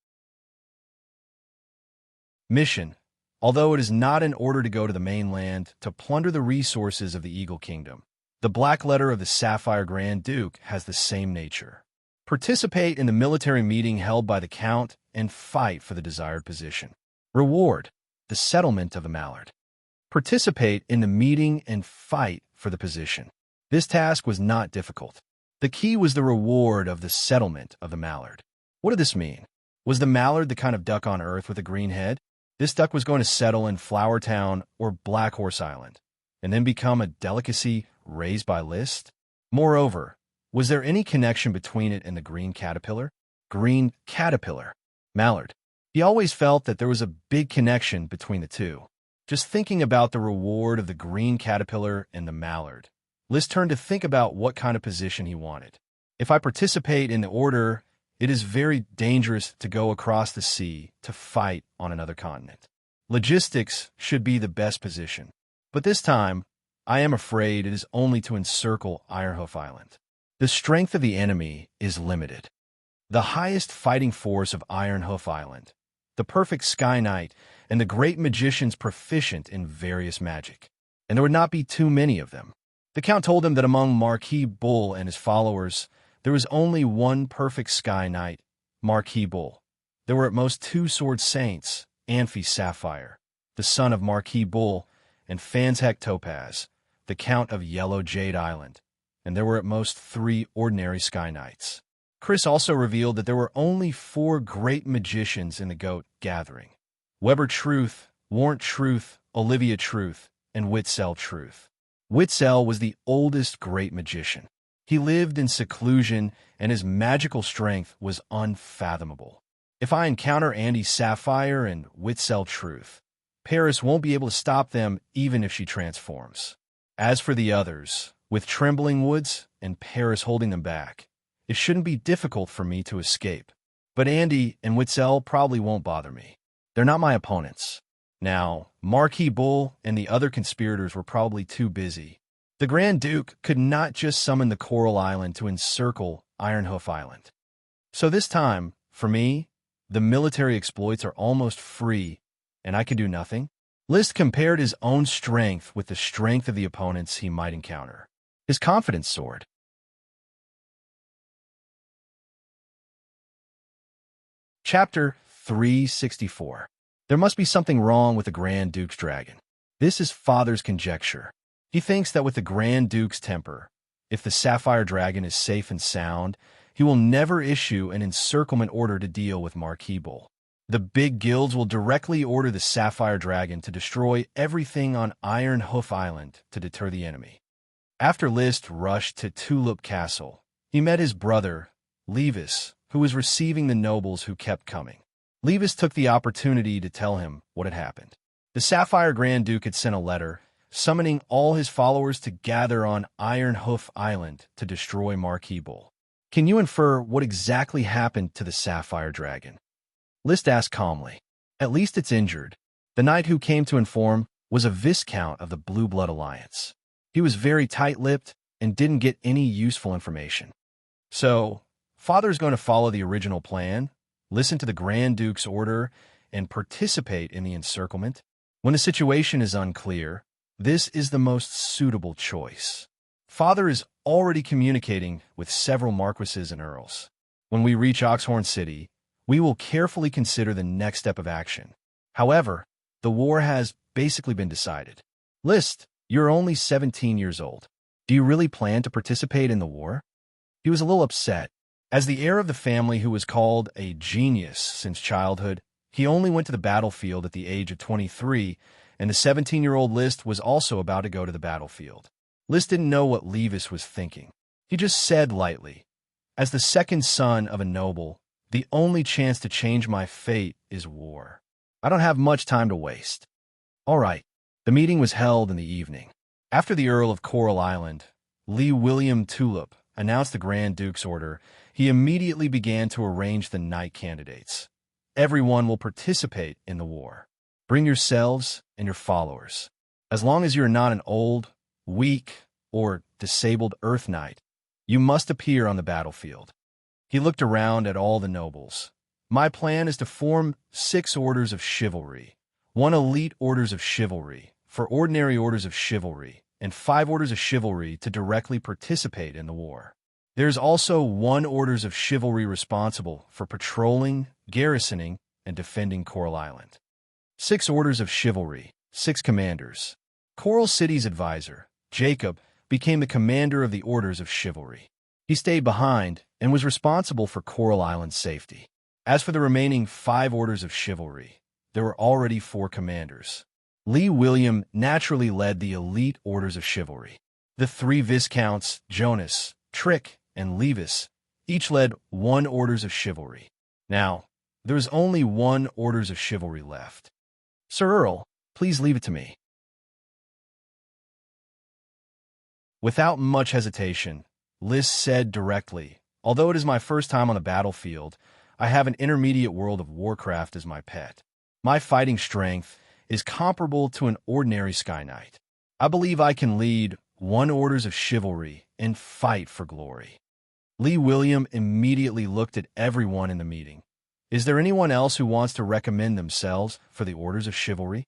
Mission: although it is not in order to go to the mainland to plunder the resources of the Eagle Kingdom, the black letter of the Sapphire Grand Duke has the same nature. Participate in the military meeting held by the Count and fight for the desired position. Reward: the settlement of the Mallard. Participate in the meeting and fight for the position. This task was not difficult. The key was the reward of the settlement of the Mallard. What did this mean? Was the Mallard the kind of duck on Earth with a green head? This duck was going to settle in Flower Town or Black Horse Island, and then become a delicacy raised by List? Moreover, was there any connection between it and the green caterpillar? Green caterpillar. Mallard. He always felt that there was a big connection between the two. Just thinking about the reward of the green caterpillar and the mallard, List turned to think about what kind of position he wanted. If I participate in the order, it is very dangerous to go across the sea to fight on another continent. Logistics should be the best position, but this time, I am afraid it is only to encircle Ironhoof Island. The strength of the enemy is limited. The highest fighting force of Ironhoof Island, the perfect Sky Knight, and the great magicians proficient in various magic. And there would not be too many of them. The Count told him that among Marquis Bull and his followers, there was only one perfect Sky Knight, Marquis Bull. There were at most 2 sword saints, Amphi Sapphire, the son of Marquis Bull, and Fanzhek Topaz, the Count of Yellow Jade Island, and there were at most 3 ordinary Sky Knights. Chris also revealed that there were only 4 great magicians in the Goat Gathering: Weber Truth, Warrant Truth, Olivia Truth, and Witzel Truth. Witzel was the oldest great magician. He lived in seclusion, and his magical strength was unfathomable. If I encounter Andy Sapphire and Witzel Truth, Paris won't be able to stop them even if she transforms. As for the others, with Trembling Woods and Paris holding them back, it shouldn't be difficult for me to escape. But Andy and Witzel probably won't bother me. They're not my opponents. Now, Marquis Bull and the other conspirators were probably too busy. The Grand Duke could not just summon the Coral Island to encircle Ironhoof Island. So this time, for me, the military exploits are almost free, and I can do nothing. List compared his own strength with the strength of the opponents he might encounter. His confidence soared. Chapter 364. There must be something wrong with the Grand Duke's dragon. This is Father's conjecture. He thinks that with the Grand Duke's temper, if the Sapphire Dragon is safe and sound, he will never issue an encirclement order to deal with Marquis Bull. The big guilds will directly order the Sapphire Dragon to destroy everything on Iron Hoof Island to deter the enemy. After List rushed to Tulip Castle, he met his brother, Levis, who was receiving the nobles who kept coming. Levis took the opportunity to tell him what had happened. The Sapphire Grand Duke had sent a letter summoning all his followers to gather on Iron Hoof Island to destroy Marquis Bull. Can you infer what exactly happened to the Sapphire Dragon? List asked calmly. At least it's injured. The knight who came to inform was a Viscount of the Blue Blood Alliance. He was very tight-lipped and didn't get any useful information. So, Father's going to follow the original plan, listen to the Grand Duke's order, and participate in the encirclement? When the situation is unclear, this is the most suitable choice. Father is already communicating with several marquises and earls. When we reach Oxhorn City, we will carefully consider the next step of action. However, the war has basically been decided. List, you're only 17 years old. Do you really plan to participate in the war? He was a little upset. As the heir of the family who was called a genius since childhood, he only went to the battlefield at the age of 23, and the 17-year-old List was also about to go to the battlefield. List didn't know what Levis was thinking. He just said lightly, "As the second son of a noble, the only chance to change my fate is war. I don't have much time to waste." All right. The meeting was held in the evening. After the Earl of Coral Island, Lee William Tulip, announced the Grand Duke's order, he immediately began to arrange the knight candidates. Everyone will participate in the war. Bring yourselves and your followers. As long as you're not an old, weak, or disabled Earth Knight, you must appear on the battlefield. He looked around at all the nobles. My plan is to form 6 orders of chivalry, 1 elite orders of chivalry for ordinary orders of chivalry, and 5 orders of chivalry to directly participate in the war. There's also 1 orders of chivalry responsible for patrolling, garrisoning, and defending Coral Island. 6 orders of chivalry, 6 commanders. Coral City's advisor, Jacob, became the commander of the orders of chivalry. He stayed behind and was responsible for Coral Island's safety. As for the remaining 5 orders of chivalry, there were already 4 commanders. Lee William naturally led the elite orders of chivalry. The 3 Viscounts, Jonas, Trick, and Levis, each led 1 orders of chivalry. Now, there was only 1 orders of chivalry left. Sir Earl, please leave it to me. Without much hesitation, Lys said directly, although it is my first time on the battlefield, I have an intermediate world of Warcraft as my pet. My fighting strength is comparable to an ordinary Sky Knight. I believe I can lead 1 orders of chivalry and fight for glory. Lee William immediately looked at everyone in the meeting. Is there anyone else who wants to recommend themselves for the orders of chivalry?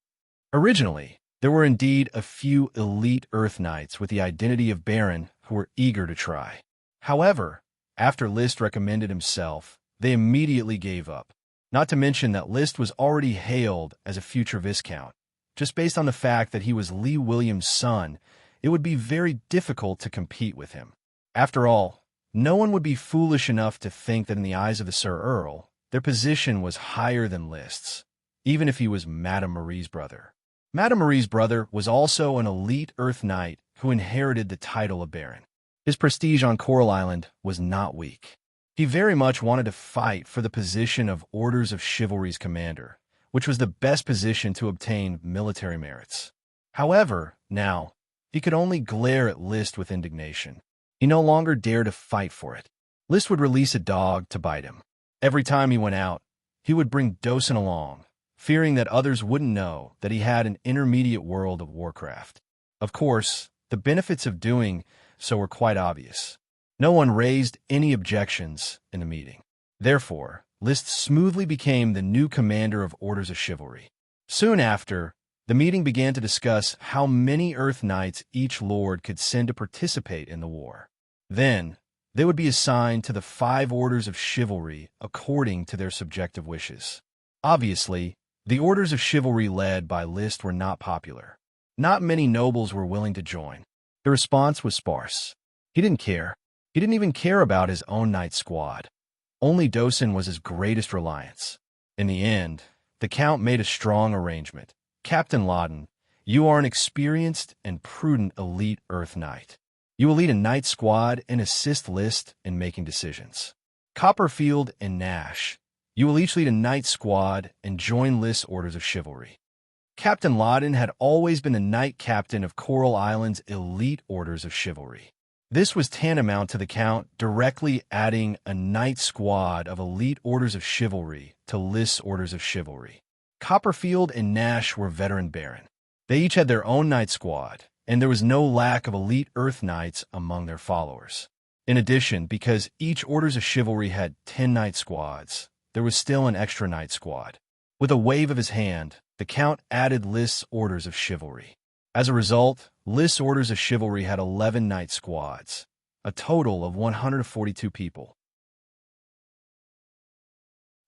Originally, there were indeed a few elite Earth Knights with the identity of Baron who were eager to try. However, after List recommended himself, they immediately gave up. Not to mention that List was already hailed as a future Viscount. Just based on the fact that he was Lee William's son, it would be very difficult to compete with him. After all, no one would be foolish enough to think that in the eyes of the Sir Earl, their position was higher than List's, even if he was Madame Marie's brother. Madame Marie's brother was also an elite Earth Knight who inherited the title of Baron. His prestige on Coral Island was not weak. He very much wanted to fight for the position of Orders of Chivalry's commander, which was the best position to obtain military merits. However, now, he could only glare at List with indignation. He no longer dared to fight for it. List would release a dog to bite him. Every time he went out, he would bring Dosen along, fearing that others wouldn't know that he had an intermediate world of Warcraft. Of course, the benefits of doing so were quite obvious. No one raised any objections in the meeting. Therefore, List smoothly became the new commander of Orders of Chivalry. Soon after, the meeting began to discuss how many Earth Knights each lord could send to participate in the war. Then, they would be assigned to the 5 Orders of Chivalry according to their subjective wishes. Obviously, the Orders of Chivalry led by List were not popular. Not many nobles were willing to join. The response was sparse. He didn't care. He didn't even care about his own knight squad. Only Dosen was his greatest reliance. In the end, the Count made a strong arrangement. Captain Laden, you are an experienced and prudent elite Earth Knight. You will lead a knight squad and assist List in making decisions. Copperfield and Nash, you will each lead a knight squad and join List's Orders of Chivalry. Captain Laden had always been the knight captain of Coral Island's elite Orders of Chivalry. This was tantamount to the Count directly adding a knight squad of elite Orders of Chivalry to List's Orders of Chivalry. Copperfield and Nash were veteran baron. They each had their own knight squad, and there was no lack of elite Earth Knights among their followers. In addition, because each Orders of Chivalry had 10 knight squads, there was still an extra knight squad. With a wave of his hand, the Count added List's Orders of Chivalry. As a result, List's Orders of Chivalry had 11 knight squads, a total of 142 people.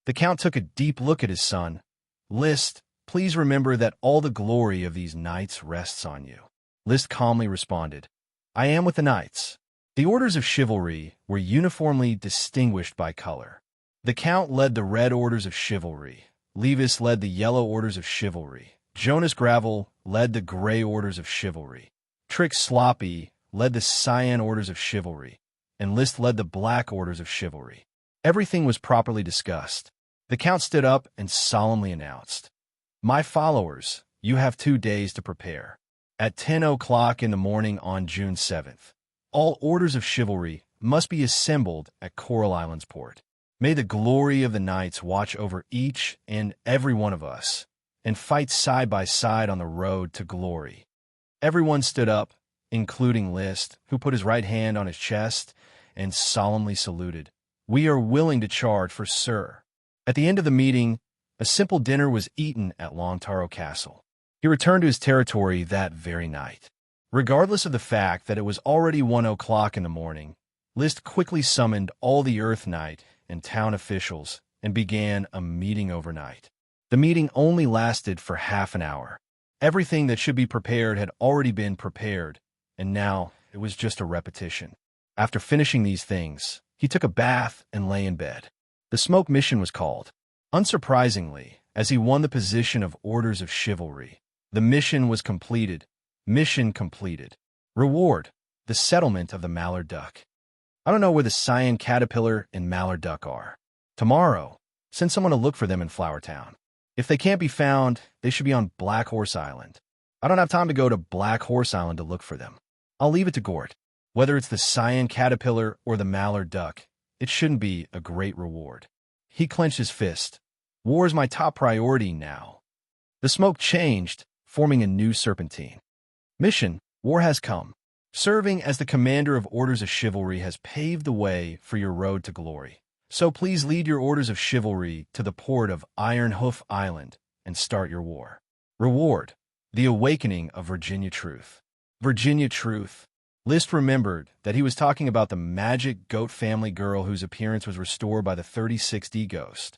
The Count took a deep look at his son. List, please remember that all the glory of these knights rests on you. List calmly responded, I am with the knights. The Orders of Chivalry were uniformly distinguished by color. The Count led the Red Orders of Chivalry. Levis led the Yellow Orders of Chivalry. Jonas Gravel led the Gray Orders of Chivalry. Trix Sloppy led the Cyan Orders of Chivalry. And List led the Black Orders of Chivalry. Everything was properly discussed. The Count stood up and solemnly announced, My followers, you have 2 days to prepare. At 10 o'clock in the morning on June 7th, all Orders of Chivalry must be assembled at Coral Island's port. May the glory of the knights watch over each and every one of us, and fight side by side on the road to glory. Everyone stood up, including List, who put his right hand on his chest and solemnly saluted. We are willing to charge for Sir. At the end of the meeting, a simple dinner was eaten at Longtaro Castle. He returned to his territory that very night. Regardless of the fact that it was already 1 o'clock in the morning, List quickly summoned all the Earth Knight and town officials and began a meeting overnight. The meeting only lasted for half an hour. Everything that should be prepared had already been prepared, and now it was just a repetition. After finishing these things, he took a bath and lay in bed. The smoke mission was called. Unsurprisingly, as he won the position of Orders of Chivalry, the mission was completed. Mission completed. Reward: the settlement of the Mallard Duck. I don't know where the Cyan Caterpillar and Mallard Duck are. Tomorrow, send someone to look for them in Flower Town. If they can't be found, they should be on Black Horse Island. I don't have time to go to Black Horse Island to look for them. I'll leave it to Gort. Whether it's the Cyan Caterpillar or the Mallard Duck, it shouldn't be a great reward. He clenched his fist. War is my top priority now. The smoke changed, forming a new serpentine. Mission: War has come. Serving as the commander of Orders of Chivalry has paved the way for your road to glory. So please lead your Orders of Chivalry to the port of Iron Hoof Island and start your war. Reward: the awakening of Virginia Truth. Virginia Truth. List remembered that he was talking about the magic goat family girl whose appearance was restored by the 36D ghost.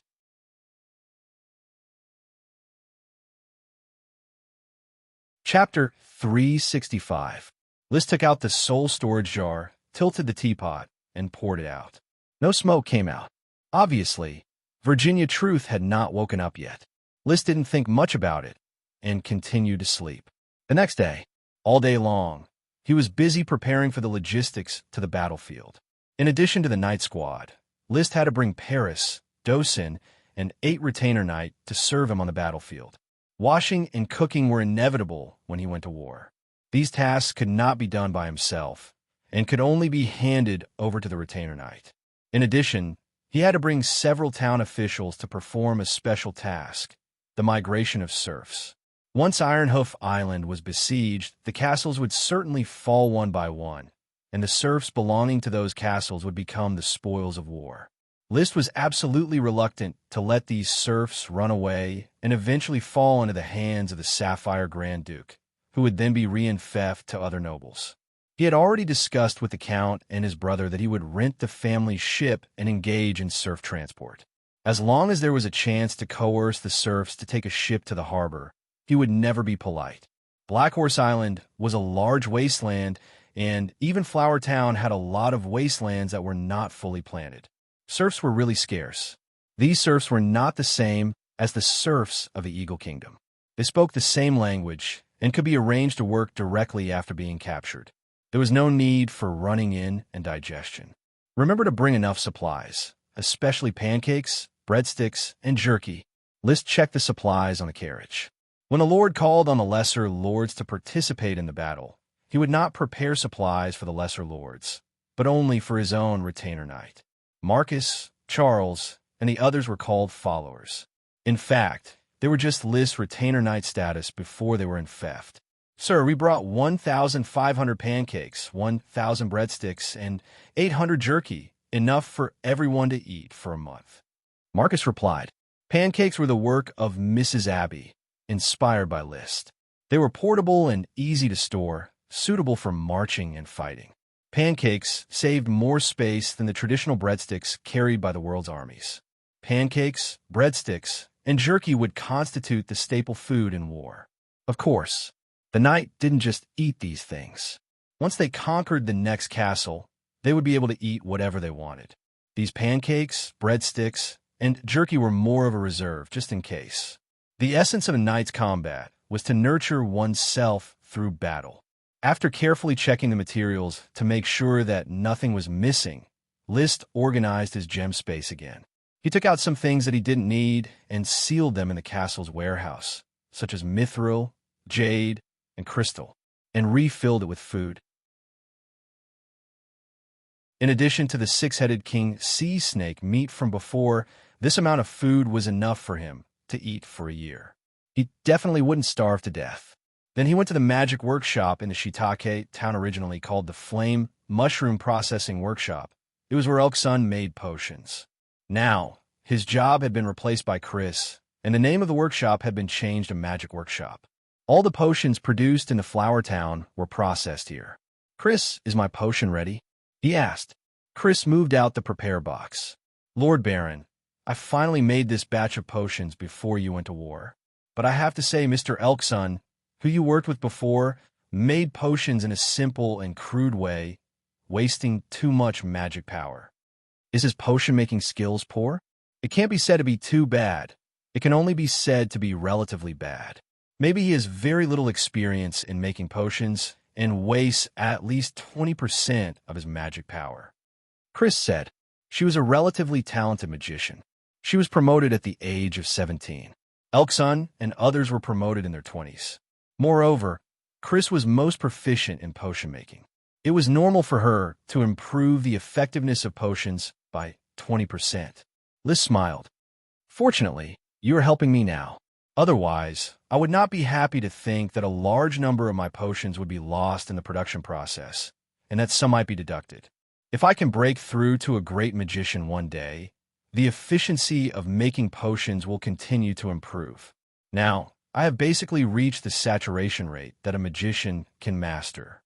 Chapter 365. List took out the soul storage jar, tilted the teapot, and poured it out. No smoke came out. Obviously, Virginia Truth had not woken up yet. List didn't think much about it and continued to sleep. The next day, all day long, he was busy preparing for the logistics to the battlefield. In addition to the Knight Squad, List had to bring Paris, Dosen, and 8 Retainer Knight to serve him on the battlefield. Washing and cooking were inevitable when he went to war. These tasks could not be done by himself and could only be handed over to the Retainer Knight. In addition, he had to bring several town officials to perform a special task, the migration of serfs. Once Ironhoof Island was besieged, the castles would certainly fall one by one, and the serfs belonging to those castles would become the spoils of war. List was absolutely reluctant to let these serfs run away and eventually fall into the hands of the Sapphire Grand Duke, who would then be reinfeft to other nobles. He had already discussed with the Count and his brother that he would rent the family ship and engage in serf transport. As long as there was a chance to coerce the serfs to take a ship to the harbor, he would never be polite. Black Horse Island was a large wasteland, and even Flower Town had a lot of wastelands that were not fully planted. Serfs were really scarce. These serfs were not the same as the serfs of the Eagle Kingdom. They spoke the same language and could be arranged to work directly after being captured. There was no need for running in and digestion. Remember to bring enough supplies, especially pancakes, breadsticks, and jerky. List checked the supplies on the carriage. When a lord called on the lesser lords to participate in the battle, he would not prepare supplies for the lesser lords, but only for his own retainer knight. Marcus, Charles, and the others were called followers. In fact, they were just List's retainer knight status before they were infeft. Sir, we brought 1,500 pancakes, 1,000 breadsticks, and 800 jerky, enough for everyone to eat for a month. Marcus replied. Pancakes were the work of Mrs. Abbey, inspired by List. They were portable and easy to store, suitable for marching and fighting. Pancakes saved more space than the traditional breadsticks carried by the world's armies. Pancakes, breadsticks, and jerky would constitute the staple food in war. Of course, the knight didn't just eat these things. Once they conquered the next castle, they would be able to eat whatever they wanted. These pancakes, breadsticks, and jerky were more of a reserve, just in case. The essence of a knight's combat was to nurture oneself through battle. After carefully checking the materials to make sure that nothing was missing, List organized his gem space again. He took out some things that he didn't need and sealed them in the castle's warehouse, such as mithril, jade, and crystal, and refilled it with food. In addition to the six-headed king sea snake meat from before, this amount of food was enough for him to eat for a year. He definitely wouldn't starve to death. Then he went to the magic workshop in the Shiitake town, originally called the Flame Mushroom Processing Workshop. It was where Elksun made potions. Now, his job had been replaced by Chris, and the name of the workshop had been changed to Magic Workshop. All the potions produced in the Flower Town were processed here. Chris, is my potion ready? He asked. Chris moved out the prepare box. Lord Baron, I finally made this batch of potions before you went to war. But I have to say Mr. Elksun, who you worked with before, made potions in a simple and crude way, wasting too much magic power. Is his potion-making skills poor? It can't be said to be too bad. It can only be said to be relatively bad. Maybe he has very little experience in making potions and wastes at least 20% of his magic power. Chris said she was a relatively talented magician. She was promoted at the age of 17. Elksun and others were promoted in their 20s. Moreover, Chris was most proficient in potion making. It was normal for her to improve the effectiveness of potions by 20%. Liz smiled. Fortunately, you are helping me now. Otherwise, I would not be happy to think that a large number of my potions would be lost in the production process, and that some might be deducted. If I can break through to a great magician one day, the efficiency of making potions will continue to improve. Now, I have basically reached the saturation rate that a magician can master.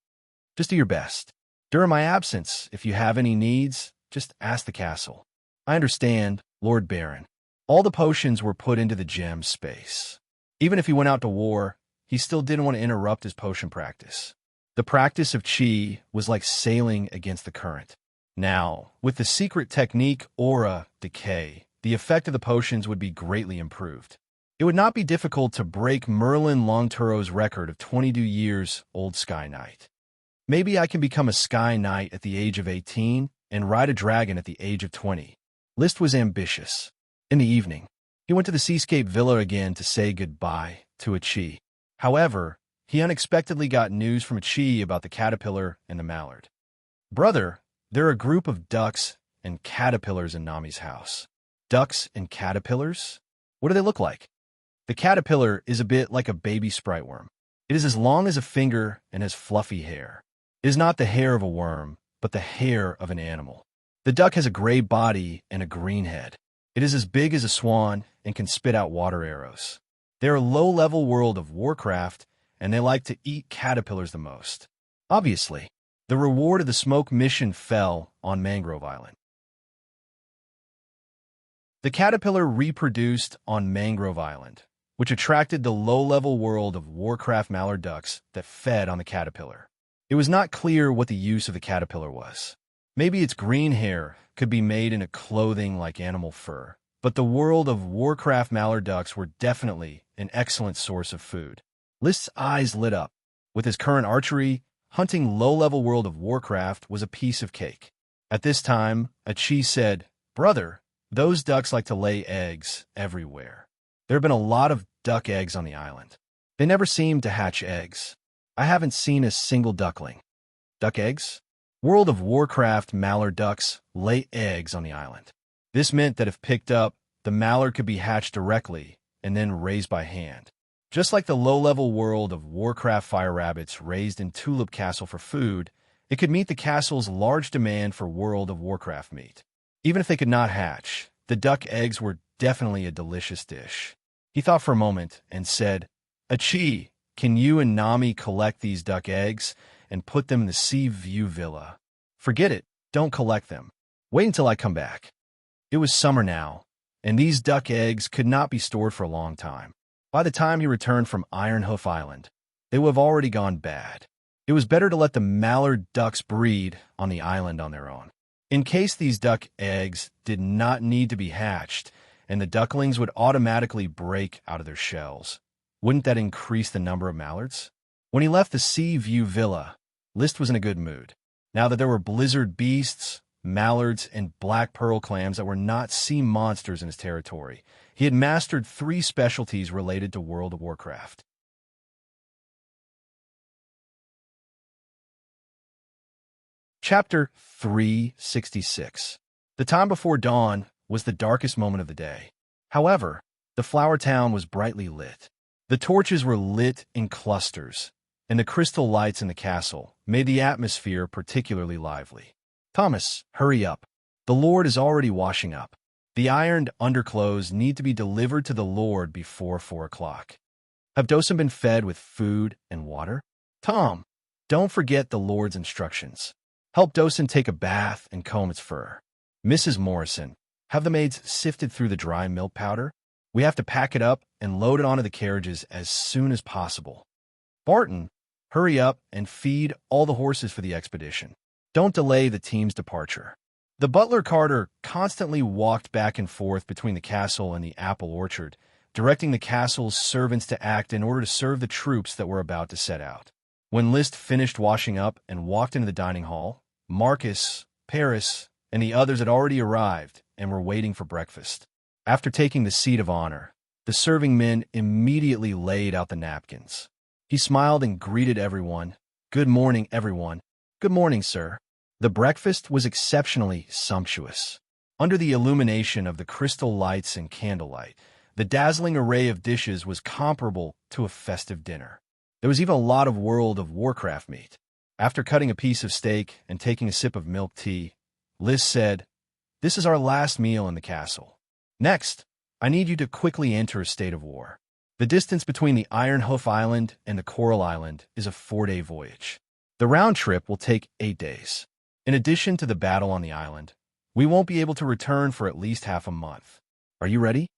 Just do your best. During my absence, if you have any needs, just ask the castle. I understand, Lord Baron. All the potions were put into the gem space. Even if he went out to war, he still didn't want to interrupt his potion practice. The practice of qi was like sailing against the current. Now, with the secret technique Aura Decay, the effect of the potions would be greatly improved. It would not be difficult to break Merlin Longturo's record of 22 years old Sky Knight. Maybe I can become a Sky Knight at the age of 18 and ride a dragon at the age of 20. List was ambitious. In the evening, he went to the Seascape Villa again to say goodbye to Achi. However, he unexpectedly got news from Achi about the caterpillar and the mallard. Brother, there are a group of ducks and caterpillars in Nami's house. Ducks and caterpillars? What do they look like? The caterpillar is a bit like a baby sprite worm. It is as long as a finger and has fluffy hair. It is not the hair of a worm, but the hair of an animal. The duck has a gray body and a green head. It is as big as a swan and can spit out water arrows. They're a low-level world of Warcraft, and they like to eat caterpillars the most. Obviously, the reward of the smoke mission fell on Mangrove Island. The caterpillar reproduced on Mangrove Island, which attracted the low-level world of Warcraft mallard ducks that fed on the caterpillar. It was not clear what the use of the caterpillar was. Maybe its green hair could be made into clothing like animal fur, but the world of Warcraft mallard ducks were definitely an excellent source of food. List's eyes lit up. With his current archery, hunting low-level world of Warcraft was a piece of cake. At this time, Achi said, "Brother, those ducks like to lay eggs everywhere. There have been a lot of duck eggs on the island. They never seem to hatch eggs. I haven't seen a single duckling." Duck eggs? World of Warcraft mallard ducks lay eggs on the island. This meant that if picked up, the mallard could be hatched directly and then raised by hand. Just like the low-level world of Warcraft fire rabbits raised in Tulip Castle for food, it could meet the castle's large demand for World of Warcraft meat. Even if they could not hatch, the duck eggs were definitely a delicious dish. He thought for a moment and said, "Achi, can you and Nami collect these duck eggs and put them in the Sea View Villa?" "Forget it, don't collect them. Wait until I come back." It was summer now, and these duck eggs could not be stored for a long time. By the time he returned from Iron Hoof Island, they would have already gone bad. It was better to let the mallard ducks breed on the island on their own. In case these duck eggs did not need to be hatched, and the ducklings would automatically break out of their shells, wouldn't that increase the number of mallards? When he left the Sea View Villa, List was in a good mood. Now that there were blizzard beasts, mallards, and black pearl clams that were not sea monsters in his territory, he had mastered 3 specialties related to World of Warcraft. Chapter 366. The time before dawn was the darkest moment of the day. However, the flower town was brightly lit. The torches were lit in clusters, and the crystal lights in the castle made the atmosphere particularly lively. "Thomas, hurry up. The Lord is already washing up. The ironed underclothes need to be delivered to the Lord before 4 o'clock. Have Dosen been fed with food and water? Tom, don't forget the Lord's instructions. Help Dosen take a bath and comb its fur. Mrs. Morrison, have the maids sifted through the dry milk powder? We have to pack it up and load it onto the carriages as soon as possible. Barton, hurry up and feed all the horses for the expedition. Don't delay the team's departure." The butler Carter constantly walked back and forth between the castle and the apple orchard, directing the castle's servants to act in order to serve the troops that were about to set out. When List finished washing up and walked into the dining hall, Marcus, Paris, and the others had already arrived and were waiting for breakfast. After taking the seat of honor, the serving men immediately laid out the napkins. He smiled and greeted everyone. "Good morning, everyone." "Good morning, sir." The breakfast was exceptionally sumptuous. Under the illumination of the crystal lights and candlelight, the dazzling array of dishes was comparable to a festive dinner. There was even a lot of World of Warcraft meat. After cutting a piece of steak and taking a sip of milk tea, Liz said, "This is our last meal in the castle. Next, I need you to quickly enter a state of war. The distance between the Iron Hoof Island and the Coral Island is a 4-day voyage. The round trip will take 8 days. In addition to the battle on the island, we won't be able to return for at least half a month. Are you ready?"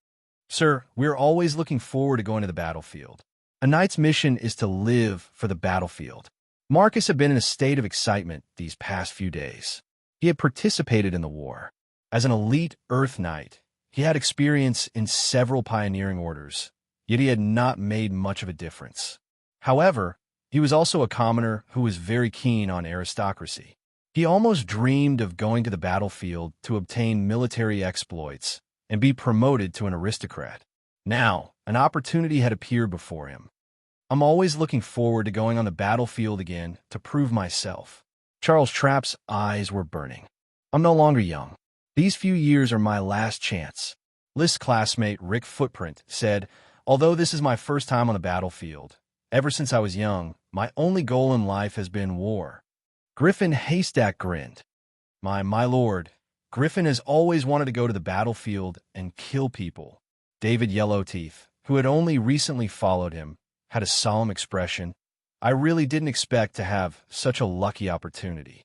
"Sir, we are always looking forward to going to the battlefield. A knight's mission is to live for the battlefield." Marcus had been in a state of excitement these past few days. He had participated in the war. As an elite Earth Knight, he had experience in several pioneering orders, yet he had not made much of a difference. However, he was also a commoner who was very keen on aristocracy. He almost dreamed of going to the battlefield to obtain military exploits and be promoted to an aristocrat. Now, an opportunity had appeared before him. "I'm always looking forward to going on the battlefield again to prove myself." Charles Trapp's eyes were burning. "I'm no longer young. These few years are my last chance." List's classmate Rick Footprint said, Although this is my first time on the battlefield, ever since I was young, my only goal in life has been war. Griffin Haystack grinned. My lord, Griffin has always wanted to go to the battlefield and kill people. David Yellowteeth, who had only recently followed him, had a solemn expression. I really didn't expect to have such a lucky opportunity.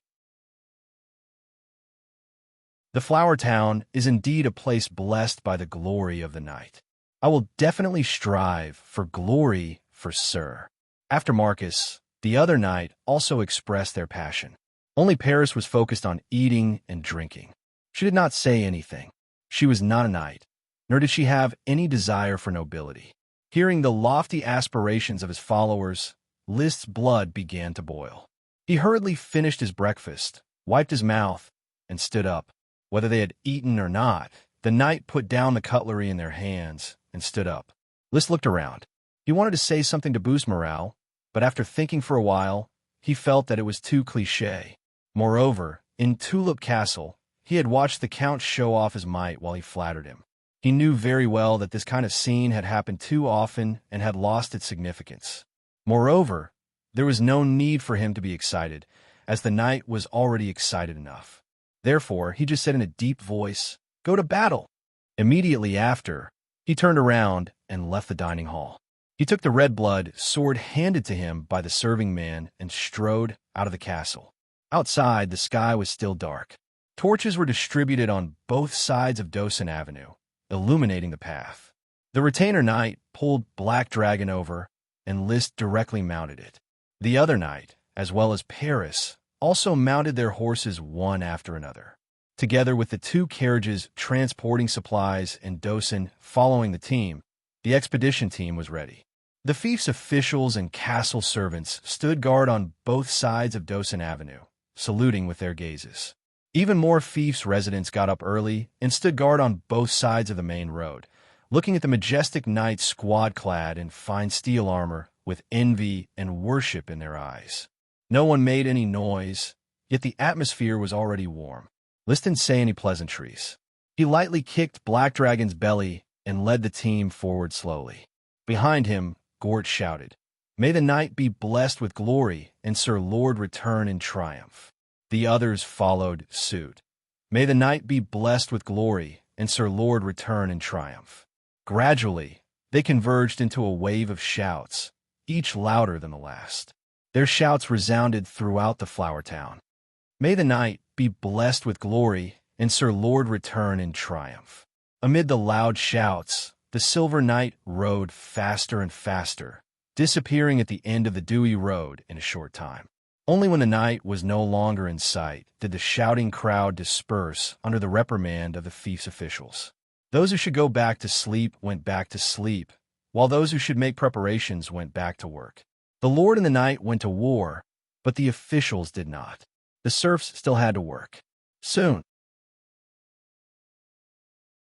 The Flower Town is indeed a place blessed by the glory of the night. I will definitely strive for glory for Sir. After Marcus, the other knight also expressed their passion. Only Paris was focused on eating and drinking. She did not say anything. She was not a knight, nor did she have any desire for nobility. Hearing the lofty aspirations of his followers, List's blood began to boil. He hurriedly finished his breakfast, wiped his mouth, and stood up. Whether they had eaten or not, the knight put down the cutlery in their hands and stood up. List looked around. He wanted to say something to boost morale, but after thinking for a while, he felt that it was too cliché. Moreover, in Tulip Castle, he had watched the Count show off his might while he flattered him. He knew very well that this kind of scene had happened too often and had lost its significance. Moreover, there was no need for him to be excited, as the knight was already excited enough. Therefore, he just said in a deep voice, "Go to battle." Immediately after, he turned around and left the dining hall. He took the red-blood sword handed to him by the serving man and strode out of the castle. Outside, the sky was still dark. Torches were distributed on both sides of Dosen Avenue, illuminating the path. The retainer knight pulled Black Dragon over, and List directly mounted it. The other knight, as well as Paris, also mounted their horses one after another. Together with the two carriages transporting supplies and Dosen following the team, the expedition team was ready. The fief's officials and castle servants stood guard on both sides of Dosen Avenue, saluting with their gazes. Even more fief's residents got up early and stood guard on both sides of the main road, looking at the majestic knight squad-clad in fine steel armor with envy and worship in their eyes. No one made any noise, yet the atmosphere was already warm. List didn't say any pleasantries. He lightly kicked Black Dragon's belly and led the team forward slowly. Behind him, Gort shouted, "May the knight be blessed with glory and Sir Lord return in triumph." The others followed suit. "May the knight be blessed with glory and Sir Lord return in triumph." Gradually, they converged into a wave of shouts, each louder than the last. Their shouts resounded throughout the Flower Town. "May the knight be blessed with glory and Sir Lord return in triumph." Amid the loud shouts, the Silver Knight rode faster and faster, disappearing at the end of the dewy road in a short time. Only when the knight was no longer in sight did the shouting crowd disperse under the reprimand of the fief's officials. Those who should go back to sleep went back to sleep, while those who should make preparations went back to work. The lord and the knight went to war, but the officials did not. The serfs still had to work. Soon,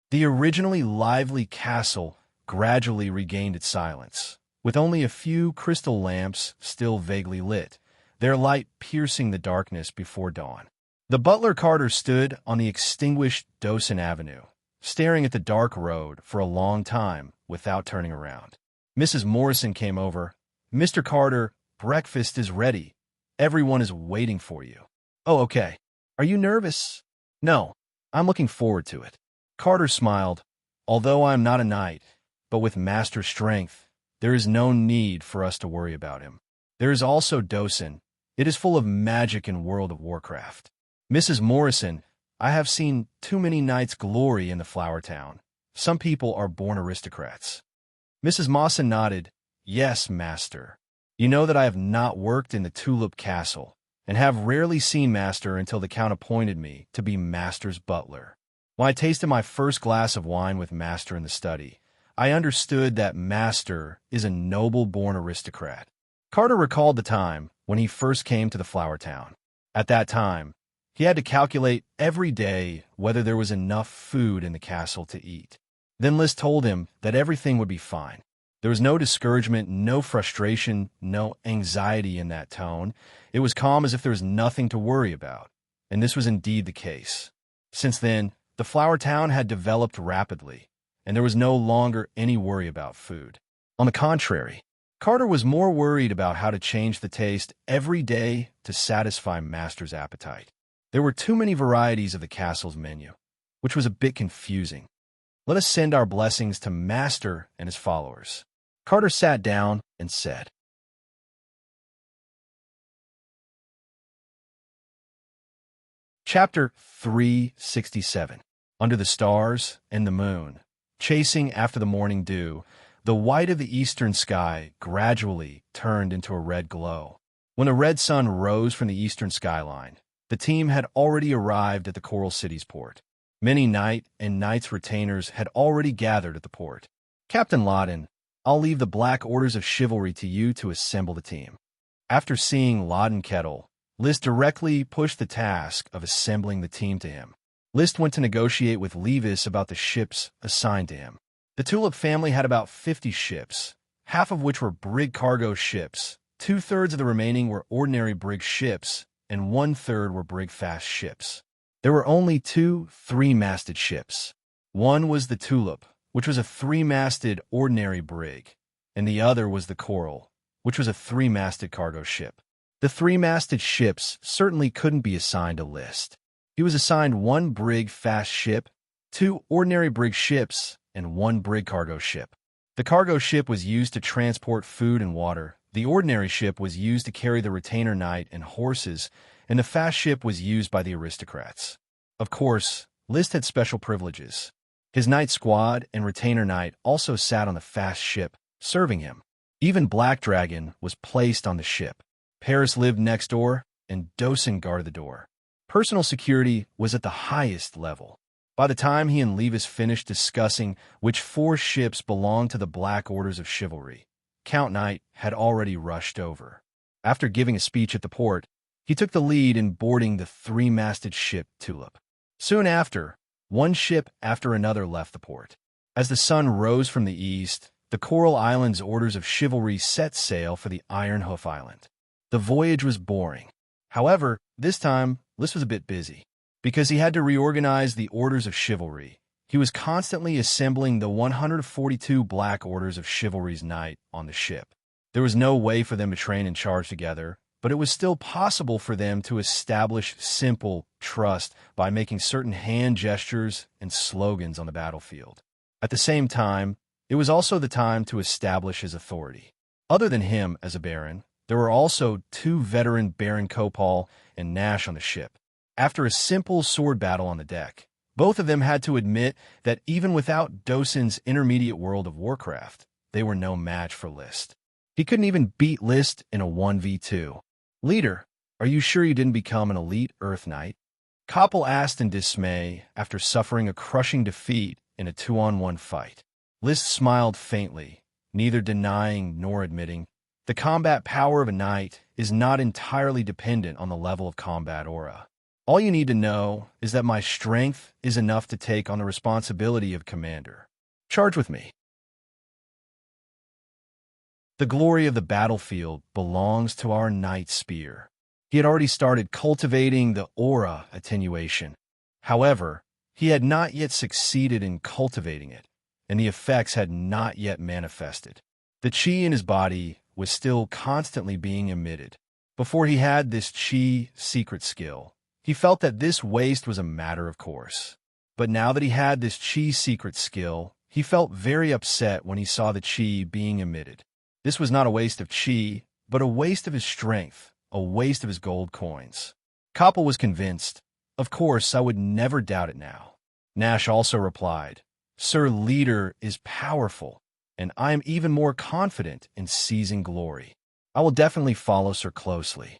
the originally lively castle gradually regained its silence, with only a few crystal lamps still vaguely lit, their light piercing the darkness before dawn. The butler Carter stood on the extinguished Dosen Avenue, staring at the dark road for a long time without turning around. Mrs. Morrison came over. "Mr. Carter, breakfast is ready. Everyone is waiting for you." "Oh, okay. Are you nervous?" "No, I'm looking forward to it." Carter smiled. "Although I am not a knight, but with master strength, there is no need for us to worry about him. There is also Dosen. It is full of magic in World of Warcraft." "Mrs. Morrison, I have seen too many knights glory in the Flower Town. Some people are born aristocrats." Mrs. Mawson nodded. "Yes, master. You know that I have not worked in the Tulip Castle, and have rarely seen master until the Count appointed me to be master's butler. When I tasted my first glass of wine with master in the study, I understood that master is a noble-born aristocrat." Carter recalled the time when he first came to the Flower Town. At that time, he had to calculate every day whether there was enough food in the castle to eat. Then List told him that everything would be fine. There was no discouragement, no frustration, no anxiety in that tone. It was calm as if there was nothing to worry about, and this was indeed the case. Since then, the Flower Town had developed rapidly, and there was no longer any worry about food. On the contrary, Carter was more worried about how to change the taste every day to satisfy Master's appetite. There were too many varieties of the castle's menu, which was a bit confusing. Let us send our blessings to Master and his followers. Carter sat down and said, Chapter 367. Under the stars and the moon, chasing after the morning dew, the white of the eastern sky gradually turned into a red glow. When the red sun rose from the eastern skyline, the team had already arrived at the Coral City's port. Many knight and knight's retainers had already gathered at the port. Captain Loudon, I'll leave the black orders of chivalry to you to assemble the team. After seeing Loudon Kettle, List directly pushed the task of assembling the team to him. List went to negotiate with Levis about the ships assigned to him. The Tulip family had about 50 ships, half of which were brig cargo ships, 2/3 of the remaining were ordinary brig ships, and 1/3 were brig fast ships. There were only 2 3-masted ships. One was the Tulip, which was a 3-masted ordinary brig, and the other was the Coral, which was a 3-masted cargo ship. The 3-masted ships certainly couldn't be assigned a List. He was assigned 1 brig fast ship, 2 ordinary brig ships, and 1 brig cargo ship. The cargo ship was used to transport food and water, the ordinary ship was used to carry the retainer knight and horses, and the fast ship was used by the aristocrats. Of course, List had special privileges. His knight squad and retainer knight also sat on the fast ship, serving him. Even Black Dragon was placed on the ship. Paris lived next door, and Dosen guarded the door. Personal security was at the highest level. By the time he and Levis finished discussing which 4 ships belonged to the Black Orders of Chivalry, Count Knight had already rushed over. After giving a speech at the port, he took the lead in boarding the 3-masted ship Tulip. Soon after, one ship after another left the port. As the sun rose from the east, the Coral Islands Orders of Chivalry set sail for the Iron Hoof Island. The voyage was boring. However, this time, List was a bit busy. Because he had to reorganize the Orders of Chivalry, he was constantly assembling the 142 Black Orders of Chivalry's knight on the ship. There was no way for them to train and charge together, but it was still possible for them to establish simple trust by making certain hand gestures and slogans on the battlefield. At the same time, it was also the time to establish his authority. Other than him as a baron, there were also 2 veteran Baron Copal and Nash on the ship. After a simple sword battle on the deck, both of them had to admit that even without Dosen's intermediate world of Warcraft, they were no match for List. He couldn't even beat List in a 1v2. Leader, are you sure you didn't become an elite Earth Knight? Copal asked in dismay after suffering a crushing defeat in a 2-on-1 fight. List smiled faintly, neither denying nor admitting. The combat power of a knight is not entirely dependent on the level of combat aura. All you need to know is that my strength is enough to take on the responsibility of commander. Charge with me. The glory of the battlefield belongs to our knight spear. He had already started cultivating the aura attenuation. However, he had not yet succeeded in cultivating it, and the effects had not yet manifested. The chi in his body was still constantly being emitted. Before he had this chi secret skill, he felt that this waste was a matter of course. But now that he had this chi secret skill, he felt very upset when he saw the chi being emitted. This was not a waste of chi, but a waste of his strength, a waste of his gold coins. Copal was convinced. Of course, I would never doubt it now. Nash also replied, Sir Leader is powerful, and I am even more confident in seizing glory. I will definitely follow Sir closely.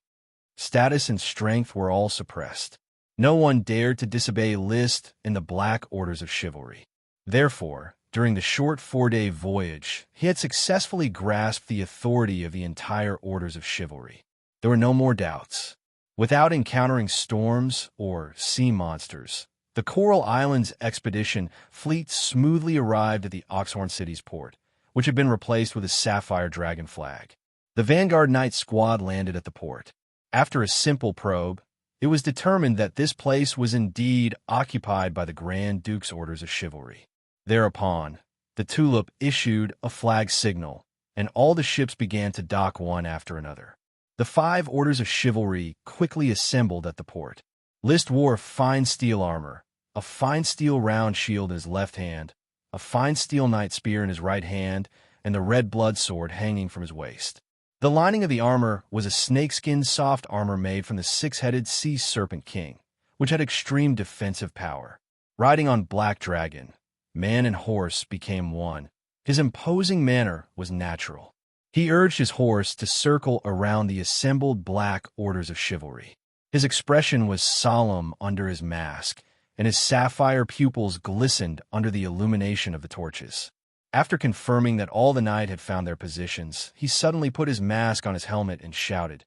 Status and strength were all suppressed. No one dared to disobey List in the Black Orders of Chivalry. Therefore, during the short 4-day voyage, he had successfully grasped the authority of the entire Orders of Chivalry. There were no more doubts. Without encountering storms or sea monsters, the Coral Islands expedition fleet smoothly arrived at the Oxhorn City's port, which had been replaced with a sapphire dragon flag. The Vanguard Knight squad landed at the port. After a simple probe, it was determined that this place was indeed occupied by the Grand Duke's Orders of Chivalry. Thereupon, the Tulip issued a flag signal, and all the ships began to dock one after another. The 5 orders of chivalry quickly assembled at the port. List wore fine steel armor, a fine steel round shield in his left hand, a fine steel knight spear in his right hand, and the red blood sword hanging from his waist. The lining of the armor was a snakeskin soft armor made from the 6-headed sea serpent king, which had extreme defensive power. Riding on Black Dragon, man and horse became one. His imposing manner was natural. He urged his horse to circle around the assembled black orders of chivalry. His expression was solemn under his mask, and his sapphire pupils glistened under the illumination of the torches. After confirming that all the knight had found their positions, he suddenly put his mask on his helmet and shouted,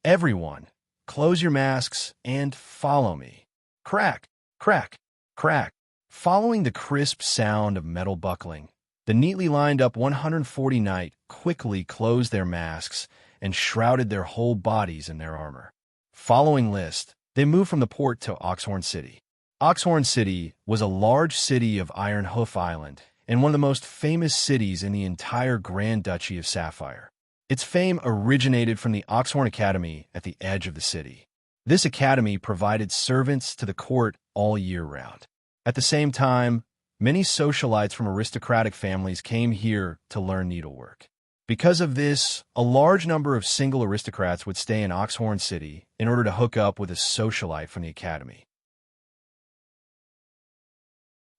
"Everyone, close your masks and follow me." Crack, crack, crack. Following the crisp sound of metal buckling, the neatly lined up 140 knight quickly closed their masks and shrouded their whole bodies in their armor. Following List, they moved from the port to Oxhorn City. Oxhorn City was a large city of Iron Hoof Island and one of the most famous cities in the entire Grand Duchy of Sapphire. Its fame originated from the Oxhorn Academy at the edge of the city. This academy provided servants to the court all year round. At the same time, many socialites from aristocratic families came here to learn needlework. Because of this, a large number of single aristocrats would stay in Oxhorn City in order to hook up with a socialite from the academy.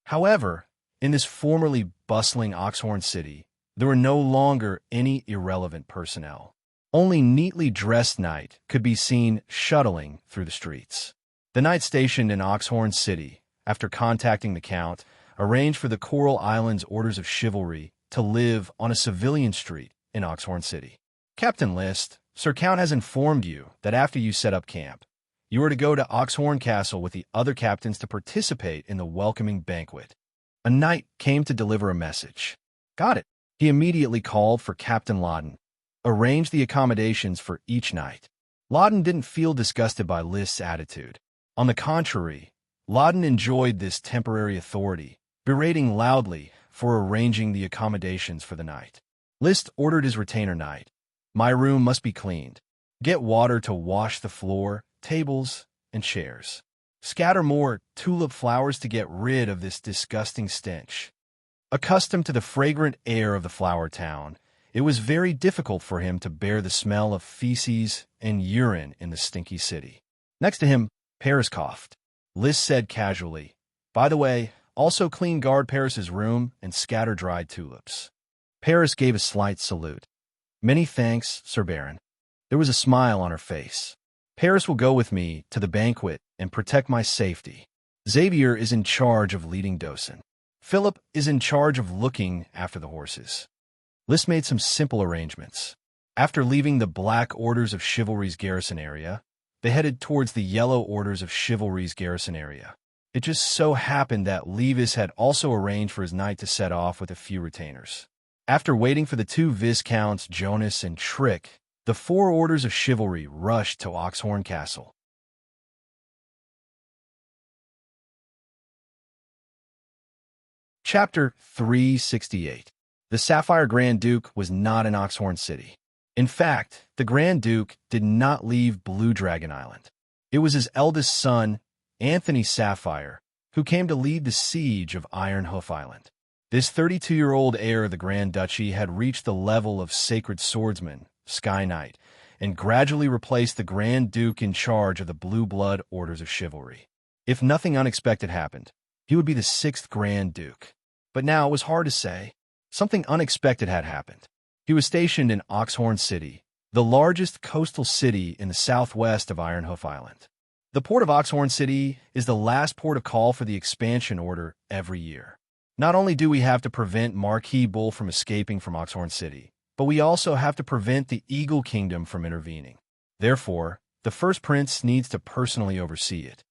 However, in this formerly bustling Oxhorn City, there were no longer any irrelevant personnel. Only neatly dressed knight could be seen shuttling through the streets. The knight stationed in Oxhorn City, after contacting the Count, arranged for the Coral Islands Orders of Chivalry to live on a civilian street in Oxhorn City. "Captain List, Sir Count has informed you that after you set up camp, you are to go to Oxhorn Castle with the other captains to participate in the welcoming banquet." A knight came to deliver a message. "Got it." He immediately called for Captain Loudon, arranged the accommodations for each knight. Loudon didn't feel disgusted by List's attitude. On the contrary, Loudon enjoyed this temporary authority, berating loudly for arranging the accommodations for the knight. List ordered his retainer knight, "My room must be cleaned. Get water to wash the floor, tables, and chairs. Scatter more tulip flowers to get rid of this disgusting stench." Accustomed to the fragrant air of the flower town, it was very difficult for him to bear the smell of feces and urine in the stinky city. Next to him, Paris coughed. List said casually, "By the way, also clean guard Paris's room and scatter dried tulips." Paris gave a slight salute. "Many thanks, Sir Baron." There was a smile on her face. "Paris will go with me to the banquet and protect my safety. Xavier is in charge of leading Dosen. Philip is in charge of looking after the horses." List made some simple arrangements. After leaving the Black Orders of Chivalry's garrison area, they headed towards the Yellow Orders of Chivalry's garrison area. It just so happened that Levis had also arranged for his knight to set off with a few retainers. After waiting for the 2 Viscounts, Jonas and Trick, the 4 Orders of Chivalry rushed to Oxhorn Castle. Chapter 368. The Sapphire Grand Duke was not in Oxhorn City. In fact, the Grand Duke did not leave Blue Dragon Island. It was his eldest son, Anthony Sapphire, who came to lead the siege of Iron Hoof Island. This 32-year-old heir of the Grand Duchy had reached the level of Sacred Swordsman, Sky Knight, and gradually replaced the Grand Duke in charge of the Blue Blood Orders of Chivalry. If nothing unexpected happened, he would be the 6th Grand Duke. But now it was hard to say. Something unexpected had happened. He was stationed in Oxhorn City, the largest coastal city in the southwest of Iron Hoof Island. The port of Oxhorn City is the last port of call for the expansion order every year. Not only do we have to prevent Marquis Bull from escaping from Oxhorn City, but we also have to prevent the Eagle Kingdom from intervening. Therefore, the first prince needs to personally oversee it.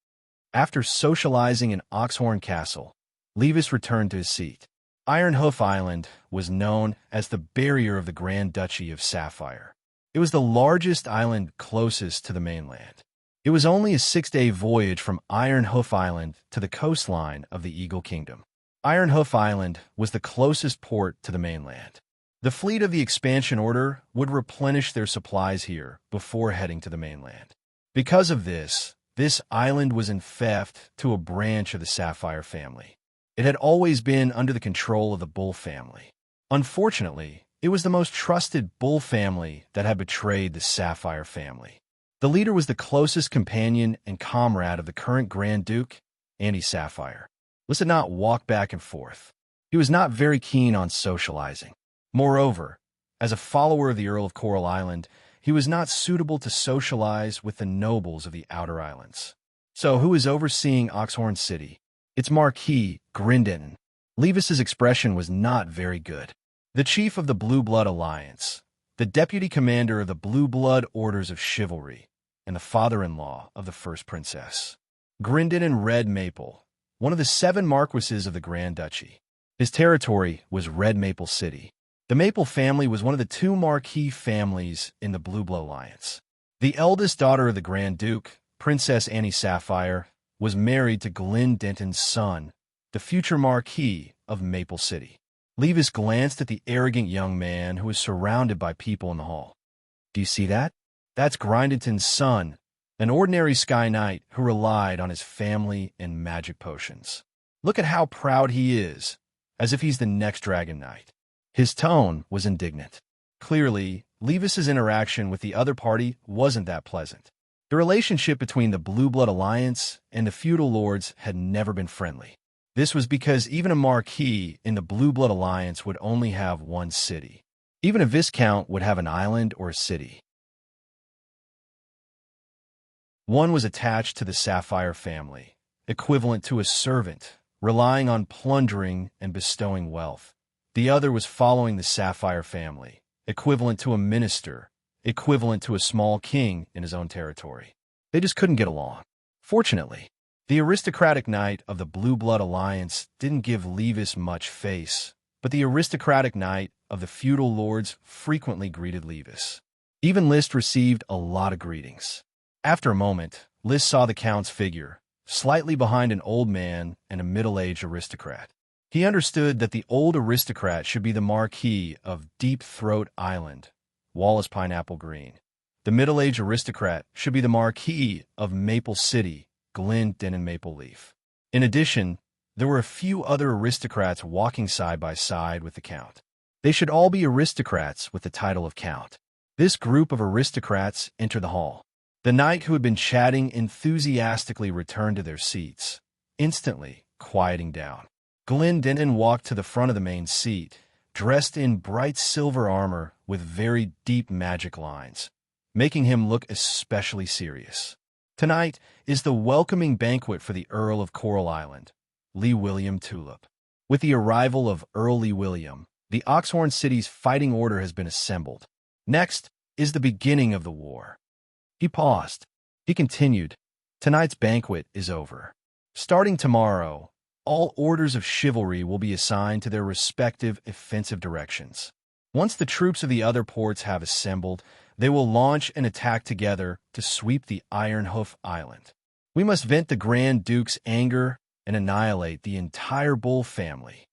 After socializing in Oxhorn Castle, Levis returned to his seat. Iron Hoof Island was known as the barrier of the Grand Duchy of Sapphire. It was the largest island closest to the mainland. It was only a 6-day voyage from Iron Hoof Island to the coastline of the Eagle Kingdom. Iron Hoof Island was the closest port to the mainland. The fleet of the Expansion Order would replenish their supplies here before heading to the mainland. Because of this island was in theft to a branch of the Sapphire family. It had always been under the control of the Bull family. Unfortunately, it was the most trusted Bull family that had betrayed the Sapphire family. The leader was the closest companion and comrade of the current Grand Duke, Andy Sapphire. Lis did not walk back and forth. He was not very keen on socializing. Moreover, as a follower of the Earl of Coral Island, he was not suitable to socialize with the nobles of the Outer Islands. So who is overseeing Oxhorn City? Its Marquis, Grindon. Levis's expression was not very good. The chief of the Blue Blood Alliance, the deputy commander of the Blue Blood Orders of Chivalry, and the father-in-law of the first princess. Grindon and Red Maple, one of the 7 marquises of the Grand Duchy. His territory was Red Maple City. The Maple family was one of the 2 marquis families in the Blue Blood Alliance. The eldest daughter of the Grand Duke, Princess Annie Sapphire, was married to Glenn Denton's son, the future Marquis of Maple City. Levis glanced at the arrogant young man who was surrounded by people in the hall. Do you see that? That's Grindington's son, an ordinary Sky Knight who relied on his family and magic potions. Look at how proud he is, as if he's the next Dragon Knight. His tone was indignant. Clearly, Levis's interaction with the other party wasn't that pleasant. The relationship between the Blue Blood Alliance and the feudal lords had never been friendly. This was because even a marquis in the Blue Blood Alliance would only have one city. Even a viscount would have an island or a city. One was attached to the Sapphire family, equivalent to a servant, relying on plundering and bestowing wealth. The other was following the Sapphire family, equivalent to a minister, equivalent to a small king in his own territory. They just couldn't get along. Fortunately, the aristocratic knight of the Blue Blood Alliance didn't give Levis much face, but the aristocratic knight of the feudal lords frequently greeted Levis. Even List received a lot of greetings. After a moment, List saw the count's figure, slightly behind an old man and a middle-aged aristocrat. He understood that the old aristocrat should be the Marquis of Deep Throat Island, Wallace Pineapple Green. The middle-aged aristocrat should be the Marquis of Maple City, Glen Denton Maple Leaf. In addition, there were a few other aristocrats walking side by side with the count. They should all be aristocrats with the title of count. This group of aristocrats entered the hall. The knight who had been chatting enthusiastically returned to their seats, instantly quieting down. Glen Denton walked to the front of the main seat, dressed in bright silver armor with very deep magic lines, making him look especially serious. Tonight is the welcoming banquet for the Earl of Coral Island, Lee William Tulip. With the arrival of Earl Lee William, the Oxhorn City's fighting order has been assembled. Next is the beginning of the war. He paused. He continued, tonight's banquet is over. Starting tomorrow, all orders of chivalry will be assigned to their respective offensive directions. Once the troops of the other ports have assembled, they will launch an attack together to sweep the Iron Hoof Island. We must vent the Grand Duke's anger and annihilate the entire Bull family.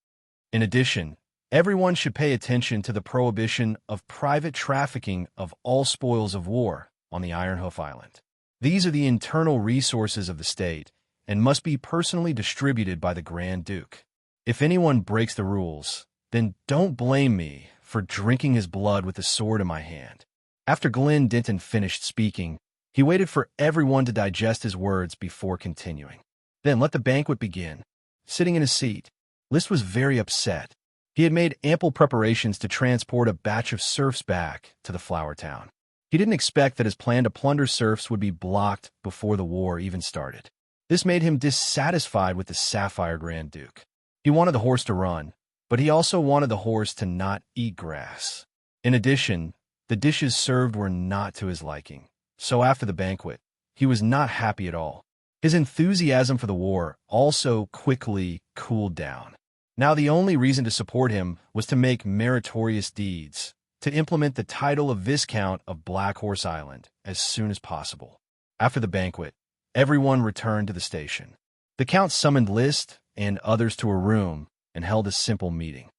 In addition, everyone should pay attention to the prohibition of private trafficking of all spoils of war on the Iron Hoof Island. These are the internal resources of the state and must be personally distributed by the Grand Duke. If anyone breaks the rules, then don't blame me for drinking his blood with the sword in my hand. After Glen Denton finished speaking, he waited for everyone to digest his words before continuing. Then let the banquet begin. Sitting in his seat, List was very upset. He had made ample preparations to transport a batch of serfs back to the Flower Town. He didn't expect that his plan to plunder serfs would be blocked before the war even started. This made him dissatisfied with the Sapphire Grand Duke. He wanted the horse to run, but he also wanted the horse to not eat grass. In addition, the dishes served were not to his liking, so after the banquet, he was not happy at all. His enthusiasm for the war also quickly cooled down. Now the only reason to support him was to make meritorious deeds, to implement the title of Viscount of Black Horse Island as soon as possible. After the banquet, everyone returned to the station. The Count summoned List and others to a room and held a simple meeting.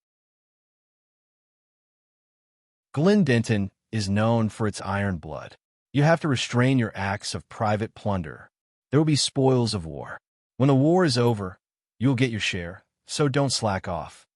Glen Denton is known for its iron blood. You have to restrain your acts of private plunder. There will be spoils of war. When the war is over, you will get your share, so don't slack off.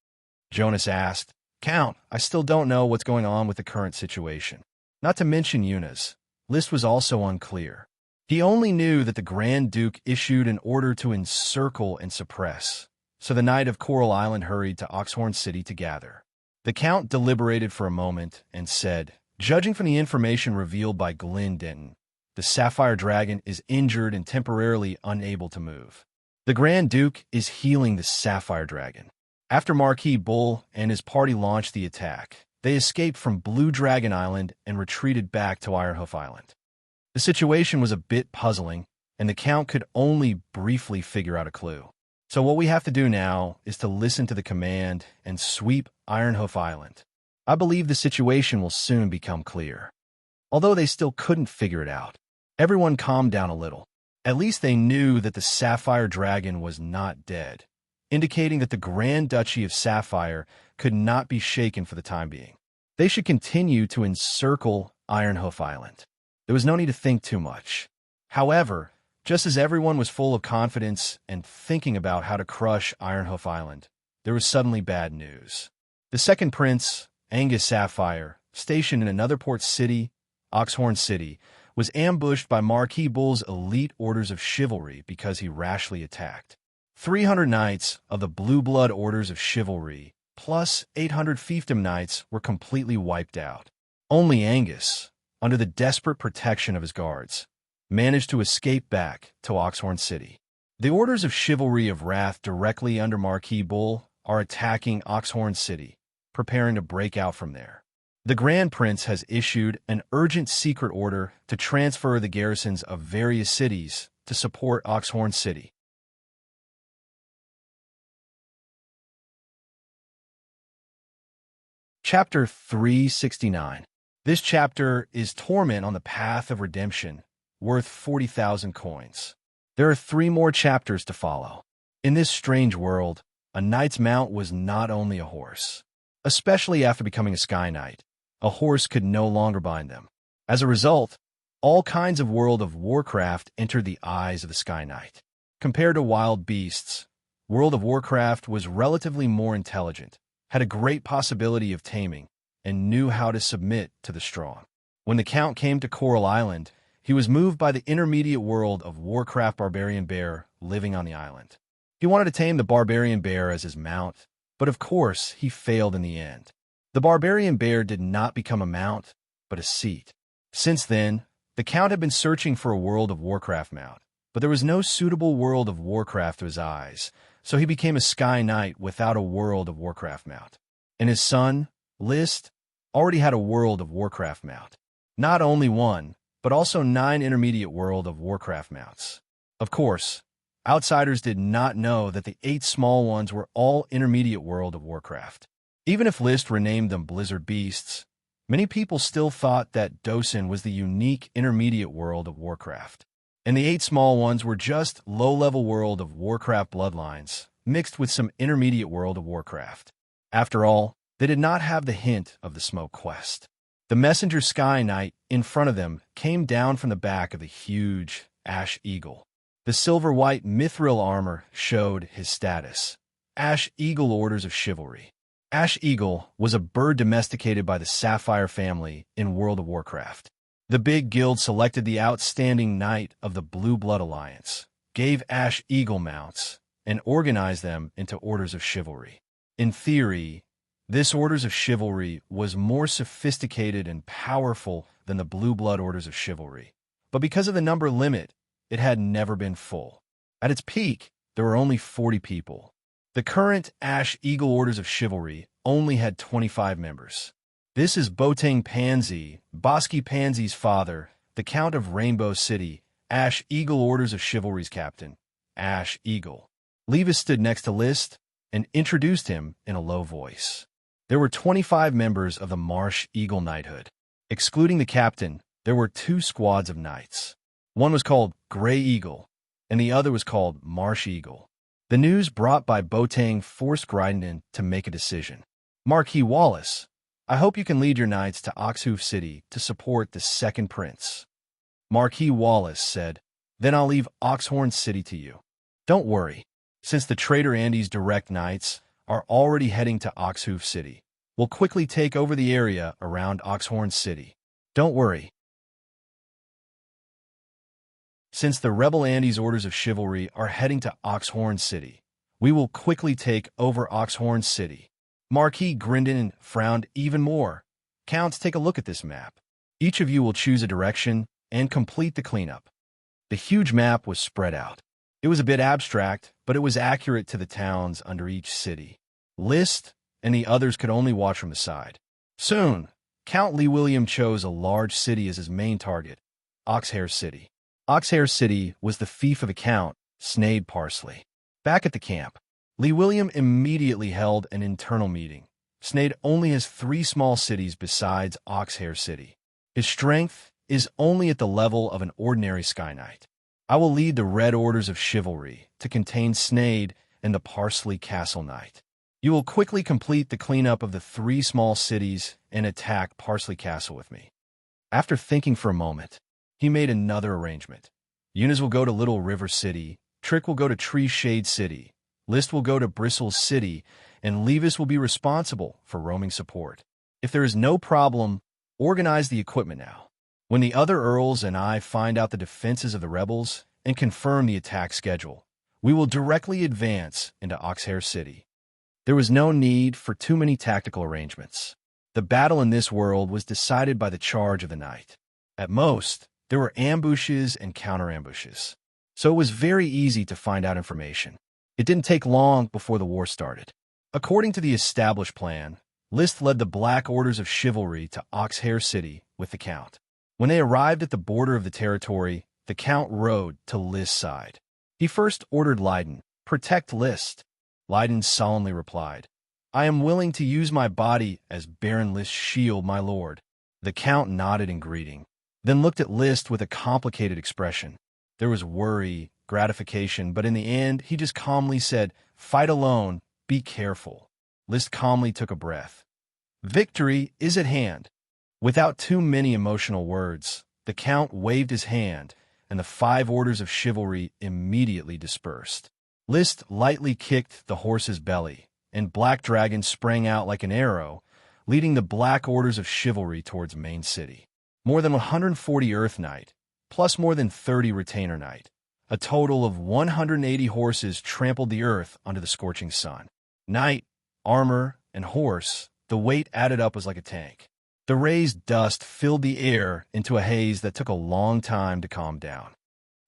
Jonas asked, Count, I still don't know what's going on with the current situation. Not to mention Yuna's list was also unclear. He only knew that the Grand Duke issued an order to encircle and suppress, so the Knight of Coral Island hurried to Oxhorn City to gather. The Count deliberated for a moment and said, Judging from the information revealed by Glen Denton, the Sapphire Dragon is injured and temporarily unable to move. The Grand Duke is healing the Sapphire Dragon. After Marquis Bull and his party launched the attack, they escaped from Blue Dragon Island and retreated back to Ironhoof Island. The situation was a bit puzzling, and the Count could only briefly figure out a clue. So what we have to do now is to listen to the command and sweep Ironhoof Island. I believe the situation will soon become clear. Although they still couldn't figure it out, everyone calmed down a little. At least they knew that the Sapphire Dragon was not dead, indicating that the Grand Duchy of Sapphire could not be shaken for the time being. They should continue to encircle Ironhoof Island. There was no need to think too much. However, just as everyone was full of confidence and thinking about how to crush Ironhoof Island, there was suddenly bad news. The second prince, Angus Sapphire, stationed in another port city, Oxhorn City, was ambushed by Marquis Bull's elite orders of chivalry because he rashly attacked. 300 knights of the Blue Blood Orders of Chivalry, plus 800 fiefdom knights, were completely wiped out. Only Angus, under the desperate protection of his guards, managed to escape back to Oxhorn City. The Orders of Chivalry of Wrath directly under Marquis Bull are attacking Oxhorn City, preparing to break out from there. The Grand Prince has issued an urgent secret order to transfer the garrisons of various cities to support Oxhorn City. Chapter 369. This chapter is Torment on the Path of Redemption, worth 40,000 coins. There are 3 more chapters to follow. In this strange world, a knight's mount was not only a horse. Especially after becoming a Sky Knight, a horse could no longer bind them. As a result, all kinds of World of Warcraft entered the eyes of the Sky Knight. Compared to wild beasts, World of Warcraft was relatively more intelligent, had a great possibility of taming, and knew how to submit to the strong. When the Count came to Coral Island, he was moved by the intermediate world of Warcraft barbarian bear living on the island. He wanted to tame the barbarian bear as his mount, but of course he failed in the end. The barbarian bear did not become a mount, but a seat. Since then, the Count had been searching for a World of Warcraft mount, but there was no suitable World of Warcraft to his eyes, so he became a Sky Knight without a World of Warcraft mount. And his son, List, already had a World of Warcraft mount. Not only one, but also 9 intermediate World of Warcraft mounts. Of course, outsiders did not know that the 8 small ones were all intermediate World of Warcraft. Even if List renamed them Blizzard Beasts, many people still thought that Dosin was the unique intermediate World of Warcraft. And the 8 small ones were just low-level World of Warcraft bloodlines, mixed with some intermediate World of Warcraft. After all, they did not have the hint of the Smoke Quest. The messenger Sky Knight in front of them came down from the back of the huge Ash Eagle. The silver-white mithril armor showed his status. Ash Eagle Orders of Chivalry. Ash Eagle was a bird domesticated by the Sapphire family in World of Warcraft. The big guild selected the outstanding knight of the Blue Blood Alliance, gave Ash Eagle mounts, and organized them into Orders of Chivalry. In theory, this Orders of Chivalry was more sophisticated and powerful than the Blue Blood Orders of Chivalry, but because of the number limit, it had never been full. At its peak, there were only 40 people. The current Ash Eagle Orders of Chivalry only had 25 members. This is Botang Pansy, Bosky Pansy's father, the Count of Rainbow City, Ash Eagle Orders of Chivalry's captain, Ash Eagle. Levis stood next to List and introduced him in a low voice. There were 25 members of the Marsh Eagle Knighthood. Excluding the captain, there were 2 squads of knights. One was called Grey Eagle, and the other was called Marsh Eagle. The news brought by Botang forced Grindon to make a decision. Marquis Wallace, I hope you can lead your knights to Oxhoof City to support the second prince. Marquis Wallace said, then I'll leave Oxhorn City to you. Don't worry, since the traitor Andy's direct knights are already heading to Oxhoof City. We'll quickly take over the area around Oxhorn City. Don't worry. Since the rebel Andy's orders of chivalry are heading to Oxhorn City, we will quickly take over Oxhorn City. Marquis Grindon frowned even more. Counts, take a look at this map. Each of you will choose a direction and complete the cleanup. The huge map was spread out. It was a bit abstract, but it was accurate to the towns under each city. List and the others could only watch from the side. Soon, Count Lee William chose a large city as his main target, Oxhare City. Oxhare City was the fief of the Count, Sneyd Parsley. Back at the camp, Lee William immediately held an internal meeting. Sneyd only has 3 small cities besides Oxhare City. His strength is only at the level of an ordinary Sky Knight. I will lead the Red Orders of Chivalry to contain Sneyd and the Parsley Castle Knight. You will quickly complete the cleanup of the 3 small cities and attack Parsley Castle with me. After thinking for a moment, he made another arrangement. Eunice will go to Little River City, Trick will go to Tree Shade City, List will go to Bristles City, and Levis will be responsible for roaming support. If there is no problem, organize the equipment now. When the other earls and I find out the defenses of the rebels and confirm the attack schedule, we will directly advance into Oxhare City. There was no need for too many tactical arrangements. The battle in this world was decided by the charge of the night. At most, there were ambushes and counter-ambushes, so it was very easy to find out information. It didn't take long before the war started. According to the established plan, List led the Black Orders of Chivalry to Oxhare City with the Count. When they arrived at the border of the territory, the Count rode to List's side. He first ordered Leiden, protect List. Leiden solemnly replied, I am willing to use my body as Baron List's shield, my lord. The Count nodded in greeting, then looked at List with a complicated expression. There was worry, gratification, but in the end, he just calmly said, fight alone, be careful. List calmly took a breath. Victory is at hand. Without too many emotional words, the Count waved his hand, and the 5 orders of chivalry immediately dispersed. List lightly kicked the horse's belly, and Black Dragon sprang out like an arrow, leading the Black Orders of Chivalry towards Main City. More than 140 Earth Knight, plus more than 30 Retainer Knight. A total of 180 horses trampled the earth under the scorching sun. Knight, armor, and horse, the weight added up was like a tank. The raised dust filled the air into a haze that took a long time to calm down.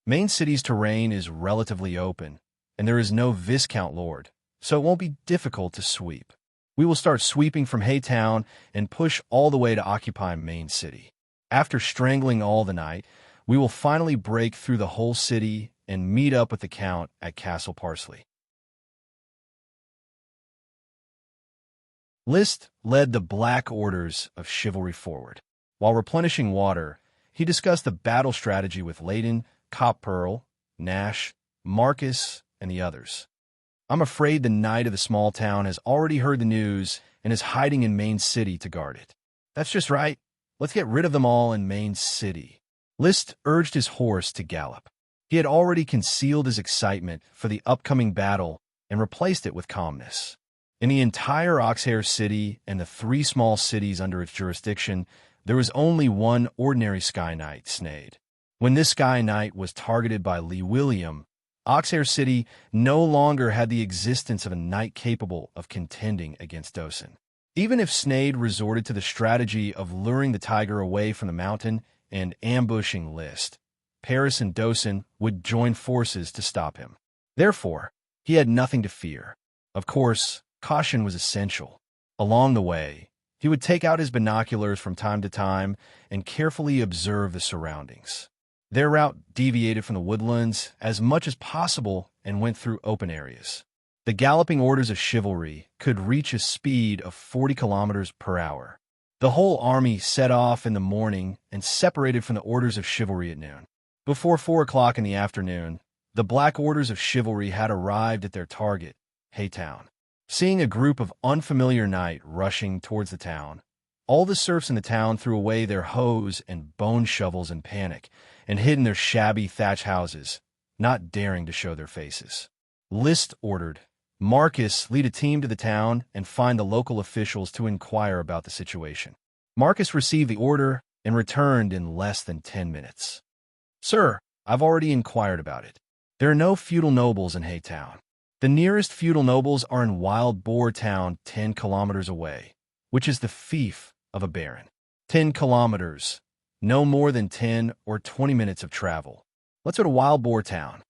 Main City's terrain is relatively open, and there is no Viscount Lord, so it won't be difficult to sweep. We will start sweeping from Haytown and push all the way to occupy Main City. After strangling all the night, we will finally break through the whole city and meet up with the Count at Castle Parsley. List led the Black Orders of Chivalry forward. While replenishing water, he discussed the battle strategy with Layden, Coppearl, Nash, Marcus, and the others. I'm afraid the Knight of the small town has already heard the news and is hiding in Main City to guard it. That's just right. Let's get rid of them all in Main City. List urged his horse to gallop. He had already concealed his excitement for the upcoming battle and replaced it with calmness. In the entire Oxhare City and the 3 small cities under its jurisdiction, there was only one ordinary Sky Knight, Sneyd. When this Sky Knight was targeted by Lee William, Oxhare City no longer had the existence of a knight capable of contending against Dosen. Even if Sneyd resorted to the strategy of luring the tiger away from the mountain and ambushing List, Paris and Dosen would join forces to stop him. Therefore, he had nothing to fear. Of course, caution was essential. Along the way, he would take out his binoculars from time to time and carefully observe the surroundings. Their route deviated from the woodlands as much as possible and went through open areas. The galloping orders of chivalry could reach a speed of 40 kilometers per hour. The whole army set off in the morning and separated from the orders of chivalry at noon. Before 4 o'clock in the afternoon, The Black Orders of Chivalry had arrived at their target, Haytown. Seeing a group of unfamiliar knight rushing towards the town, all the serfs in the town threw away their hoes and bone shovels in panic and hid in their shabby thatch houses, not daring to show their faces. List ordered, Marcus lead a team to the town and find the local officials to inquire about the situation. Marcus received the order and returned in less than 10 minutes. Sir, I've already inquired about it. There are no feudal nobles in Haytown. The nearest feudal nobles are in Wild Boar Town 10 kilometers away, which is the fief of a baron. 10 kilometers, no more than 10 or 20 minutes of travel. Let's go to Wild Boar Town.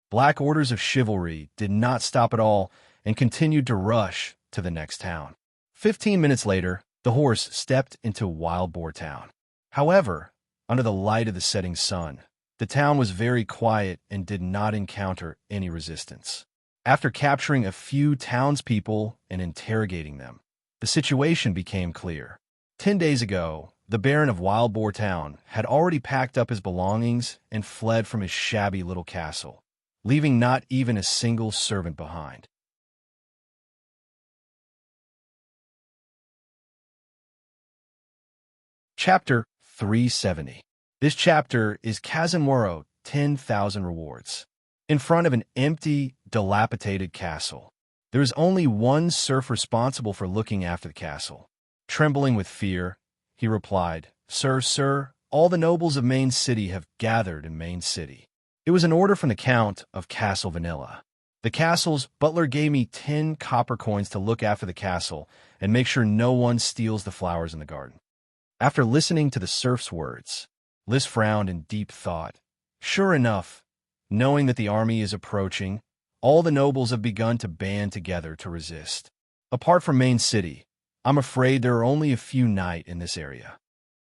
Black Orders of Chivalry did not stop at all and continued to rush to the next town. 15 minutes later, the horse stepped into Wild Boar Town. However, under the light of the setting sun, the town was very quiet and did not encounter any resistance. After capturing a few townspeople and interrogating them, the situation became clear. 10 days ago, the Baron of Wild Boar Town had already packed up his belongings and fled from his shabby little castle, leaving not even a single servant behind. Chapter 370. This chapter is Kazunwaro 10,000 Rewards. In front of an empty, dilapidated castle, there is only one serf responsible for looking after the castle. Trembling with fear, he replied, Sir, all the nobles of Main City have gathered in Main City. It was an order from the Count of Castle Vanilla. The castle's butler gave me 10 copper coins to look after the castle and make sure no one steals the flowers in the garden. After listening to the serf's words, Liz frowned in deep thought. Sure enough, knowing that the army is approaching, all the nobles have begun to band together to resist. Apart from Main City, I'm afraid there are only a few knight in this area.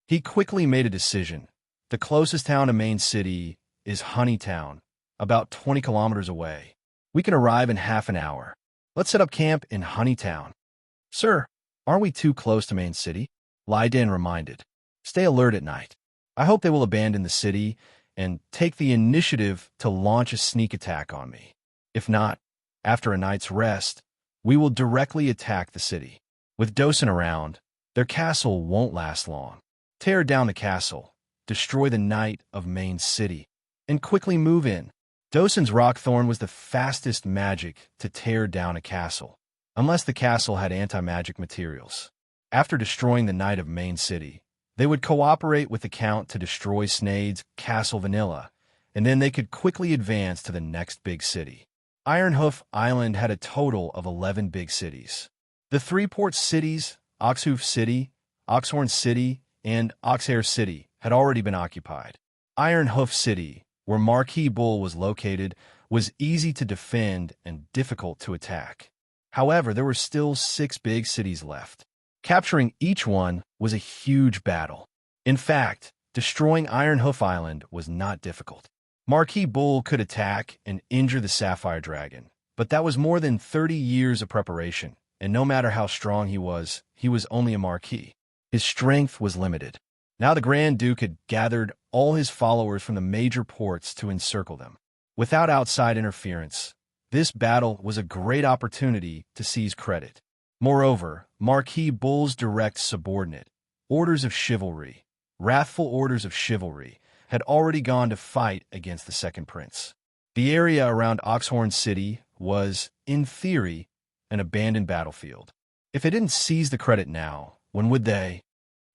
He quickly made a decision. The closest town to Main City is Honeytown, about 20 kilometers away. We can arrive in half an hour. Let's set up camp in Honeytown. Sir, aren't we too close to Main City? Laidan reminded. Stay alert at night. I hope they will abandon the city and take the initiative to launch a sneak attack on me. If not, after a night's rest, we will directly attack the city. With Dosen around, their castle won't last long. Tear down the castle, destroy the knight of Main City, and quickly move in. Dosen's Rockthorn was the fastest magic to tear down a castle, unless the castle had anti-magic materials. After destroying the knight of Main City, they would cooperate with the Count to destroy Snade's Castle Vanilla, and then they could quickly advance to the next big city. Ironhoof Island had a total of 11 big cities. The three port cities, Oxhoof City, Oxhorn City, and Oxhair City, had already been occupied. Ironhoof City, where Marquis Bull was located, was easy to defend and difficult to attack. However, there were still 6 big cities left. Capturing each one was a huge battle. In fact, destroying Ironhoof Island was not difficult. Marquis Bull could attack and injure the Sapphire Dragon, but that was more than 30 years of preparation, and no matter how strong he was only a Marquis. His strength was limited. Now the Grand Duke had gathered all his followers from the major ports to encircle them. Without outside interference, this battle was a great opportunity to seize credit. Moreover, Marquis Bull's direct subordinate, Orders of Chivalry, wrathful Orders of Chivalry, had already gone to fight against the Second Prince. The area around Oxhorn City was, in theory, an abandoned battlefield. If they didn't seize the credit now, when would they?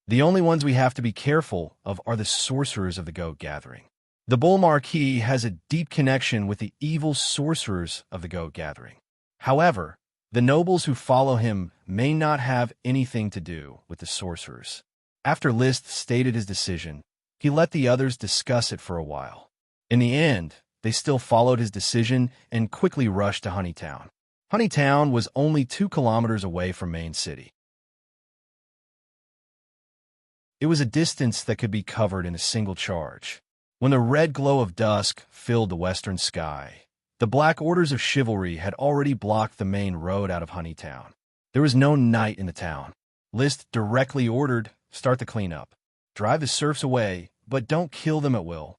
The only ones we have to be careful of are the sorcerers of the Goat Gathering. The Bull Marquis has a deep connection with the evil sorcerers of the Goat Gathering. However, the nobles who follow him may not have anything to do with the sorcerers. After List stated his decision, he let the others discuss it for a while. In the end, they still followed his decision and quickly rushed to Honeytown. Honeytown was only 2 kilometers away from Main City. It was a distance that could be covered in a single charge. When the red glow of dusk filled the western sky, the Black Orders of Chivalry had already blocked the main road out of Honeytown. There was no knight in the town. List directly ordered, start the cleanup. Drive the serfs away, but don't kill them at will.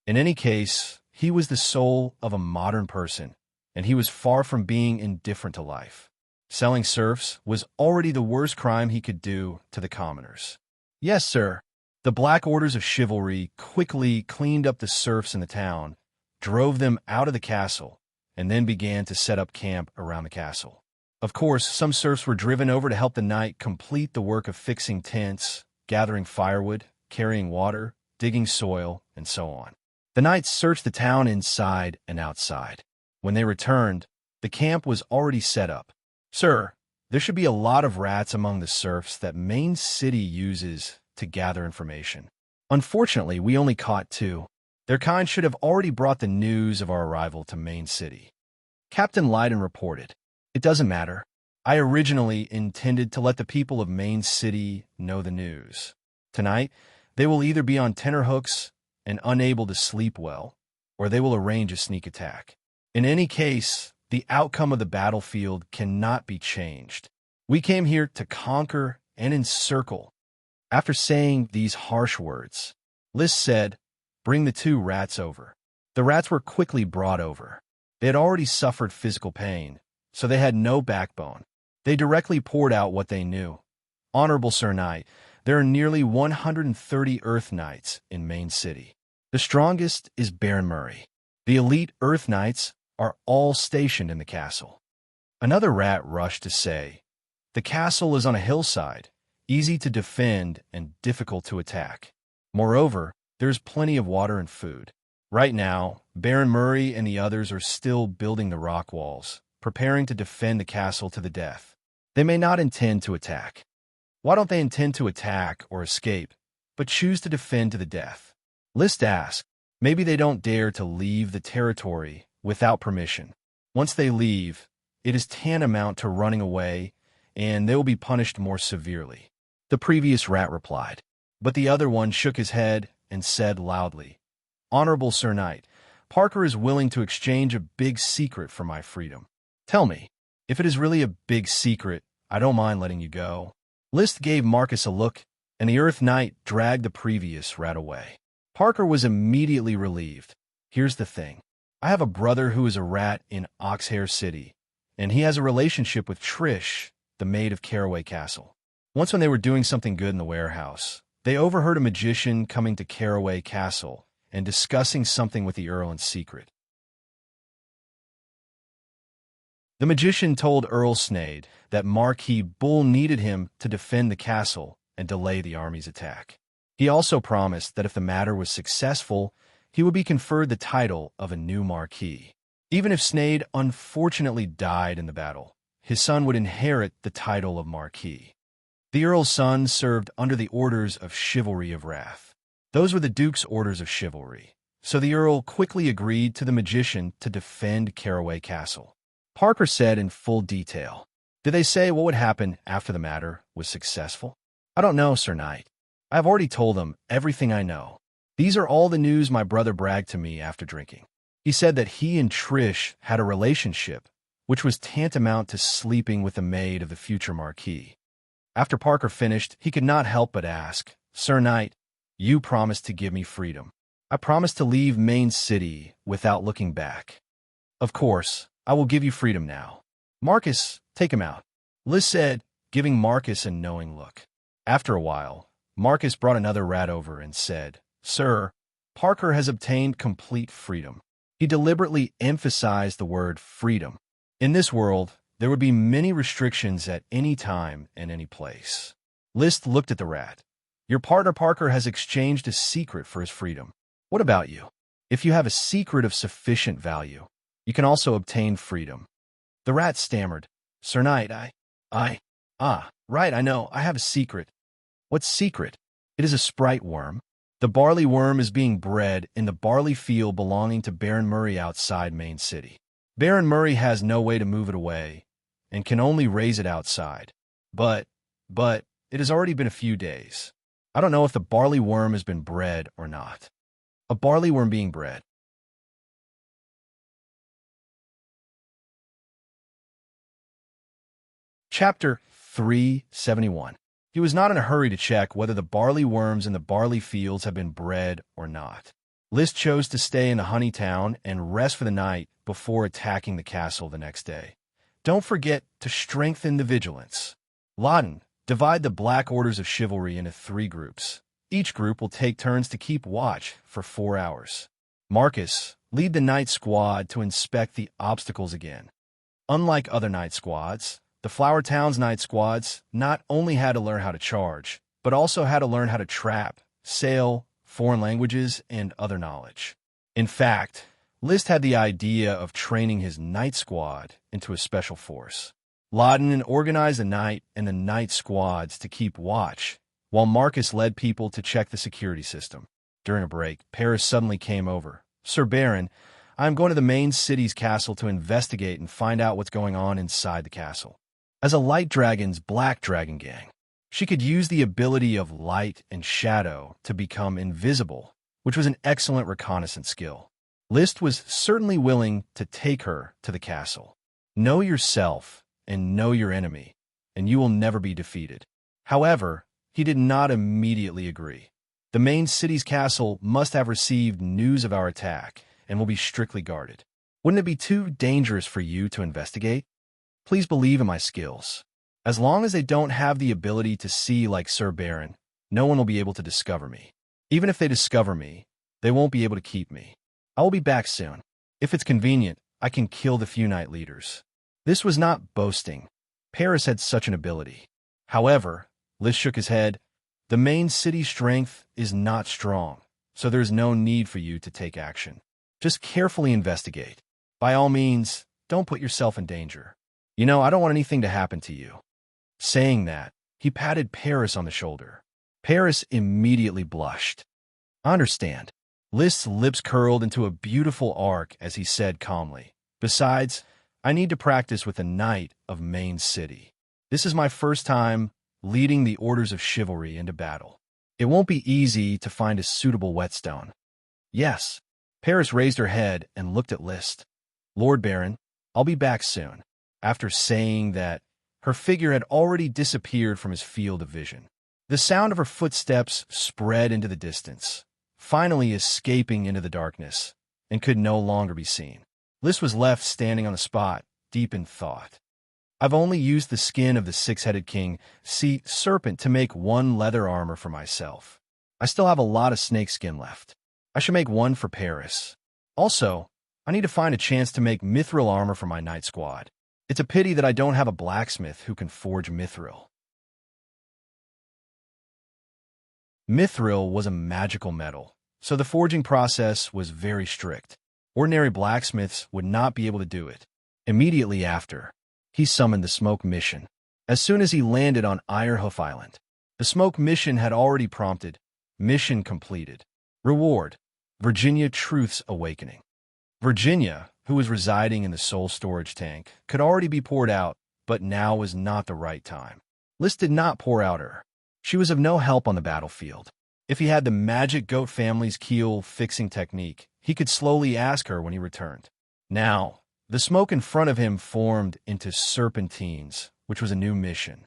In any case, He was the soul of a modern person, and he was far from being indifferent to life. Selling serfs was already the worst crime he could do to the commoners. Yes, sir. The black orders of chivalry quickly cleaned up the serfs in the town, drove them out of the castle, and then began to set up camp around the castle. Of course, some serfs were driven over to help the knight complete the work of fixing tents, gathering firewood, carrying water, digging soil, and so on. The knights searched the town inside and outside. When they returned, the camp was already set up. Sir, there should be a lot of rats among the serfs that Main City uses to gather information. Unfortunately, we only caught 2. Their kind should have already brought the news of our arrival to Main City. Captain Leiden reported, "It doesn't matter. I originally intended to let the people of Main City know the news. Tonight, they will either be on tenterhooks and unable to sleep well, or they will arrange a sneak attack. In any case, the outcome of the battlefield cannot be changed. We came here to conquer and encircle." After saying these harsh words, Lys said, "Bring the 2 rats over." The rats were quickly brought over. They had already suffered physical pain, so they had no backbone. They directly poured out what they knew. "Honorable Sir Knight, there are nearly 130 Earth Knights in Main City. The strongest is Baron Murray. The elite Earth Knights are all stationed in the castle." Another rat rushed to say, "The castle is on a hillside, easy to defend and difficult to attack. Moreover, there's plenty of water and food. Right now, Baron Murray and the others are still building the rock walls, preparing to defend the castle to the death. They may not intend to attack." "Why don't they intend to attack or escape, but choose to defend to the death?" List asked. "Maybe they don't dare to leave the territory without permission. Once they leave, it is tantamount to running away, and they will be punished more severely." The previous rat replied, but the other one shook his head and said loudly, "Honorable Sir Knight, Parker is willing to exchange a big secret for my freedom. Tell me, if it is really a big secret, I don't mind letting you go." List gave Marcus a look, and the Earth Knight dragged the previous rat away. Parker was immediately relieved. "Here's the thing. I have a brother who is a rat in Oxhair City, and he has a relationship with Trish, the maid of Caraway Castle. Once when they were doing something good in the warehouse, they overheard a magician coming to Caraway Castle and discussing something with the Earl in secret. The magician told Earl Snade that Marquis Bull needed him to defend the castle and delay the army's attack. He also promised that if the matter was successful, he would be conferred the title of a new Marquis. Even if Snade unfortunately died in the battle, his son would inherit the title of Marquis. The Earl's son served under the Orders of Chivalry of Wrath. Those were the Duke's Orders of Chivalry, so the Earl quickly agreed to the magician to defend Caraway Castle. Parker said in full detail, "Did they say what would happen after the matter was successful?" "I don't know, Sir Knight. I have already told them everything I know. These are all the news my brother bragged to me after drinking. He said that he and Trish had a relationship, which was tantamount to sleeping with the maid of the future Marquis." After Parker finished, he could not help but ask, "Sir Knight, you promised to give me freedom. I promised to leave Main City without looking back. Of course, I will give you freedom now. Marcus, take him out." Liz said, giving Marcus a knowing look. After a while, Marcus brought another rat over and said, "Sir, Parker has obtained complete freedom." He deliberately emphasized the word freedom. In this world, there would be many restrictions at any time and any place. List looked at the rat. "Your partner Parker has exchanged a secret for his freedom. What about you? If you have a secret of sufficient value, you can also obtain freedom." The rat stammered, "Sir Knight, right, I know, I have a secret." "What secret?" "It is a sprite worm. The barley worm is being bred in the barley field belonging to Baron Murray outside Main City. Baron Murray has no way to move it away, and can only raise it outside. But, it has already been a few days. I don't know if the barley worm has been bred or not." A barley worm being bred. Chapter 371. He was not in a hurry to check whether the barley worms in the barley fields had been bred or not. List chose to stay in the honey town and rest for the night before attacking the castle the next day. Don't forget to strengthen the vigilance. Laden, divide the Black Orders of Chivalry into 3 groups. Each group will take turns to keep watch for 4 hours. Marcus, lead the night squad to inspect the obstacles again. Unlike other night squads, the Flower Town's night squads not only had to learn how to charge, but also had to learn how to trap, sail, foreign languages, and other knowledge. In fact, List had the idea of training his night squad into a special force. Laden organized the night and the night squads to keep watch, while Marcus led people to check the security system. During a break, Paris suddenly came over. "Sir Baron, I am going to the main city's castle to investigate and find out what's going on inside the castle." As a light dragon's black dragon gang, she could use the ability of light and shadow to become invisible, which was an excellent reconnaissance skill. List was certainly willing to take her to the castle. Know yourself and know your enemy, and you will never be defeated. However, he did not immediately agree. The main city's castle must have received news of our attack and will be strictly guarded. Wouldn't it be too dangerous for you to investigate? Please believe in my skills. As long as they don't have the ability to see like Sir Baron, no one will be able to discover me. Even if they discover me, they won't be able to keep me. I will be back soon. If it's convenient, I can kill the few night leaders. This was not boasting. Paris had such an ability. However, List shook his head. The main city's strength is not strong, so there's no need for you to take action. Just carefully investigate. By all means, don't put yourself in danger. I don't want anything to happen to you. Saying that, he patted Paris on the shoulder. Paris immediately blushed. I understand. List's lips curled into a beautiful arc as he said calmly, "Besides, I need to practice with the Knight of Main City. This is my first time leading the Orders of Chivalry into battle. It won't be easy to find a suitable whetstone." "Yes." Paris raised her head and looked at List. "Lord Baron, I'll be back soon." After saying that, her figure had already disappeared from his field of vision. The sound of her footsteps spread into the distance, finally escaping into the darkness, and could no longer be seen. List was left standing on the spot, deep in thought. "I've only used the skin of the 6-headed king, sea serpent, to make 1 leather armor for myself. I still have a lot of snake skin left. I should make 1 for Paris. Also, I need to find a chance to make mithril armor for my night squad. It's a pity that I don't have a blacksmith who can forge mithril." Mithril was a magical metal, so the forging process was very strict. Ordinary blacksmiths would not be able to do it. Immediately after, he summoned the Smoke Mission. As soon as he landed on Irehoof Island, the Smoke Mission had already prompted, "Mission completed. Reward: Virginia Truth's Awakening." Virginia, who was residing in the soul storage tank, could already be poured out, but now was not the right time. List did not pour out her. She was of no help on the battlefield. If he had the magic goat family's keel fixing technique, he could slowly ask her when he returned. Now, the smoke in front of him formed into serpentines, which was a new mission.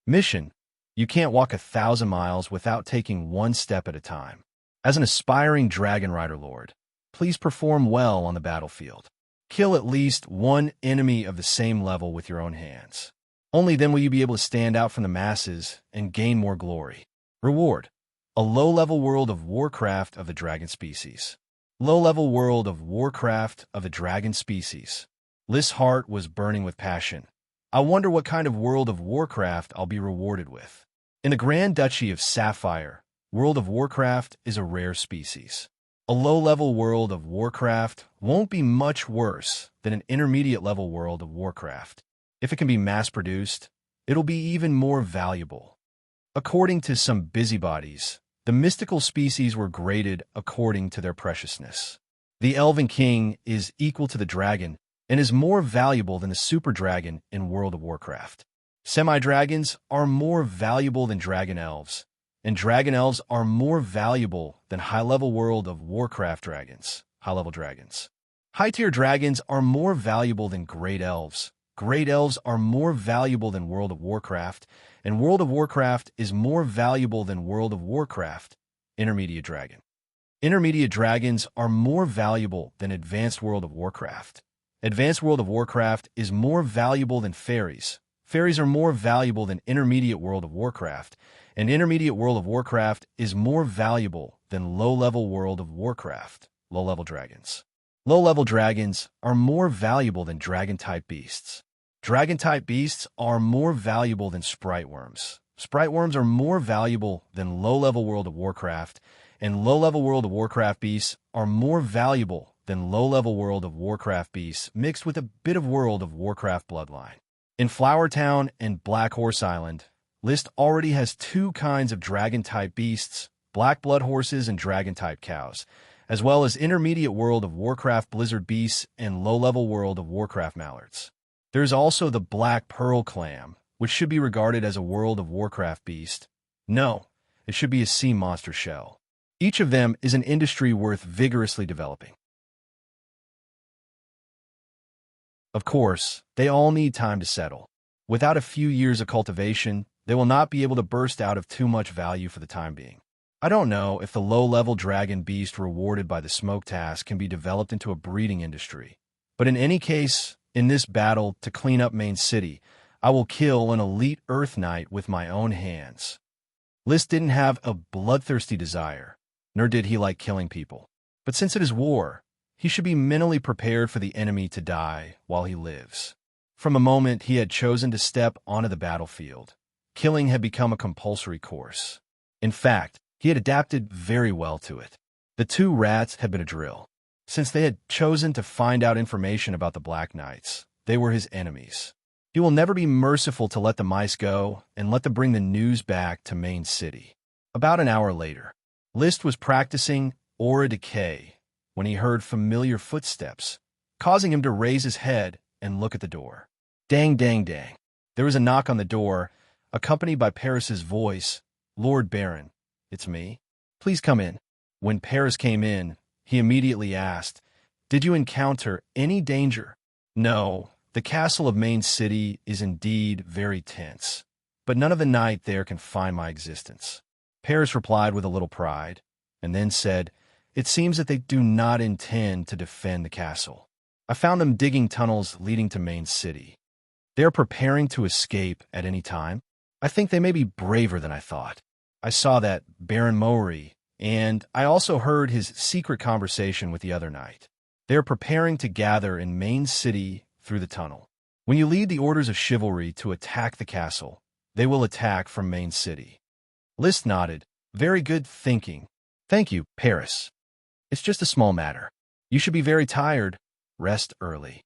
Mission: you can't walk 1,000 miles without taking 1 step at a time. As an aspiring dragon rider lord, please perform well on the battlefield. Kill at least 1 enemy of the same level with your own hands. Only then will you be able to stand out from the masses and gain more glory. Reward: a low-level world of Warcraft of the dragon species. Low-level world of Warcraft of the dragon species. List's heart was burning with passion. I wonder what kind of world of Warcraft I'll be rewarded with. In the Grand Duchy of Sapphire, World of Warcraft is a rare species. A low-level world of Warcraft won't be much worse than an intermediate-level world of Warcraft. If it can be mass-produced, it'll be even more valuable. According to some busybodies, the mystical species were graded according to their preciousness. The Elven King is equal to the dragon and is more valuable than the super dragon in World of Warcraft. Semi-dragons are more valuable than dragon elves, and dragon elves are more valuable than high-level World of Warcraft dragons, high-level dragons. High-tier dragons are more valuable than great elves. Great elves are more valuable than World of Warcraft, and World of Warcraft is more valuable than World of Warcraft, intermediate dragon. Intermediate dragons are more valuable than Advanced World of Warcraft. Advanced World of Warcraft is more valuable than fairies. Fairies are more valuable than Intermediate World of Warcraft, and Intermediate World of Warcraft is more valuable than Low-Level World of Warcraft, low-level dragons. Low-level dragons are more valuable than dragon-type beasts. Dragon-type beasts are more valuable than sprite worms. Sprite worms are more valuable than low-level World of Warcraft, and low-level World of Warcraft beasts are more valuable than low-level World of Warcraft beasts mixed with a bit of World of Warcraft bloodline. In Flower Town and Black Horse Island, List already has two kinds of dragon-type beasts, black blood horses and dragon-type cows, as well as Intermediate World of Warcraft Blizzard beasts and low-level World of Warcraft mallards. There is also the Black Pearl Clam, which should be regarded as a World of Warcraft beast. No, it should be a sea monster shell. Each of them is an industry worth vigorously developing. Of course, they all need time to settle. Without a few years of cultivation, they will not be able to burst out of too much value for the time being. I don't know if the low-level dragon beast rewarded by the smoke task can be developed into a breeding industry. But in any case, in this battle to clean up Main City, I will kill an elite Earth Knight with my own hands. List didn't have a bloodthirsty desire, nor did he like killing people. But since it is war, he should be mentally prepared for the enemy to die while he lives. From the moment he had chosen to step onto the battlefield, killing had become a compulsory course. In fact, he had adapted very well to it. The two rats had been a drill. Since they had chosen to find out information about the Black Knights, they were his enemies. He will never be merciful to let the mice go and let them bring the news back to Main City. About an hour later, List was practicing Aura Decay when he heard familiar footsteps, causing him to raise his head and look at the door. Dang, dang, dang. There was a knock on the door, accompanied by Paris's voice. "Lord Baron, it's me. Please come in." When Paris came in, he immediately asked, "Did you encounter any danger?" "No, the castle of Main City is indeed very tense, but none of the night there can find my existence." Paris replied with a little pride, and then said, "It seems that they do not intend to defend the castle. I found them digging tunnels leading to Main City. They are preparing to escape at any time. I think they may be braver than I thought. I saw that Baron Mowry, and I also heard his secret conversation with the other knight. They are preparing to gather in Main City through the tunnel. When you lead the orders of chivalry to attack the castle, they will attack from Main City." List nodded. "Very good thinking. Thank you, Paris. It's just a small matter. You should be very tired. Rest early."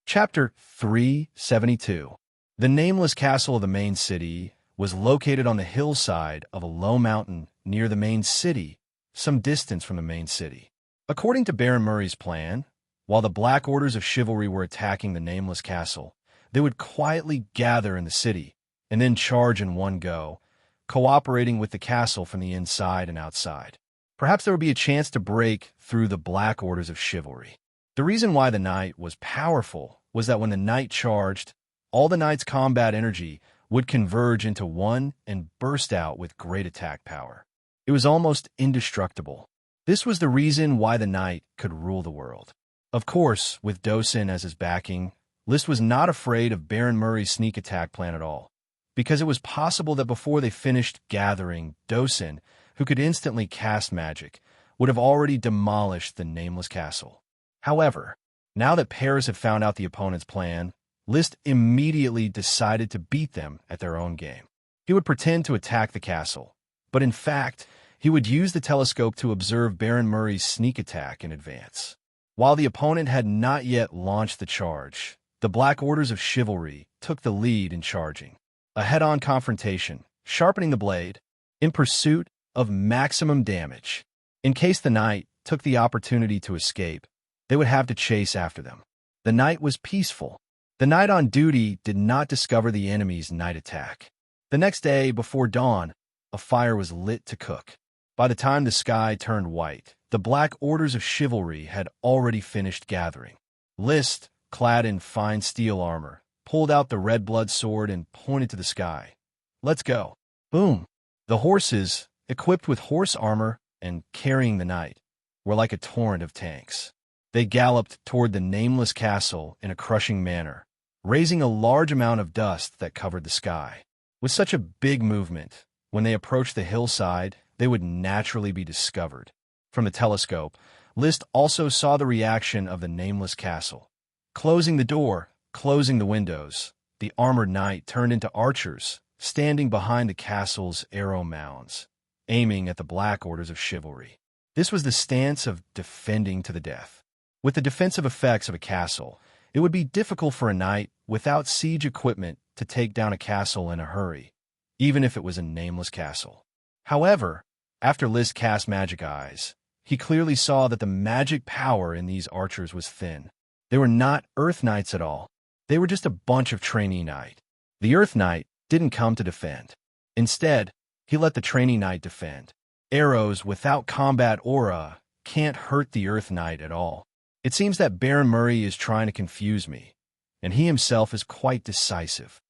Chapter 372. The nameless castle of the Main City was located on the hillside of a low mountain near the Main City, some distance from the Main City. According to Baron Murray's plan, while the Black Orders of Chivalry were attacking the nameless castle, they would quietly gather in the city and then charge in one go, cooperating with the castle from the inside and outside. Perhaps there would be a chance to break through the Black Orders of Chivalry. The reason why the knight was powerful was that when the knight charged, all the knight's combat energy would converge into one and burst out with great attack power. It was almost indestructible. This was the reason why the knight could rule the world. Of course, with Dosin as his backing, List was not afraid of Baron Murray's sneak attack plan at all, because it was possible that before they finished gathering, Dosin, who could instantly cast magic, would have already demolished the nameless castle. However, now that Paris had found out the opponent's plan, List immediately decided to beat them at their own game. He would pretend to attack the castle, but in fact, he would use the telescope to observe Baron Murray's sneak attack in advance. While the opponent had not yet launched the charge, the Black Orders of Chivalry took the lead in charging. A head-on confrontation, sharpening the blade, in pursuit of maximum damage. In case the knight took the opportunity to escape, they would have to chase after them. The night was peaceful. The knight on duty did not discover the enemy's night attack. The next day, before dawn, a fire was lit to cook. By the time the sky turned white, the Black Orders of Chivalry had already finished gathering. List, clad in fine steel armor, pulled out the red blood sword and pointed to the sky. "Let's go." Boom! The horses, equipped with horse armor and carrying the knight, were like a torrent of tanks. They galloped toward the nameless castle in a crushing manner, raising a large amount of dust that covered the sky. With such a big movement, when they approached the hillside, they would naturally be discovered. From the telescope, List also saw the reaction of the nameless castle. Closing the door, closing the windows, the armored knight turned into archers, standing behind the castle's arrow mounds, aiming at the black orders of chivalry. This was the stance of defending to the death. With the defensive effects of a castle, it would be difficult for a knight without siege equipment to take down a castle in a hurry, even if it was a nameless castle. However, after List cast magic eyes, he clearly saw that the magic power in these archers was thin. They were not Earth Knights at all. They were just a bunch of trainee knight. The Earth Knight didn't come to defend. Instead, he let the trainee knight defend. Arrows without combat aura can't hurt the Earth Knight at all. It seems that Baron Murray is trying to confuse me, and he himself is quite decisive.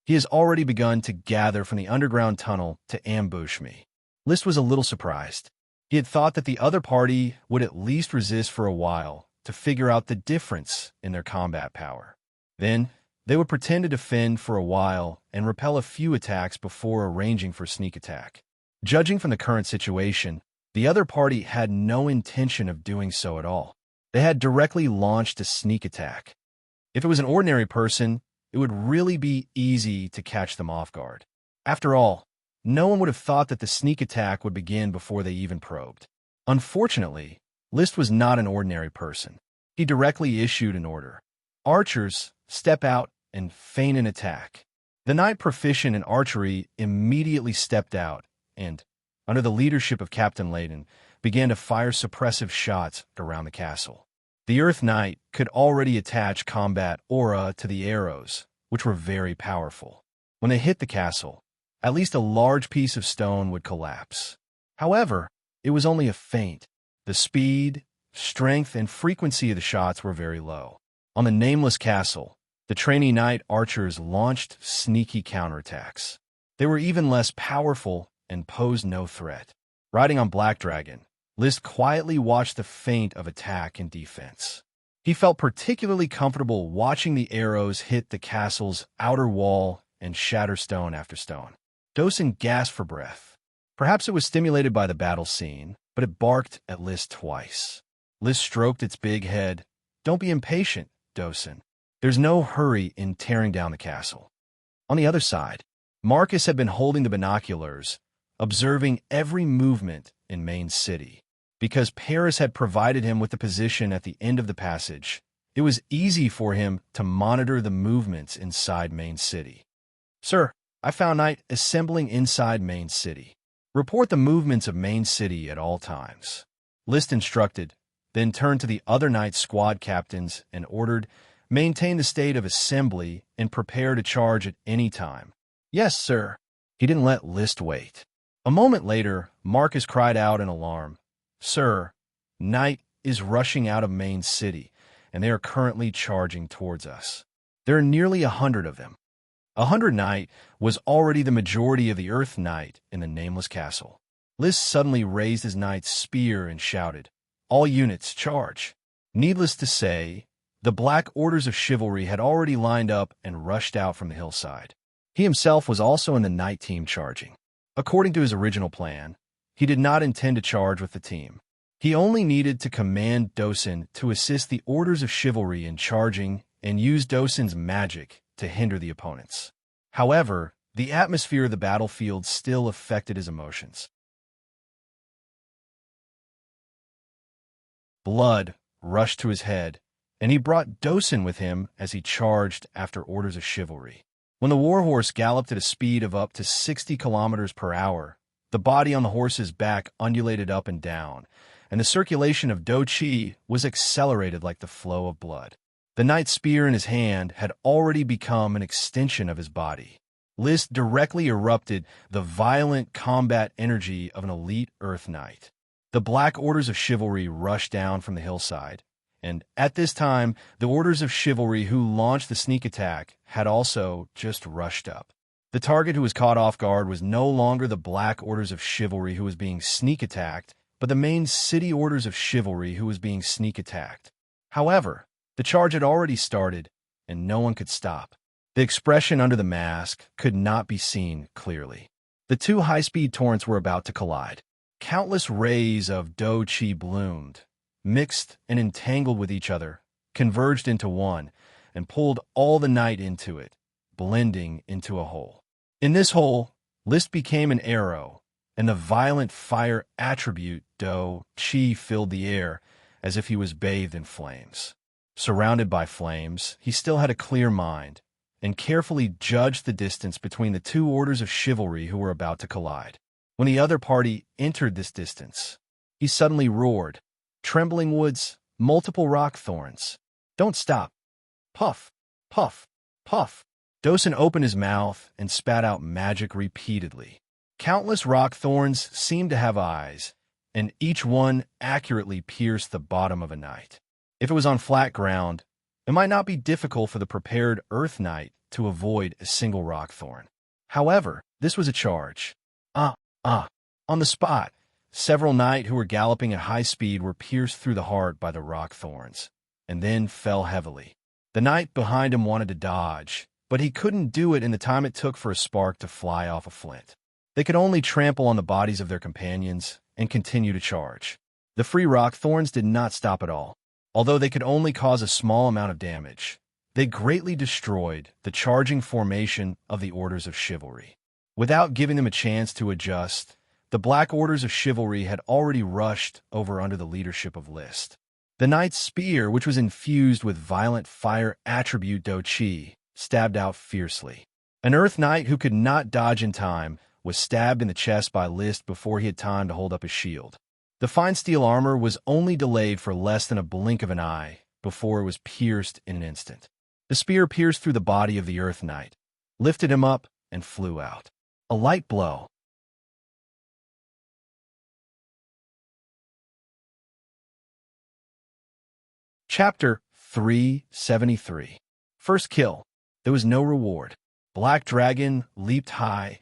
He has already begun to gather from the underground tunnel to ambush me. List was a little surprised. He had thought that the other party would at least resist for a while to figure out the difference in their combat power. Then, they would pretend to defend for a while and repel a few attacks before arranging for sneak attack. Judging from the current situation, the other party had no intention of doing so at all. They had directly launched a sneak attack. If it was an ordinary person, it would really be easy to catch them off guard. After all, no one would have thought that the sneak attack would begin before they even probed. Unfortunately, List was not an ordinary person. He directly issued an order. Archers, step out and feign an attack. The knight proficient in archery immediately stepped out and, under the leadership of Captain Layden, began to fire suppressive shots around the castle. The Earth Knight could already attach combat aura to the arrows, which were very powerful. When they hit the castle, at least a large piece of stone would collapse. However, it was only a feint. The speed, strength, and frequency of the shots were very low. On the nameless castle, the trainee knight archers launched sneaky counterattacks. They were even less powerful and posed no threat. Riding on Black Dragon, List quietly watched the feint of attack and defense. He felt particularly comfortable watching the arrows hit the castle's outer wall and shatter stone after stone. Dosen gasped for breath. Perhaps it was stimulated by the battle scene, but it barked at List twice. List stroked its big head. "Don't be impatient, Dosen. There's no hurry in tearing down the castle." On the other side, Marcus had been holding the binoculars, observing every movement in Main City. Because Paris had provided him with the position at the end of the passage, it was easy for him to monitor the movements inside Main City. "Sir, I found Knight assembling inside Main City. Report the movements of Main City at all times." List instructed, then turned to the other Knight squad captains and ordered, "Maintain the state of assembly and prepare to charge at any time." "Yes, sir." He didn't let List wait. A moment later, Marcus cried out in alarm, "Sir, Knight is rushing out of Main City, and they are currently charging towards us. There are nearly 100 of them." 100 Knight was already the majority of the Earth Knight in the nameless castle. List suddenly raised his knight's spear and shouted, "All units, charge!" Needless to say, the Black Orders of Chivalry had already lined up and rushed out from the hillside. He himself was also in the Knight team charging. According to his original plan, he did not intend to charge with the team. He only needed to command Dosen to assist the Orders of Chivalry in charging and use Dosen's magic to hinder the opponents. However, the atmosphere of the battlefield still affected his emotions. Blood rushed to his head, and he brought Dosen with him as he charged after Orders of Chivalry. When the warhorse galloped at a speed of up to 60 kilometers per hour, the body on the horse's back undulated up and down, and the circulation of Do Chi was accelerated like the flow of blood. The knight's spear in his hand had already become an extension of his body. List directly erupted the violent combat energy of an elite Earth Knight. The Black Orders of Chivalry rushed down from the hillside, And at this time, the orders of chivalry who launched the sneak attack had also just rushed up. The target who was caught off guard was no longer the black orders of chivalry who was being sneak attacked, but the main city orders of chivalry who was being sneak attacked. However, the charge had already started, and no one could stop. The expression under the mask could not be seen clearly. The two high-speed torrents were about to collide. Countless rays of do qi bloomed, mixed and entangled with each other, converged into one, and pulled all the night into it, blending into a whole. In this whole, List became an arrow, and the violent fire attribute do qi filled the air as if he was bathed in flames. Surrounded by flames, he still had a clear mind, and carefully judged the distance between the two orders of chivalry who were about to collide. When the other party entered this distance, he suddenly roared, "Trembling woods, multiple rock thorns. Don't stop. Puff, puff, puff." Dosun opened his mouth and spat out magic repeatedly. Countless rock thorns seemed to have eyes, and each one accurately pierced the bottom of a knight. If it was on flat ground, it might not be difficult for the prepared Earth Knight to avoid a single rock thorn. However, this was a charge. On the spot, several knights who were galloping at high speed were pierced through the heart by the rock thorns, and then fell heavily. The knight behind him wanted to dodge, but he couldn't do it in the time it took for a spark to fly off a flint. They could only trample on the bodies of their companions and continue to charge. The free rock thorns did not stop at all. Although they could only cause a small amount of damage, they greatly destroyed the charging formation of the orders of chivalry. Without giving them a chance to adjust, the black orders of chivalry had already rushed over under the leadership of List. The knight's spear, which was infused with violent fire attribute do qi, stabbed out fiercely. An Earth Knight who could not dodge in time was stabbed in the chest by List before he had time to hold up his shield. The fine steel armor was only delayed for less than a blink of an eye before it was pierced in an instant. The spear pierced through the body of the Earth Knight, lifted him up, and flew out. A light blow. Chapter 373. First kill. There was no reward. Black Dragon leaped high,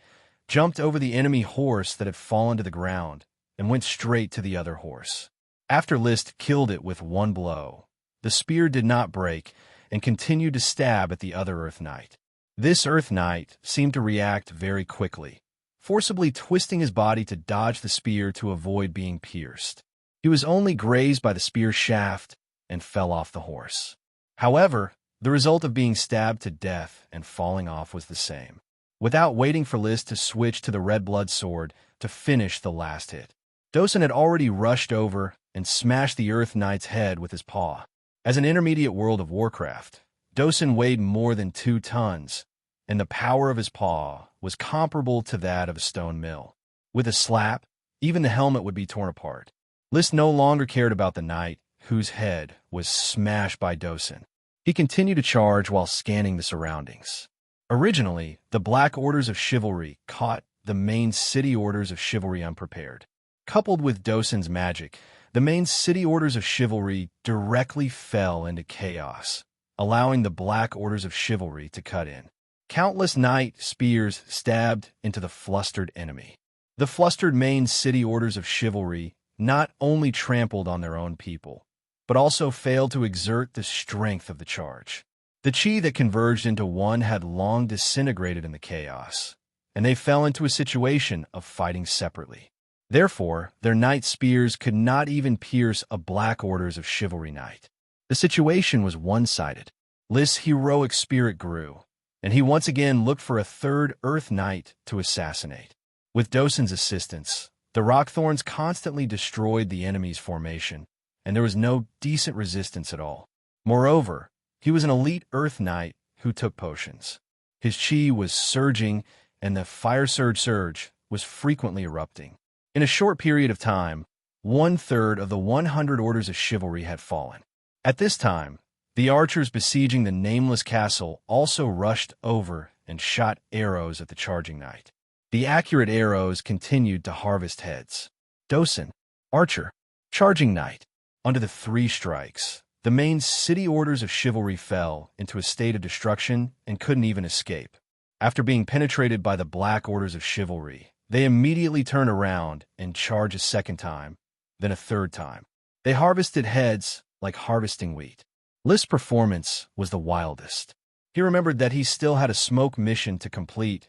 jumped over the enemy horse that had fallen to the ground, and went straight to the other horse. After List killed it with one blow, the spear did not break and continued to stab at the other Earth Knight. This Earth Knight seemed to react very quickly, forcibly twisting his body to dodge the spear to avoid being pierced. He was only grazed by the spear shaft and fell off the horse. However, the result of being stabbed to death and falling off was the same. Without waiting for List to switch to the red blood sword to finish the last hit, Dosun had already rushed over and smashed the Earth Knight's head with his paw. As an intermediate World of Warcraft, Dosun weighed more than 2 tons, and the power of his paw was comparable to that of a stone mill. With a slap, even the helmet would be torn apart. List no longer cared about the knight, whose head was smashed by Dosun. He continued to charge while scanning the surroundings. Originally, the Black Orders of Chivalry caught the main city orders of chivalry unprepared. Coupled with Dosun's magic, the main city orders of chivalry directly fell into chaos, allowing the Black Orders of Chivalry to cut in. Countless knight spears stabbed into the flustered enemy. The flustered main city orders of chivalry not only trampled on their own people, but also failed to exert the strength of the charge. The chi that converged into one had long disintegrated in the chaos, and they fell into a situation of fighting separately. Therefore, their knight spears could not even pierce a Black Orders of Chivalry knight. The situation was one-sided. List's heroic spirit grew, and he once again looked for a third Earth Knight to assassinate. With Dosun's assistance, the Rockthorns constantly destroyed the enemy's formation, and there was no decent resistance at all. Moreover, he was an elite Earth Knight who took potions. His chi was surging, and the fire surge was frequently erupting. In a short period of time, 1/3 of the 100 Orders of Chivalry had fallen. At this time, the archers besieging the nameless castle also rushed over and shot arrows at the charging knight. The accurate arrows continued to harvest heads. Dosun, archer, charging knight. Under the 3 strikes, The main city orders of chivalry fell into a state of destruction and couldn't even escape. After being penetrated by the black orders of chivalry, they immediately turned around and charged a second time, then a third time. They harvested heads like harvesting wheat. List's performance was the wildest. He remembered that he still had a smoke mission to complete: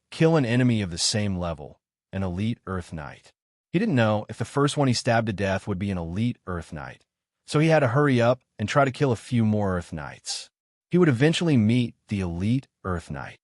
kill an enemy of the same level, an elite Earth Knight. He didn't know if the first one he stabbed to death would be an elite Earth Knight, so he had to hurry up and try to kill a few more Earth Knights. He would eventually meet the elite Earth Knight.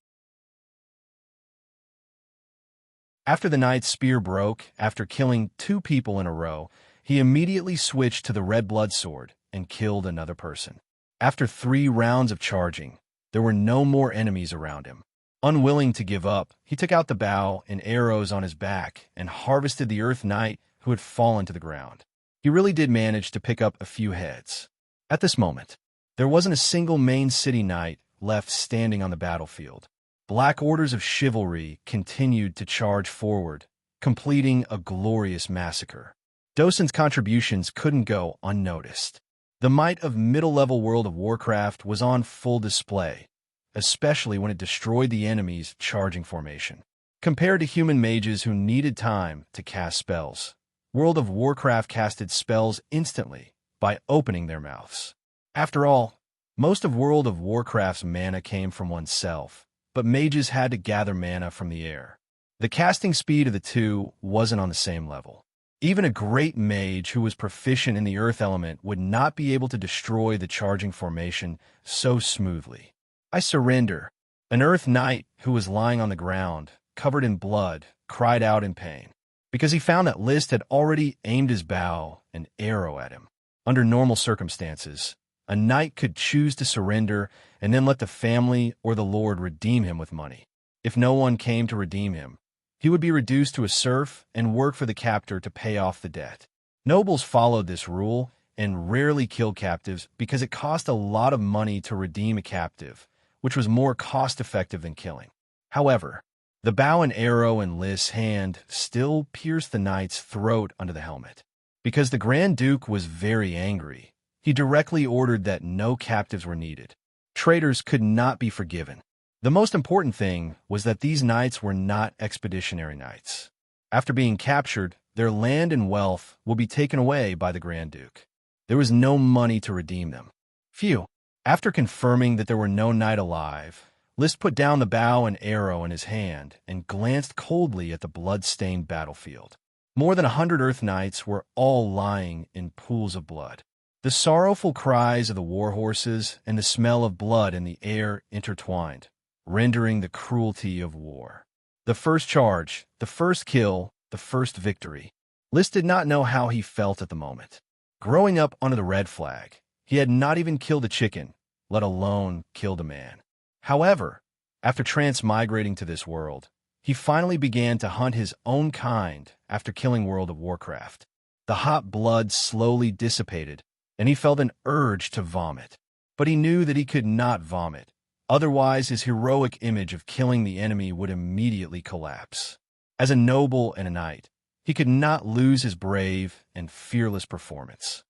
After the Knight's spear broke, after killing 2 people in a row, he immediately switched to the red blood sword and killed another person. After 3 rounds of charging, there were no more enemies around him. Unwilling to give up, he took out the bow and arrows on his back and harvested the Earth Knight who had fallen to the ground. He really did manage to pick up a few heads. At this moment, there wasn't a single main city knight left standing on the battlefield. Black orders of chivalry continued to charge forward, completing a glorious massacre. Dosun's contributions couldn't go unnoticed. The might of middle-level World of Warcraft was on full display, especially when it destroyed the enemy's charging formation. Compared to human mages who needed time to cast spells, World of Warcraft casted spells instantly by opening their mouths. After all, most of World of Warcraft's mana came from oneself, but mages had to gather mana from the air. The casting speed of the two wasn't on the same level. Even a great mage who was proficient in the earth element would not be able to destroy the charging formation so smoothly. "I surrender." An Earth Knight who was lying on the ground, covered in blood, cried out in pain, because he found that List had already aimed his bow and arrow at him. Under normal circumstances, a knight could choose to surrender and then let the family or the lord redeem him with money. If no one came to redeem him, he would be reduced to a serf and work for the captor to pay off the debt. Nobles followed this rule and rarely killed captives because it cost a lot of money to redeem a captive, which was more cost-effective than killing. However, the bow and arrow in List's hand still pierced the knight's throat under the helmet. Because the Grand Duke was very angry, he directly ordered that no captives were needed. Traitors could not be forgiven. The most important thing was that these knights were not expeditionary knights. After being captured, their land and wealth will be taken away by the Grand Duke. There was no money to redeem them. Phew. After confirming that there were no knight alive, List put down the bow and arrow in his hand and glanced coldly at the blood-stained battlefield. More than 100 Earth Knights were all lying in pools of blood. The sorrowful cries of the war horses and the smell of blood in the air intertwined, rendering the cruelty of war. The first charge, the first kill, the first victory. List did not know how he felt at the moment. Growing up under the red flag, he had not even killed a chicken, let alone killed a man. However, after transmigrating to this world, he finally began to hunt his own kind after killing World of Warcraft. The hot blood slowly dissipated, and he felt an urge to vomit. But he knew that he could not vomit. Otherwise, his heroic image of killing the enemy would immediately collapse. As a noble and a knight, he could not lose his brave and fearless performance.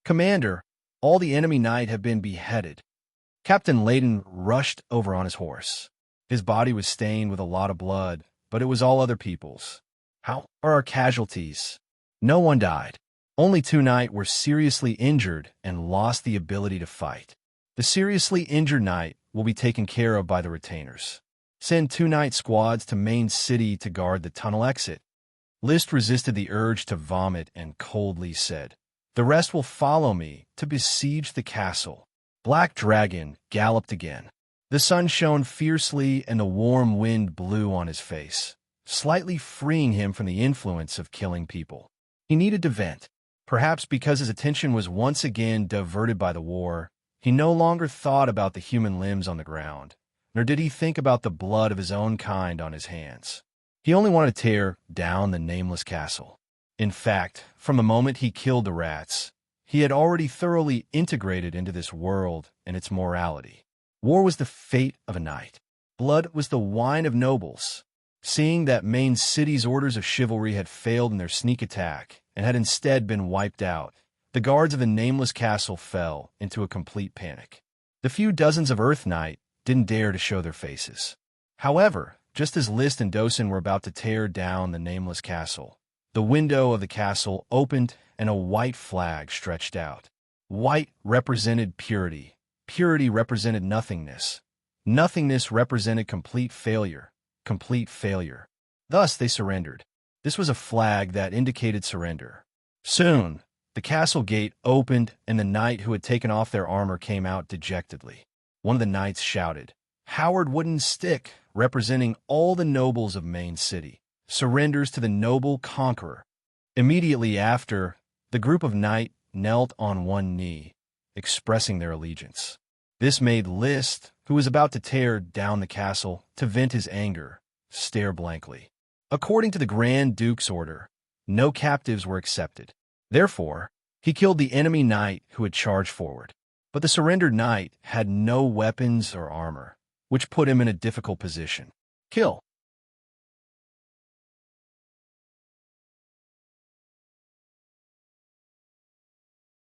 "Commander, all the enemy knight have been beheaded." Captain Layden rushed over on his horse. His body was stained with a lot of blood, but it was all other people's. "How are our casualties?" "No one died. Only 2 knight were seriously injured and lost the ability to fight. The seriously injured knight will be taken care of by the retainers. Send 2 knight squads to main city to guard the tunnel exit." List resisted the urge to vomit and coldly said, "The rest will follow me to besiege the castle." Black Dragon galloped again. The sun shone fiercely and the warm wind blew on his face, slightly freeing him from the influence of killing people. He needed to vent. Perhaps because his attention was once again diverted by the war, he no longer thought about the human limbs on the ground, nor did he think about the blood of his own kind on his hands. He only wanted to tear down the nameless castle. In fact, from the moment he killed the rats, he had already thoroughly integrated into this world and its morality. War was the fate of a knight. Blood was the wine of nobles. Seeing that Maine's city's orders of chivalry had failed in their sneak attack and had instead been wiped out, the guards of the nameless castle fell into a complete panic. The few dozens of Earth Knight didn't dare to show their faces. However, just as List and Dosen were about to tear down the nameless castle, the window of the castle opened and a white flag stretched out. White represented purity. Purity represented nothingness. Nothingness represented complete failure. Complete failure. Thus they surrendered. This was a flag that indicated surrender. Soon, the castle gate opened and the knight who had taken off their armor came out dejectedly. One of the knights shouted, "Howard Wooden Stick," representing all the nobles of Maine City, surrenders to the noble conqueror. Immediately after, the group of knight knelt on one knee, expressing their allegiance. This made List, who was about to tear down the castle to vent his anger, stare blankly. According to the Grand Duke's order, no captives were accepted. Therefore, he killed the enemy knight who had charged forward. But the surrendered knight had no weapons or armor, which put him in a difficult position. Kill.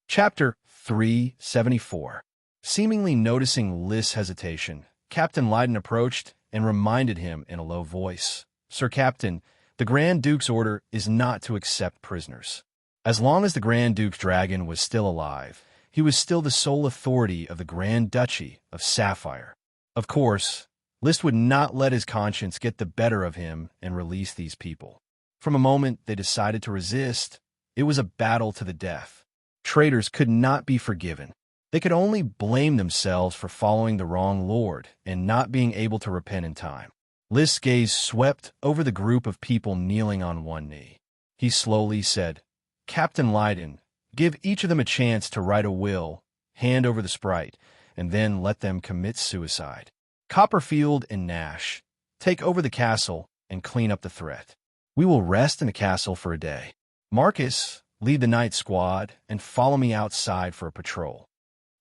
Chapter 374. Seemingly noticing List's hesitation, Captain Lydon approached and reminded him in a low voice, "Sir Captain, the Grand Duke's order is not to accept prisoners." As long as the Grand Duke's dragon was still alive, he was still the sole authority of the Grand Duchy of Sapphire. Of course, List would not let his conscience get the better of him and release these people. From a moment they decided to resist, it was a battle to the death. Traitors could not be forgiven. They could only blame themselves for following the wrong lord and not being able to repent in time. List's gaze swept over the group of people kneeling on one knee. He slowly said, "Captain Lydon, give each of them a chance to write a will, hand over the sprite, and then let them commit suicide. Copperfield and Nash, take over the castle and clean up the threat. We will rest in the castle for a day. Marcus, lead the night squad and follow me outside for a patrol."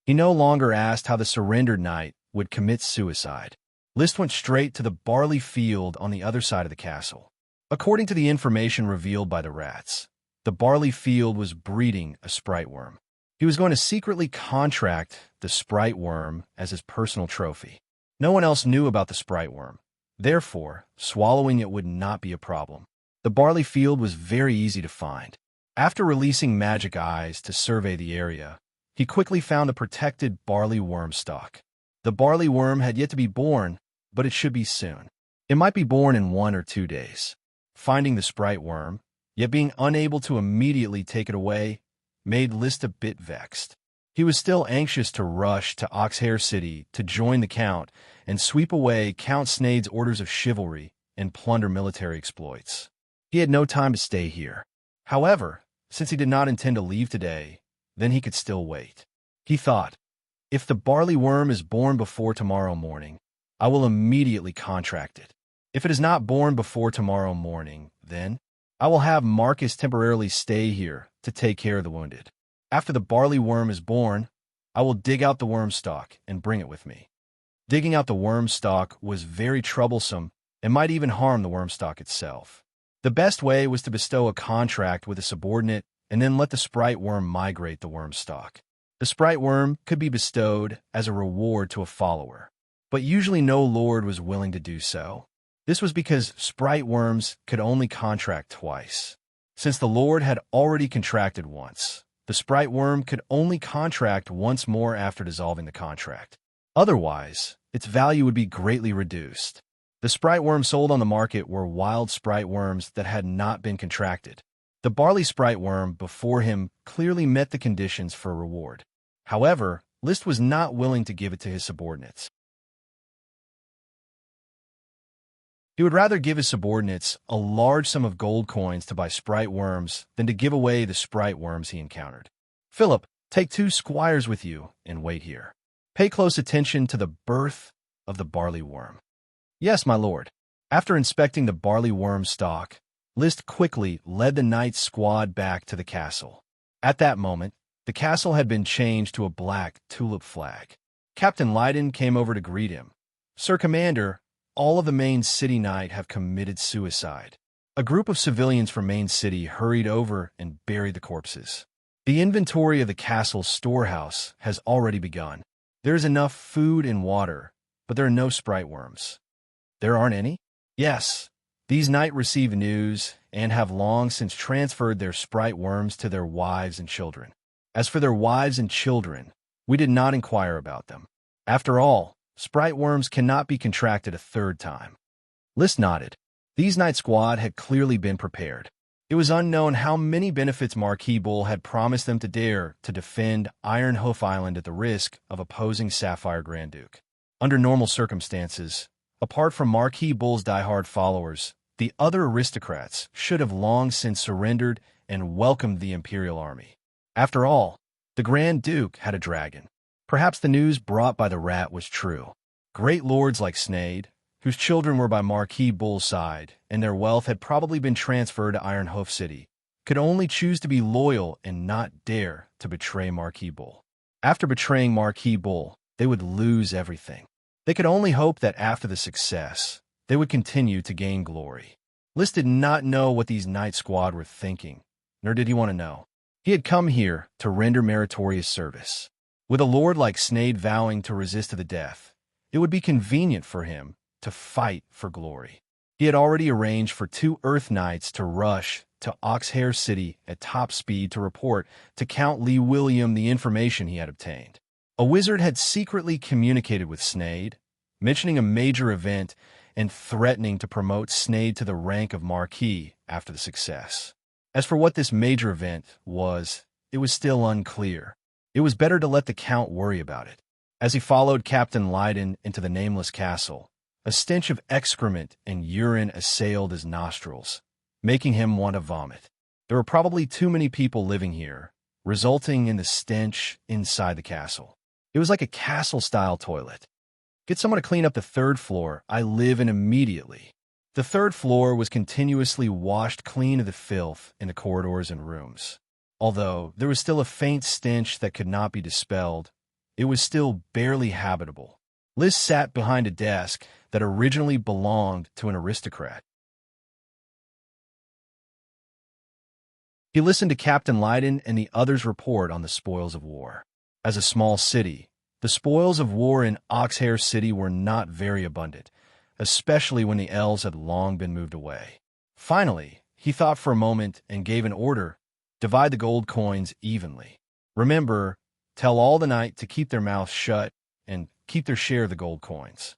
He no longer asked how the surrendered knight would commit suicide. List went straight to the barley field on the other side of the castle. According to the information revealed by the rats, the barley field was breeding a sprite worm. He was going to secretly contract the sprite worm as his personal trophy. No one else knew about the sprite worm. Therefore, swallowing it would not be a problem. The barley field was very easy to find. After releasing magic eyes to survey the area, he quickly found a protected barley worm stalk. The barley worm had yet to be born, but it should be soon. It might be born in 1 or 2 days. Finding the sprite worm, yet being unable to immediately take it away, made List a bit vexed. He was still anxious to rush to Oxhair City to join the Count and sweep away Count Snade's orders of chivalry and plunder military exploits. He had no time to stay here. However, since he did not intend to leave today, then he could still wait. He thought, if the barley worm is born before tomorrow morning, I will immediately contract it. If it is not born before tomorrow morning, then I will have Marcus temporarily stay here to take care of the wounded. After the barley worm is born, I will dig out the worm stalk and bring it with me. Digging out the worm stalk was very troublesome and might even harm the worm stalk itself. The best way was to bestow a contract with a subordinate and then let the sprite worm migrate the worm stalk. The sprite worm could be bestowed as a reward to a follower, but usually no lord was willing to do so. This was because sprite worms could only contract twice. Since the lord had already contracted once, the sprite worm could only contract once more after dissolving the contract. Otherwise, its value would be greatly reduced. The sprite worms sold on the market were wild sprite worms that had not been contracted. The barley sprite worm before him clearly met the conditions for a reward. However, List was not willing to give it to his subordinates. He would rather give his subordinates a large sum of gold coins to buy sprite worms than to give away the sprite worms he encountered. "Philip, take 2 squires with you and wait here. Pay close attention to the birth of the barley worm." "Yes, my lord." After inspecting the barley worm stalk, List quickly led the knight's squad back to the castle. At that moment, the castle had been changed to a black tulip flag. Captain Lydon came over to greet him. "Sir Commander, all of the main city might have committed suicide. A group of civilians from Main City hurried over and buried the corpses. The inventory of the castle's storehouse has already begun. There is enough food and water, but there are no sprite worms. There aren't any? Yes. These knights receive news and have long since transferred their sprite worms to their wives and children. As for their wives and children, we did not inquire about them. After all, sprite worms cannot be contracted a third time. List nodded. These Night Squad had clearly been prepared. It was unknown how many benefits Marquis Bull had promised them to dare to defend Iron Hoof Island at the risk of opposing Sapphire Grand Duke. Under normal circumstances, apart from Marquis Bull's diehard followers, the other aristocrats should have long since surrendered and welcomed the Imperial Army. After all, the Grand Duke had a dragon. Perhaps the news brought by the rat was true. Great lords like Snade, whose children were by Marquis Bull's side, and their wealth had probably been transferred to Iron Hoof City, could only choose to be loyal and not dare to betray Marquis Bull. After betraying Marquis Bull, they would lose everything. They could only hope that after the success, they would continue to gain glory. List did not know what these Night Squad were thinking, nor did he want to know. He had come here to render meritorious service. With a lord like Snade vowing to resist to the death, it would be convenient for him to fight for glory. He had already arranged for 2 Earth Knights to rush to Oxhair City at top speed to report to Count Lee William the information he had obtained. A wizard had secretly communicated with Snade, mentioning a major event and threatening to promote Snade to the rank of Marquis after the success. As for what this major event was, it was still unclear. It was better to let the Count worry about it. As he followed Captain Leiden into the nameless castle, a stench of excrement and urine assailed his nostrils, making him want to vomit. There were probably too many people living here, resulting in the stench inside the castle. It was like a castle-style toilet. Get someone to clean up the 3rd floor. I live in immediately. The 3rd floor was continuously washed clean of the filth in the corridors and rooms. Although there was still a faint stench that could not be dispelled, it was still barely habitable. Liz sat behind a desk that originally belonged to an aristocrat. He listened to Captain Leiden and the others' report on the spoils of war. As a small city, the spoils of war in Oxhair City were not very abundant, especially when the elves had long been moved away. Finally, he thought for a moment and gave an order: divide the gold coins evenly. Remember, tell all the knights to keep their mouths shut and keep their share of the gold coins.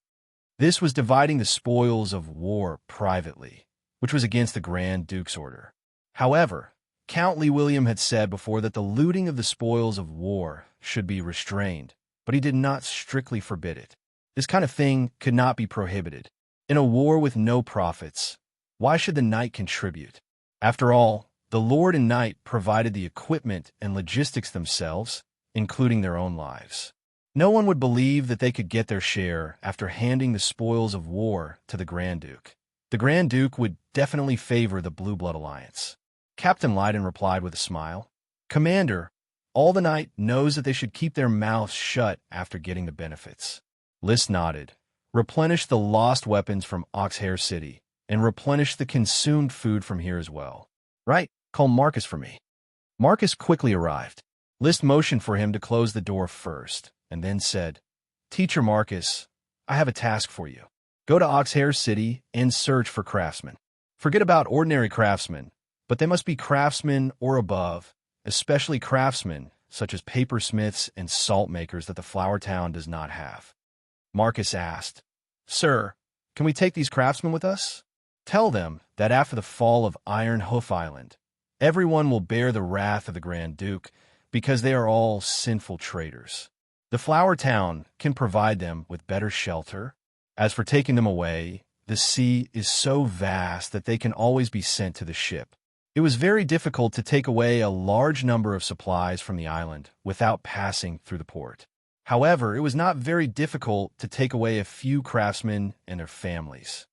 This was dividing the spoils of war privately, which was against the Grand Duke's order. However, Count Lee William had said before that the looting of the spoils of war should be restrained, but he did not strictly forbid it. This kind of thing could not be prohibited. In a war with no profits, why should the knight contribute? After all, the lord and knight provided the equipment and logistics themselves, including their own lives. No one would believe that they could get their share after handing the spoils of war to the Grand Duke. The Grand Duke would definitely favor the Blue Blood Alliance. Captain Leiden replied with a smile. Commander, all the knight knows that they should keep their mouths shut after getting the benefits. List nodded. Replenish the lost weapons from Oxhair City, and replenish the consumed food from here as well. Right, call Marcus for me. Marcus quickly arrived. List motioned for him to close the door first, and then said, Teacher Marcus, I have a task for you. Go to Oxhair City and search for craftsmen. Forget about ordinary craftsmen, but they must be craftsmen or above, especially craftsmen such as papersmiths and salt makers that the Flower Town does not have. Marcus asked, Sir, can we take these craftsmen with us? Tell them that after the fall of Iron Hoof Island, everyone will bear the wrath of the Grand Duke because they are all sinful traitors. The Flower Town can provide them with better shelter. As for taking them away, the sea is so vast that they can always be sent to the ship. It was very difficult to take away a large number of supplies from the island without passing through the port. However, it was not very difficult to take away a few craftsmen and their families.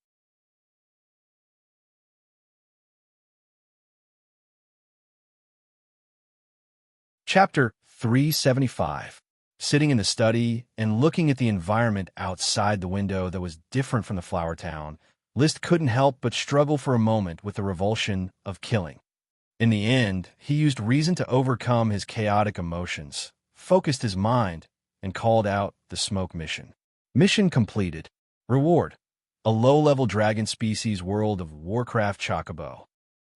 Chapter 375. Sitting in the study and looking at the environment outside the window that was different from the flower town, Liszt couldn't help but struggle for a moment with the revulsion of killing. In the end, he used reason to overcome his chaotic emotions, focused his mind, and called out the smoke mission. Mission completed. Reward: a low-level dragon species world of Warcraft Chocobo.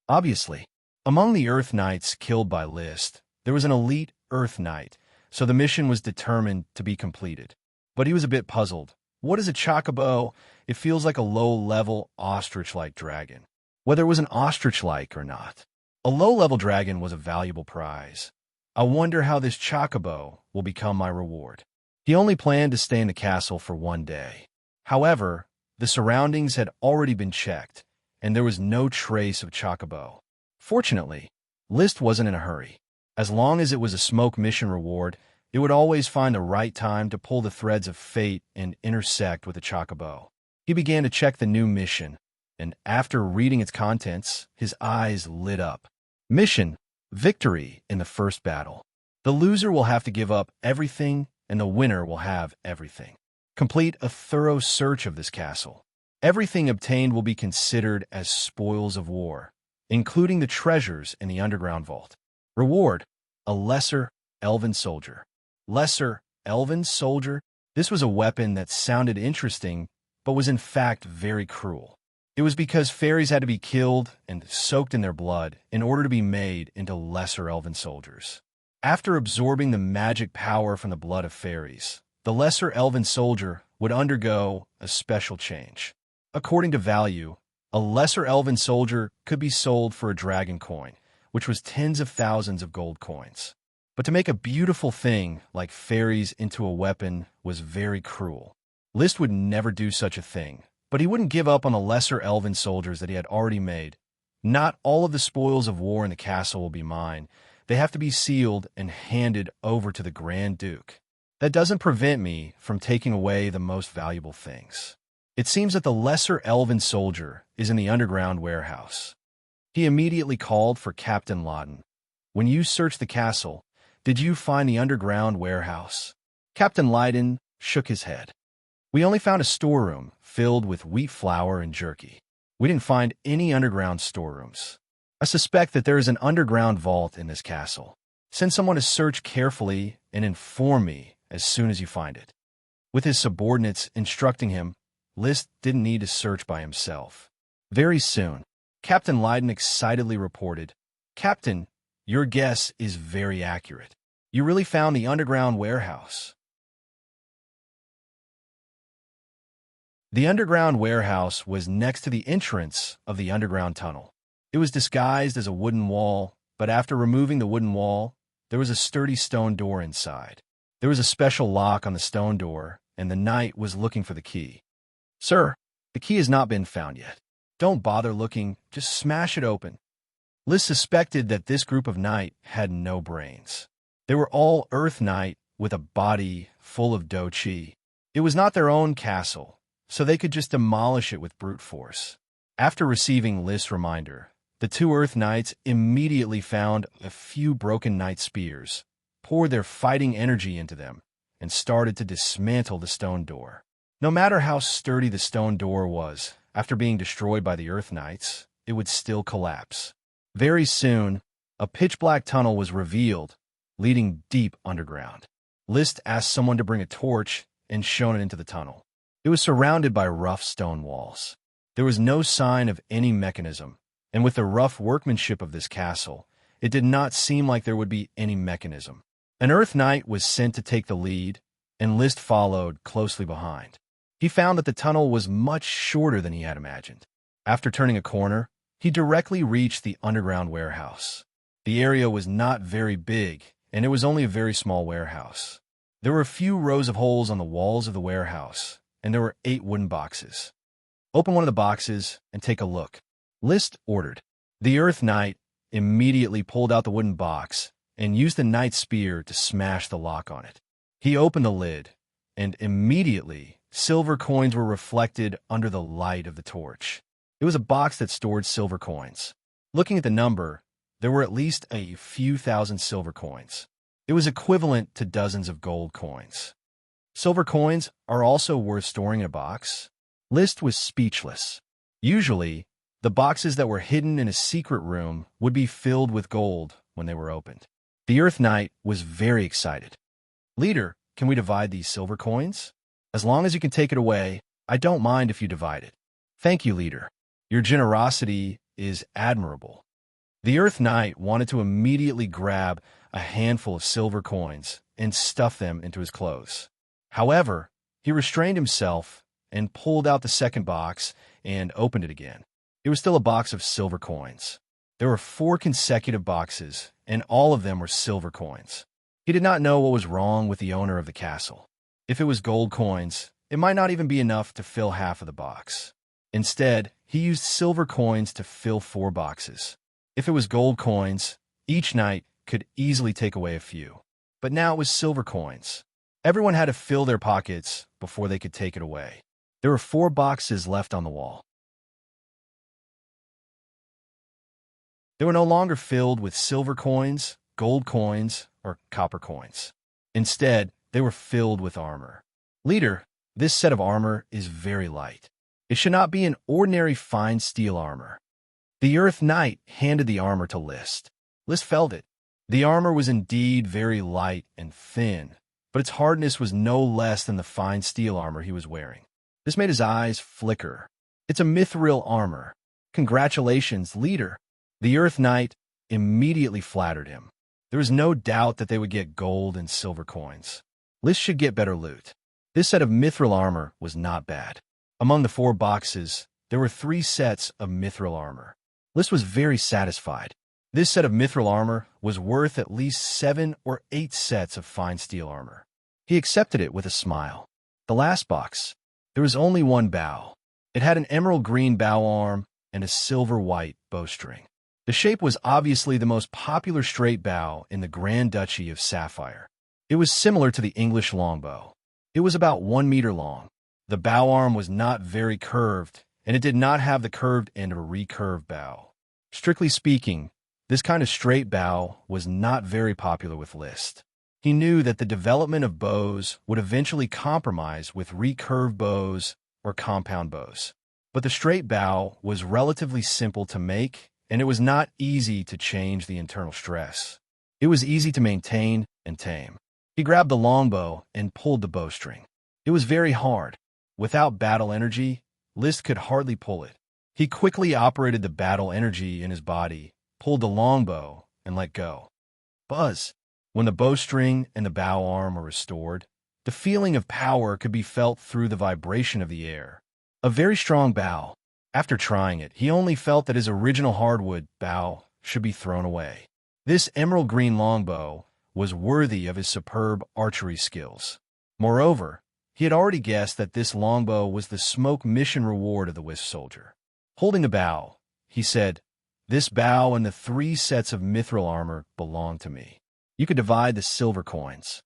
Obviously, among the Earth Knights killed by Liszt, there was an elite Earth Knight, so the mission was determined to be completed. But he was a bit puzzled. What is a chocobo? It feels like a low-level ostrich-like dragon. Whether it was an ostrich-like or not, a low-level dragon was a valuable prize. I wonder how this chocobo will become my reward. He only planned to stay in the castle for one day. However, the surroundings had already been checked, and there was no trace of chocobo. Fortunately, Liszt wasn't in a hurry. As long as it was a smoke mission reward, it would always find the right time to pull the threads of fate and intersect with the chocobo. He began to check the new mission, and after reading its contents, his eyes lit up. Mission: victory in the first battle. The loser will have to give up everything, and the winner will have everything. Complete a thorough search of this castle. Everything obtained will be considered as spoils of war, including the treasures in the underground vault. Reward: a lesser elven soldier. Lesser elven soldier? This was a weapon that sounded interesting, but was in fact very cruel. It was because fairies had to be killed and soaked in their blood in order to be made into lesser elven soldiers. After absorbing the magic power from the blood of fairies, the lesser elven soldier would undergo a special change. According to value, a lesser elven soldier could be sold for a dragon coin, which was tens of thousands of gold coins. But to make a beautiful thing like fairies into a weapon was very cruel. Liszt would never do such a thing, but he wouldn't give up on the lesser elven soldiers that he had already made. Not all of the spoils of war in the castle will be mine. They have to be sealed and handed over to the Grand Duke. That doesn't prevent me from taking away the most valuable things. It seems that the lesser elven soldier is in the underground warehouse. He immediately called for Captain Lawton. When you searched the castle, did you find the underground warehouse? Captain Lawton shook his head. We only found a storeroom filled with wheat flour and jerky. We didn't find any underground storerooms. I suspect that there is an underground vault in this castle. Send someone to search carefully and inform me as soon as you find it. With his subordinates instructing him, Liszt didn't need to search by himself. Very soon, Captain Lawton excitedly reported, "Captain, your guess is very accurate. You really found the underground warehouse." The underground warehouse was next to the entrance of the underground tunnel. It was disguised as a wooden wall, but after removing the wooden wall, there was a sturdy stone door inside. There was a special lock on the stone door, and the knight was looking for the key. "Sir, the key has not been found yet. Don't bother looking, just smash it open." Liszt suspected that this group of knight had no brains. They were all Earth Knight with a body full of Do Chi. It was not their own castle, so they could just demolish it with brute force. After receiving Liszt's reminder, the two Earth Knights immediately found a few broken knight spears, poured their fighting energy into them, and started to dismantle the stone door. No matter how sturdy the stone door was, after being destroyed by the Earth Knights, it would still collapse. Very soon, a pitch-black tunnel was revealed, leading deep underground. Liszt asked someone to bring a torch and shone it into the tunnel. It was surrounded by rough stone walls. There was no sign of any mechanism, and with the rough workmanship of this castle, it did not seem like there would be any mechanism. An Earth Knight was sent to take the lead, and Liszt followed closely behind. He found that the tunnel was much shorter than he had imagined. After turning a corner, he directly reached the underground warehouse. The area was not very big, and it was only a very small warehouse. There were a few rows of holes on the walls of the warehouse, and there were 8 wooden boxes. "Open one of the boxes and take a look," Liszt ordered. The Earth Knight immediately pulled out the wooden box and used the knight's spear to smash the lock on it. He opened the lid, and immediately silver coins were reflected under the light of the torch. It was a box that stored silver coins. Looking at the number, there were at least a few thousand silver coins. It was equivalent to dozens of gold coins. Silver coins are also worth storing in a box. List was speechless. Usually, the boxes that were hidden in a secret room would be filled with gold when they were opened. The Earth Knight was very excited. Leader, can we divide these silver coins? As long as you can take it away, I don't mind if you divide it. Thank you, Leader. Your generosity is admirable. The Earth Knight wanted to immediately grab a handful of silver coins and stuff them into his clothes. However, he restrained himself and pulled out the second box and opened it again. It was still a box of silver coins. There were 4 consecutive boxes, and all of them were silver coins. He did not know what was wrong with the owner of the castle. If it was gold coins, it might not even be enough to fill half of the box. Instead, he used silver coins to fill 4 boxes. If it was gold coins, each knight could easily take away a few. But now it was silver coins. Everyone had to fill their pockets before they could take it away. There were 4 boxes left on the wall. They were no longer filled with silver coins, gold coins, or copper coins. Instead, they were filled with armor. Leader, this set of armor is very light. It should not be an ordinary fine steel armor. The Earth Knight handed the armor to List. List felt it. The armor was indeed very light and thin, but its hardness was no less than the fine steel armor he was wearing. This made his eyes flicker. It's a mithril armor. Congratulations, Leader. The Earth Knight immediately flattered him. There was no doubt that they would get gold and silver coins. List should get better loot. This set of mithril armor was not bad. Among the 4 boxes, there were 3 sets of mithril armor. List was very satisfied. This set of mithril armor was worth at least 7 or 8 sets of fine steel armor. He accepted it with a smile. The last box. There was only 1 bow. It had an emerald green bow arm and a silver-white bowstring. The shape was obviously the most popular straight bow in the Grand Duchy of Sapphire. It was similar to the English longbow. It was about 1 meter long. The bow arm was not very curved, and it did not have the curved end of a recurved bow. Strictly speaking, this kind of straight bow was not very popular with List. He knew that the development of bows would eventually compromise with recurved bows or compound bows. But the straight bow was relatively simple to make, and it was not easy to change the internal stress. It was easy to maintain and tame. He grabbed the longbow and pulled the bowstring. It was very hard. Without battle energy, List could hardly pull it. He quickly operated the battle energy in his body, pulled the longbow, and let go. Buzz! When the bowstring and the bow arm were restored, the feeling of power could be felt through the vibration of the air. A very strong bow. After trying it, he only felt that his original hardwood bow should be thrown away. This emerald green longbow was worthy of his superb archery skills. Moreover, he had already guessed that this longbow was the smoke mission reward of the Wisp Soldier. Holding the bow, he said, "This bow and the 3 sets of mithril armor belong to me. You could divide the silver coins."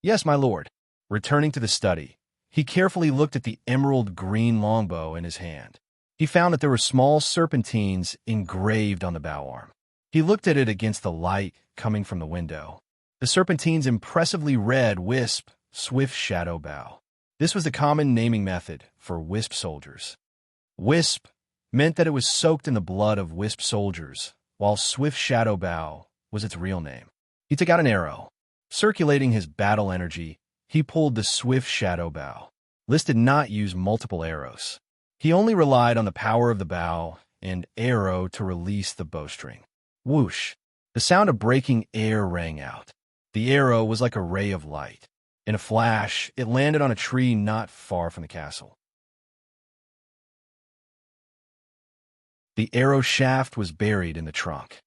"Yes, my lord." Returning to the study, he carefully looked at the emerald green longbow in his hand. He found that there were small serpentines engraved on the bow arm. He looked at it against the light coming from the window. The serpentines impressively read Wisp, Swift Shadow Bow. This was the common naming method for Wisp soldiers. Wisp meant that it was soaked in the blood of Wisp soldiers, while Swift Shadow Bow was its real name. He took out an arrow. Circulating his battle energy, he pulled the Swift Shadow Bow. List did not use multiple arrows. He only relied on the power of the bow and arrow to release the bowstring. Whoosh! The sound of breaking air rang out. The arrow was like a ray of light. In a flash, it landed on a tree not far from the castle. The arrow shaft was buried in the trunk.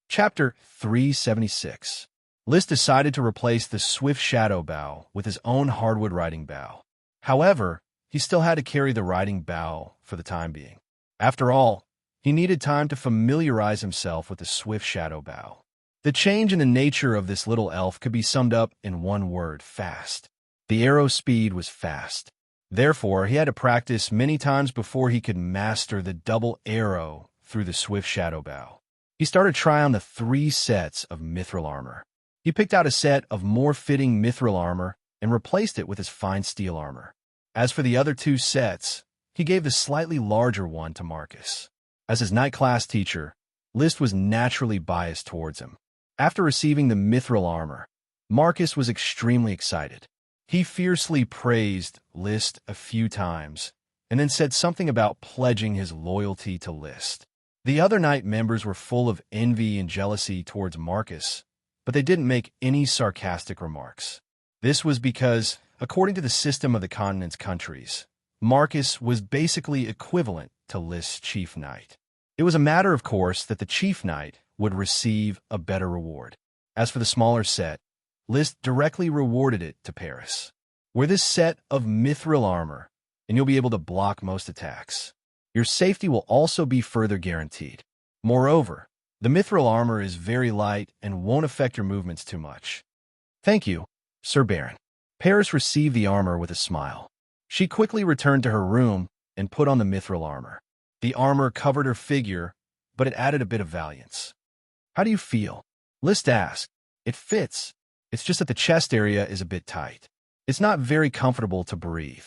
Chapter 376. List decided to replace the Swift Shadow Bow with his own hardwood riding bow. However, he still had to carry the riding bow for the time being. After all, he needed time to familiarize himself with the Swift Shadow Bow. The change in the nature of this little elf could be summed up in one word: fast. The arrow speed was fast. Therefore, he had to practice many times before he could master the double arrow through the swift shadow bow. He started trying on the 3 sets of mithril armor. He picked out a set of more fitting mithril armor and replaced it with his fine steel armor. As for the other 2 sets, he gave the slightly larger one to Marcus. As his night class teacher, List was naturally biased towards him. After receiving the mithril armor, Marcus was extremely excited. He fiercely praised List a few times, and then said something about pledging his loyalty to List. The other Knight members were full of envy and jealousy towards Marcus, but they didn't make any sarcastic remarks. This was because, according to the system of the continent's countries, Marcus was basically equivalent to List's chief knight. It was a matter of course that the chief knight would receive a better reward. As for the smaller set, List directly rewarded it to Paris. Wear this set of mithril armor, and you'll be able to block most attacks. Your safety will also be further guaranteed. Moreover, the mithril armor is very light and won't affect your movements too much. Thank you, Sir Baron. Paris received the armor with a smile. She quickly returned to her room and put on the mithril armor. The armor covered her figure, but it added a bit of valiance. How do you feel? List asked. It fits. It's just that the chest area is a bit tight. It's not very comfortable to breathe.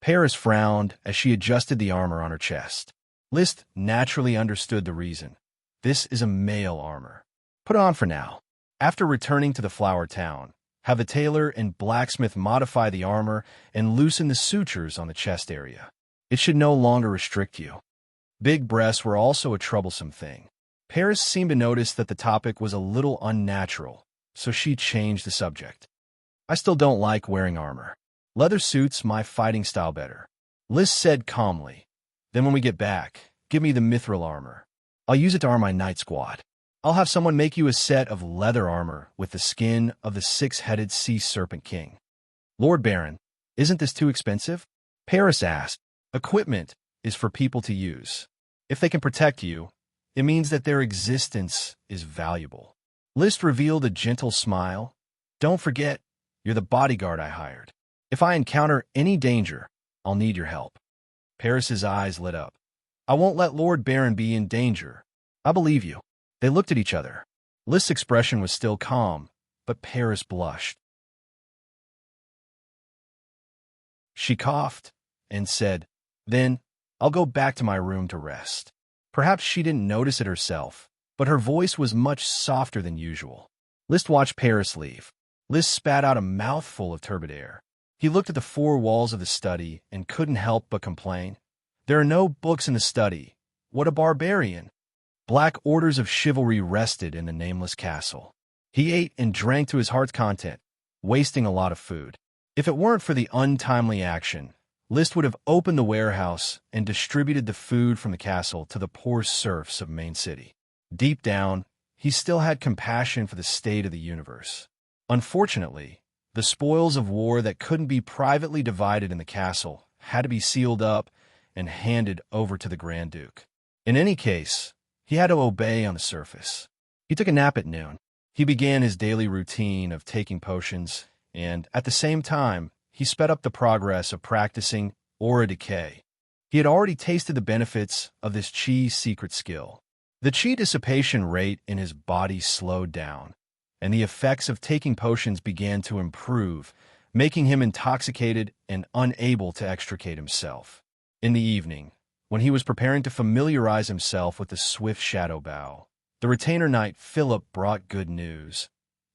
Paris frowned as she adjusted the armor on her chest. List naturally understood the reason. This is a male armor. Put on for now. After returning to the flower town, have the tailor and blacksmith modify the armor and loosen the sutures on the chest area. It should no longer restrict you. Big breasts were also a troublesome thing. Paris seemed to notice that the topic was a little unnatural, so she changed the subject. I still don't like wearing armor. Leather suits my fighting style better. List said calmly. Then when we get back, give me the mithril armor. I'll use it to arm my night squad. I'll have someone make you a set of leather armor with the skin of the 6-headed sea serpent king. Lord Baron, isn't this too expensive? Paris asked. Equipment is for people to use. If they can protect you, it means that their existence is valuable. List revealed a gentle smile. Don't forget, you're the bodyguard I hired. If I encounter any danger, I'll need your help. Paris's eyes lit up. I won't let Lord Baron be in danger. I believe you. They looked at each other. List's expression was still calm, but Paris blushed. She coughed and said, Then, I'll go back to my room to rest. Perhaps she didn't notice it herself, but her voice was much softer than usual. List watched Paris leave. List spat out a mouthful of turbid air. He looked at the 4 walls of the study and couldn't help but complain. There are no books in the study. What a barbarian. Black orders of chivalry rested in the nameless castle. He ate and drank to his heart's content, wasting a lot of food. If it weren't for the untimely action, List would have opened the warehouse and distributed the food from the castle to the poor serfs of Main City. Deep down, he still had compassion for the state of the universe. Unfortunately, the spoils of war that couldn't be privately divided in the castle had to be sealed up and handed over to the Grand Duke. In any case, he had to obey on the surface. He took a nap at noon. He began his daily routine of taking potions, and at the same time, he sped up the progress of practicing aura decay. He had already tasted the benefits of this chi secret skill. The chi dissipation rate in his body slowed down, and the effects of taking potions began to improve, making him intoxicated and unable to extricate himself. In the evening, when he was preparing to familiarize himself with the swift shadow bow, the retainer knight Philip brought good news.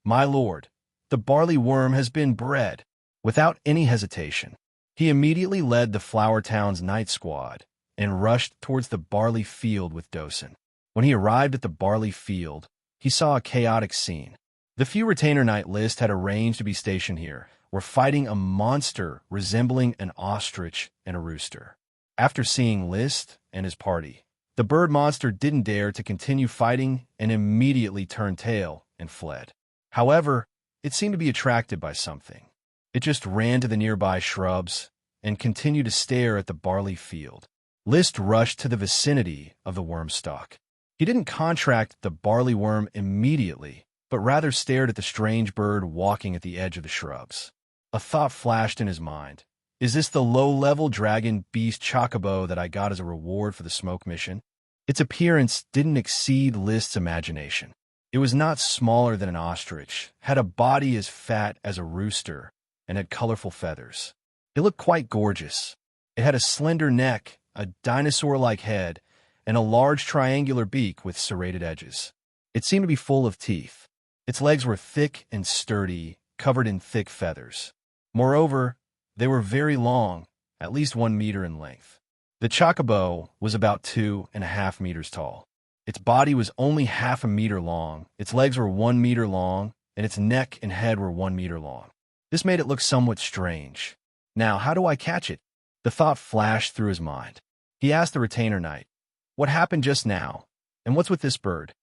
My lord, the barley worm has been bred. Without any hesitation, he immediately led the Flower Town's night squad and rushed towards the barley field with Dosen. When he arrived at the barley field, he saw a chaotic scene. The few retainer knight List had arranged to be stationed here were fighting a monster resembling an ostrich and a rooster. After seeing List and his party, the bird monster didn't dare to continue fighting and immediately turned tail and fled. However, it seemed to be attracted by something. It just ran to the nearby shrubs and continued to stare at the barley field. List rushed to the vicinity of the worm stalk. He didn't contract the barley worm immediately, but rather stared at the strange bird walking at the edge of the shrubs. A thought flashed in his mind. Is this the low-level dragon beast chocobo that I got as a reward for the smoke mission? Its appearance didn't exceed List's imagination. It was not smaller than an ostrich, had a body as fat as a rooster, and had colorful feathers. It looked quite gorgeous. It had a slender neck, a dinosaur-like head, and a large triangular beak with serrated edges. It seemed to be full of teeth. Its legs were thick and sturdy, covered in thick feathers. Moreover, they were very long, at least 1 meter in length. The chocobo was about 2.5 meters tall. Its body was only half a meter long, its legs were 1 meter long, and its neck and head were 1 meter long. This made it look somewhat strange. Now, how do I catch it? The thought flashed through his mind. He asked the retainer knight, "What happened just now? And what's with this bird?"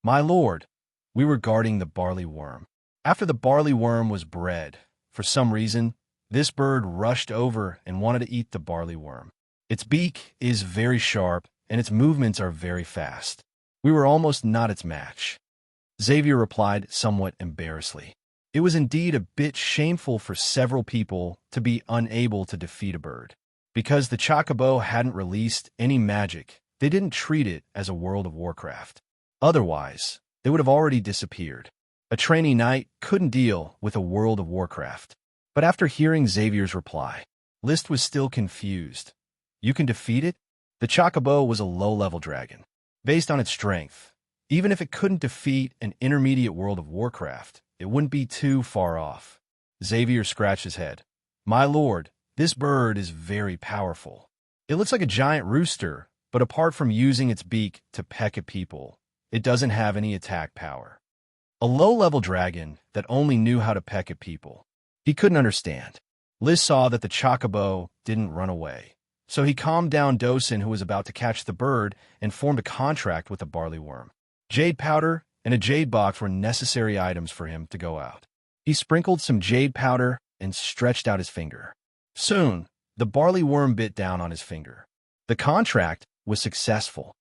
"My lord, we were guarding the barley worm. After the barley worm was bred, for some reason, this bird rushed over and wanted to eat the barley worm. Its beak is very sharp, and its movements are very fast. We were almost not its match." Xavier replied somewhat embarrassedly. It was indeed a bit shameful for several people to be unable to defeat a bird. Because the chocobo hadn't released any magic, they didn't treat it as a World of Warcraft. Otherwise, they would have already disappeared. A trainee knight couldn't deal with a World of Warcraft. But after hearing Xavier's reply, List was still confused. You can defeat it? The chocobo was a low-level dragon. Based on its strength, even if it couldn't defeat an intermediate World of Warcraft, it wouldn't be too far off. Xavier scratched his head. "My lord, this bird is very powerful. It looks like a giant rooster, but apart from using its beak to peck at people, it doesn't have any attack power." A low-level dragon that only knew how to peck at people. He couldn't understand. Liz saw that the chocobo didn't run away, so he calmed down Dosen, who was about to catch the bird, and formed a contract with the barley worm. Jade powder and a jade box were necessary items for him to go out. He sprinkled some jade powder and stretched out his finger. Soon, the barley worm bit down on his finger. The contract was successful.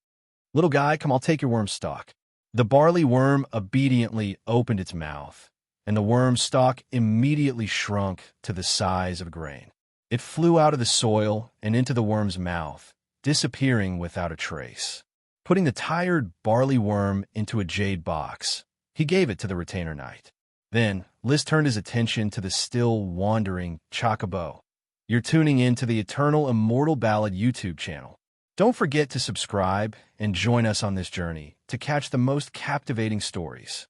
"Little guy, come, I'll take your worm stalk." The barley worm obediently opened its mouth, and the worm stalk immediately shrunk to the size of a grain. It flew out of the soil and into the worm's mouth, disappearing without a trace. Putting the tired barley worm into a jade box, he gave it to the retainer knight. Then, Liz turned his attention to the still wandering chocobo. You're tuning in to the Eternal Immortal Ballad YouTube channel. Don't forget to subscribe and join us on this journey to catch the most captivating stories.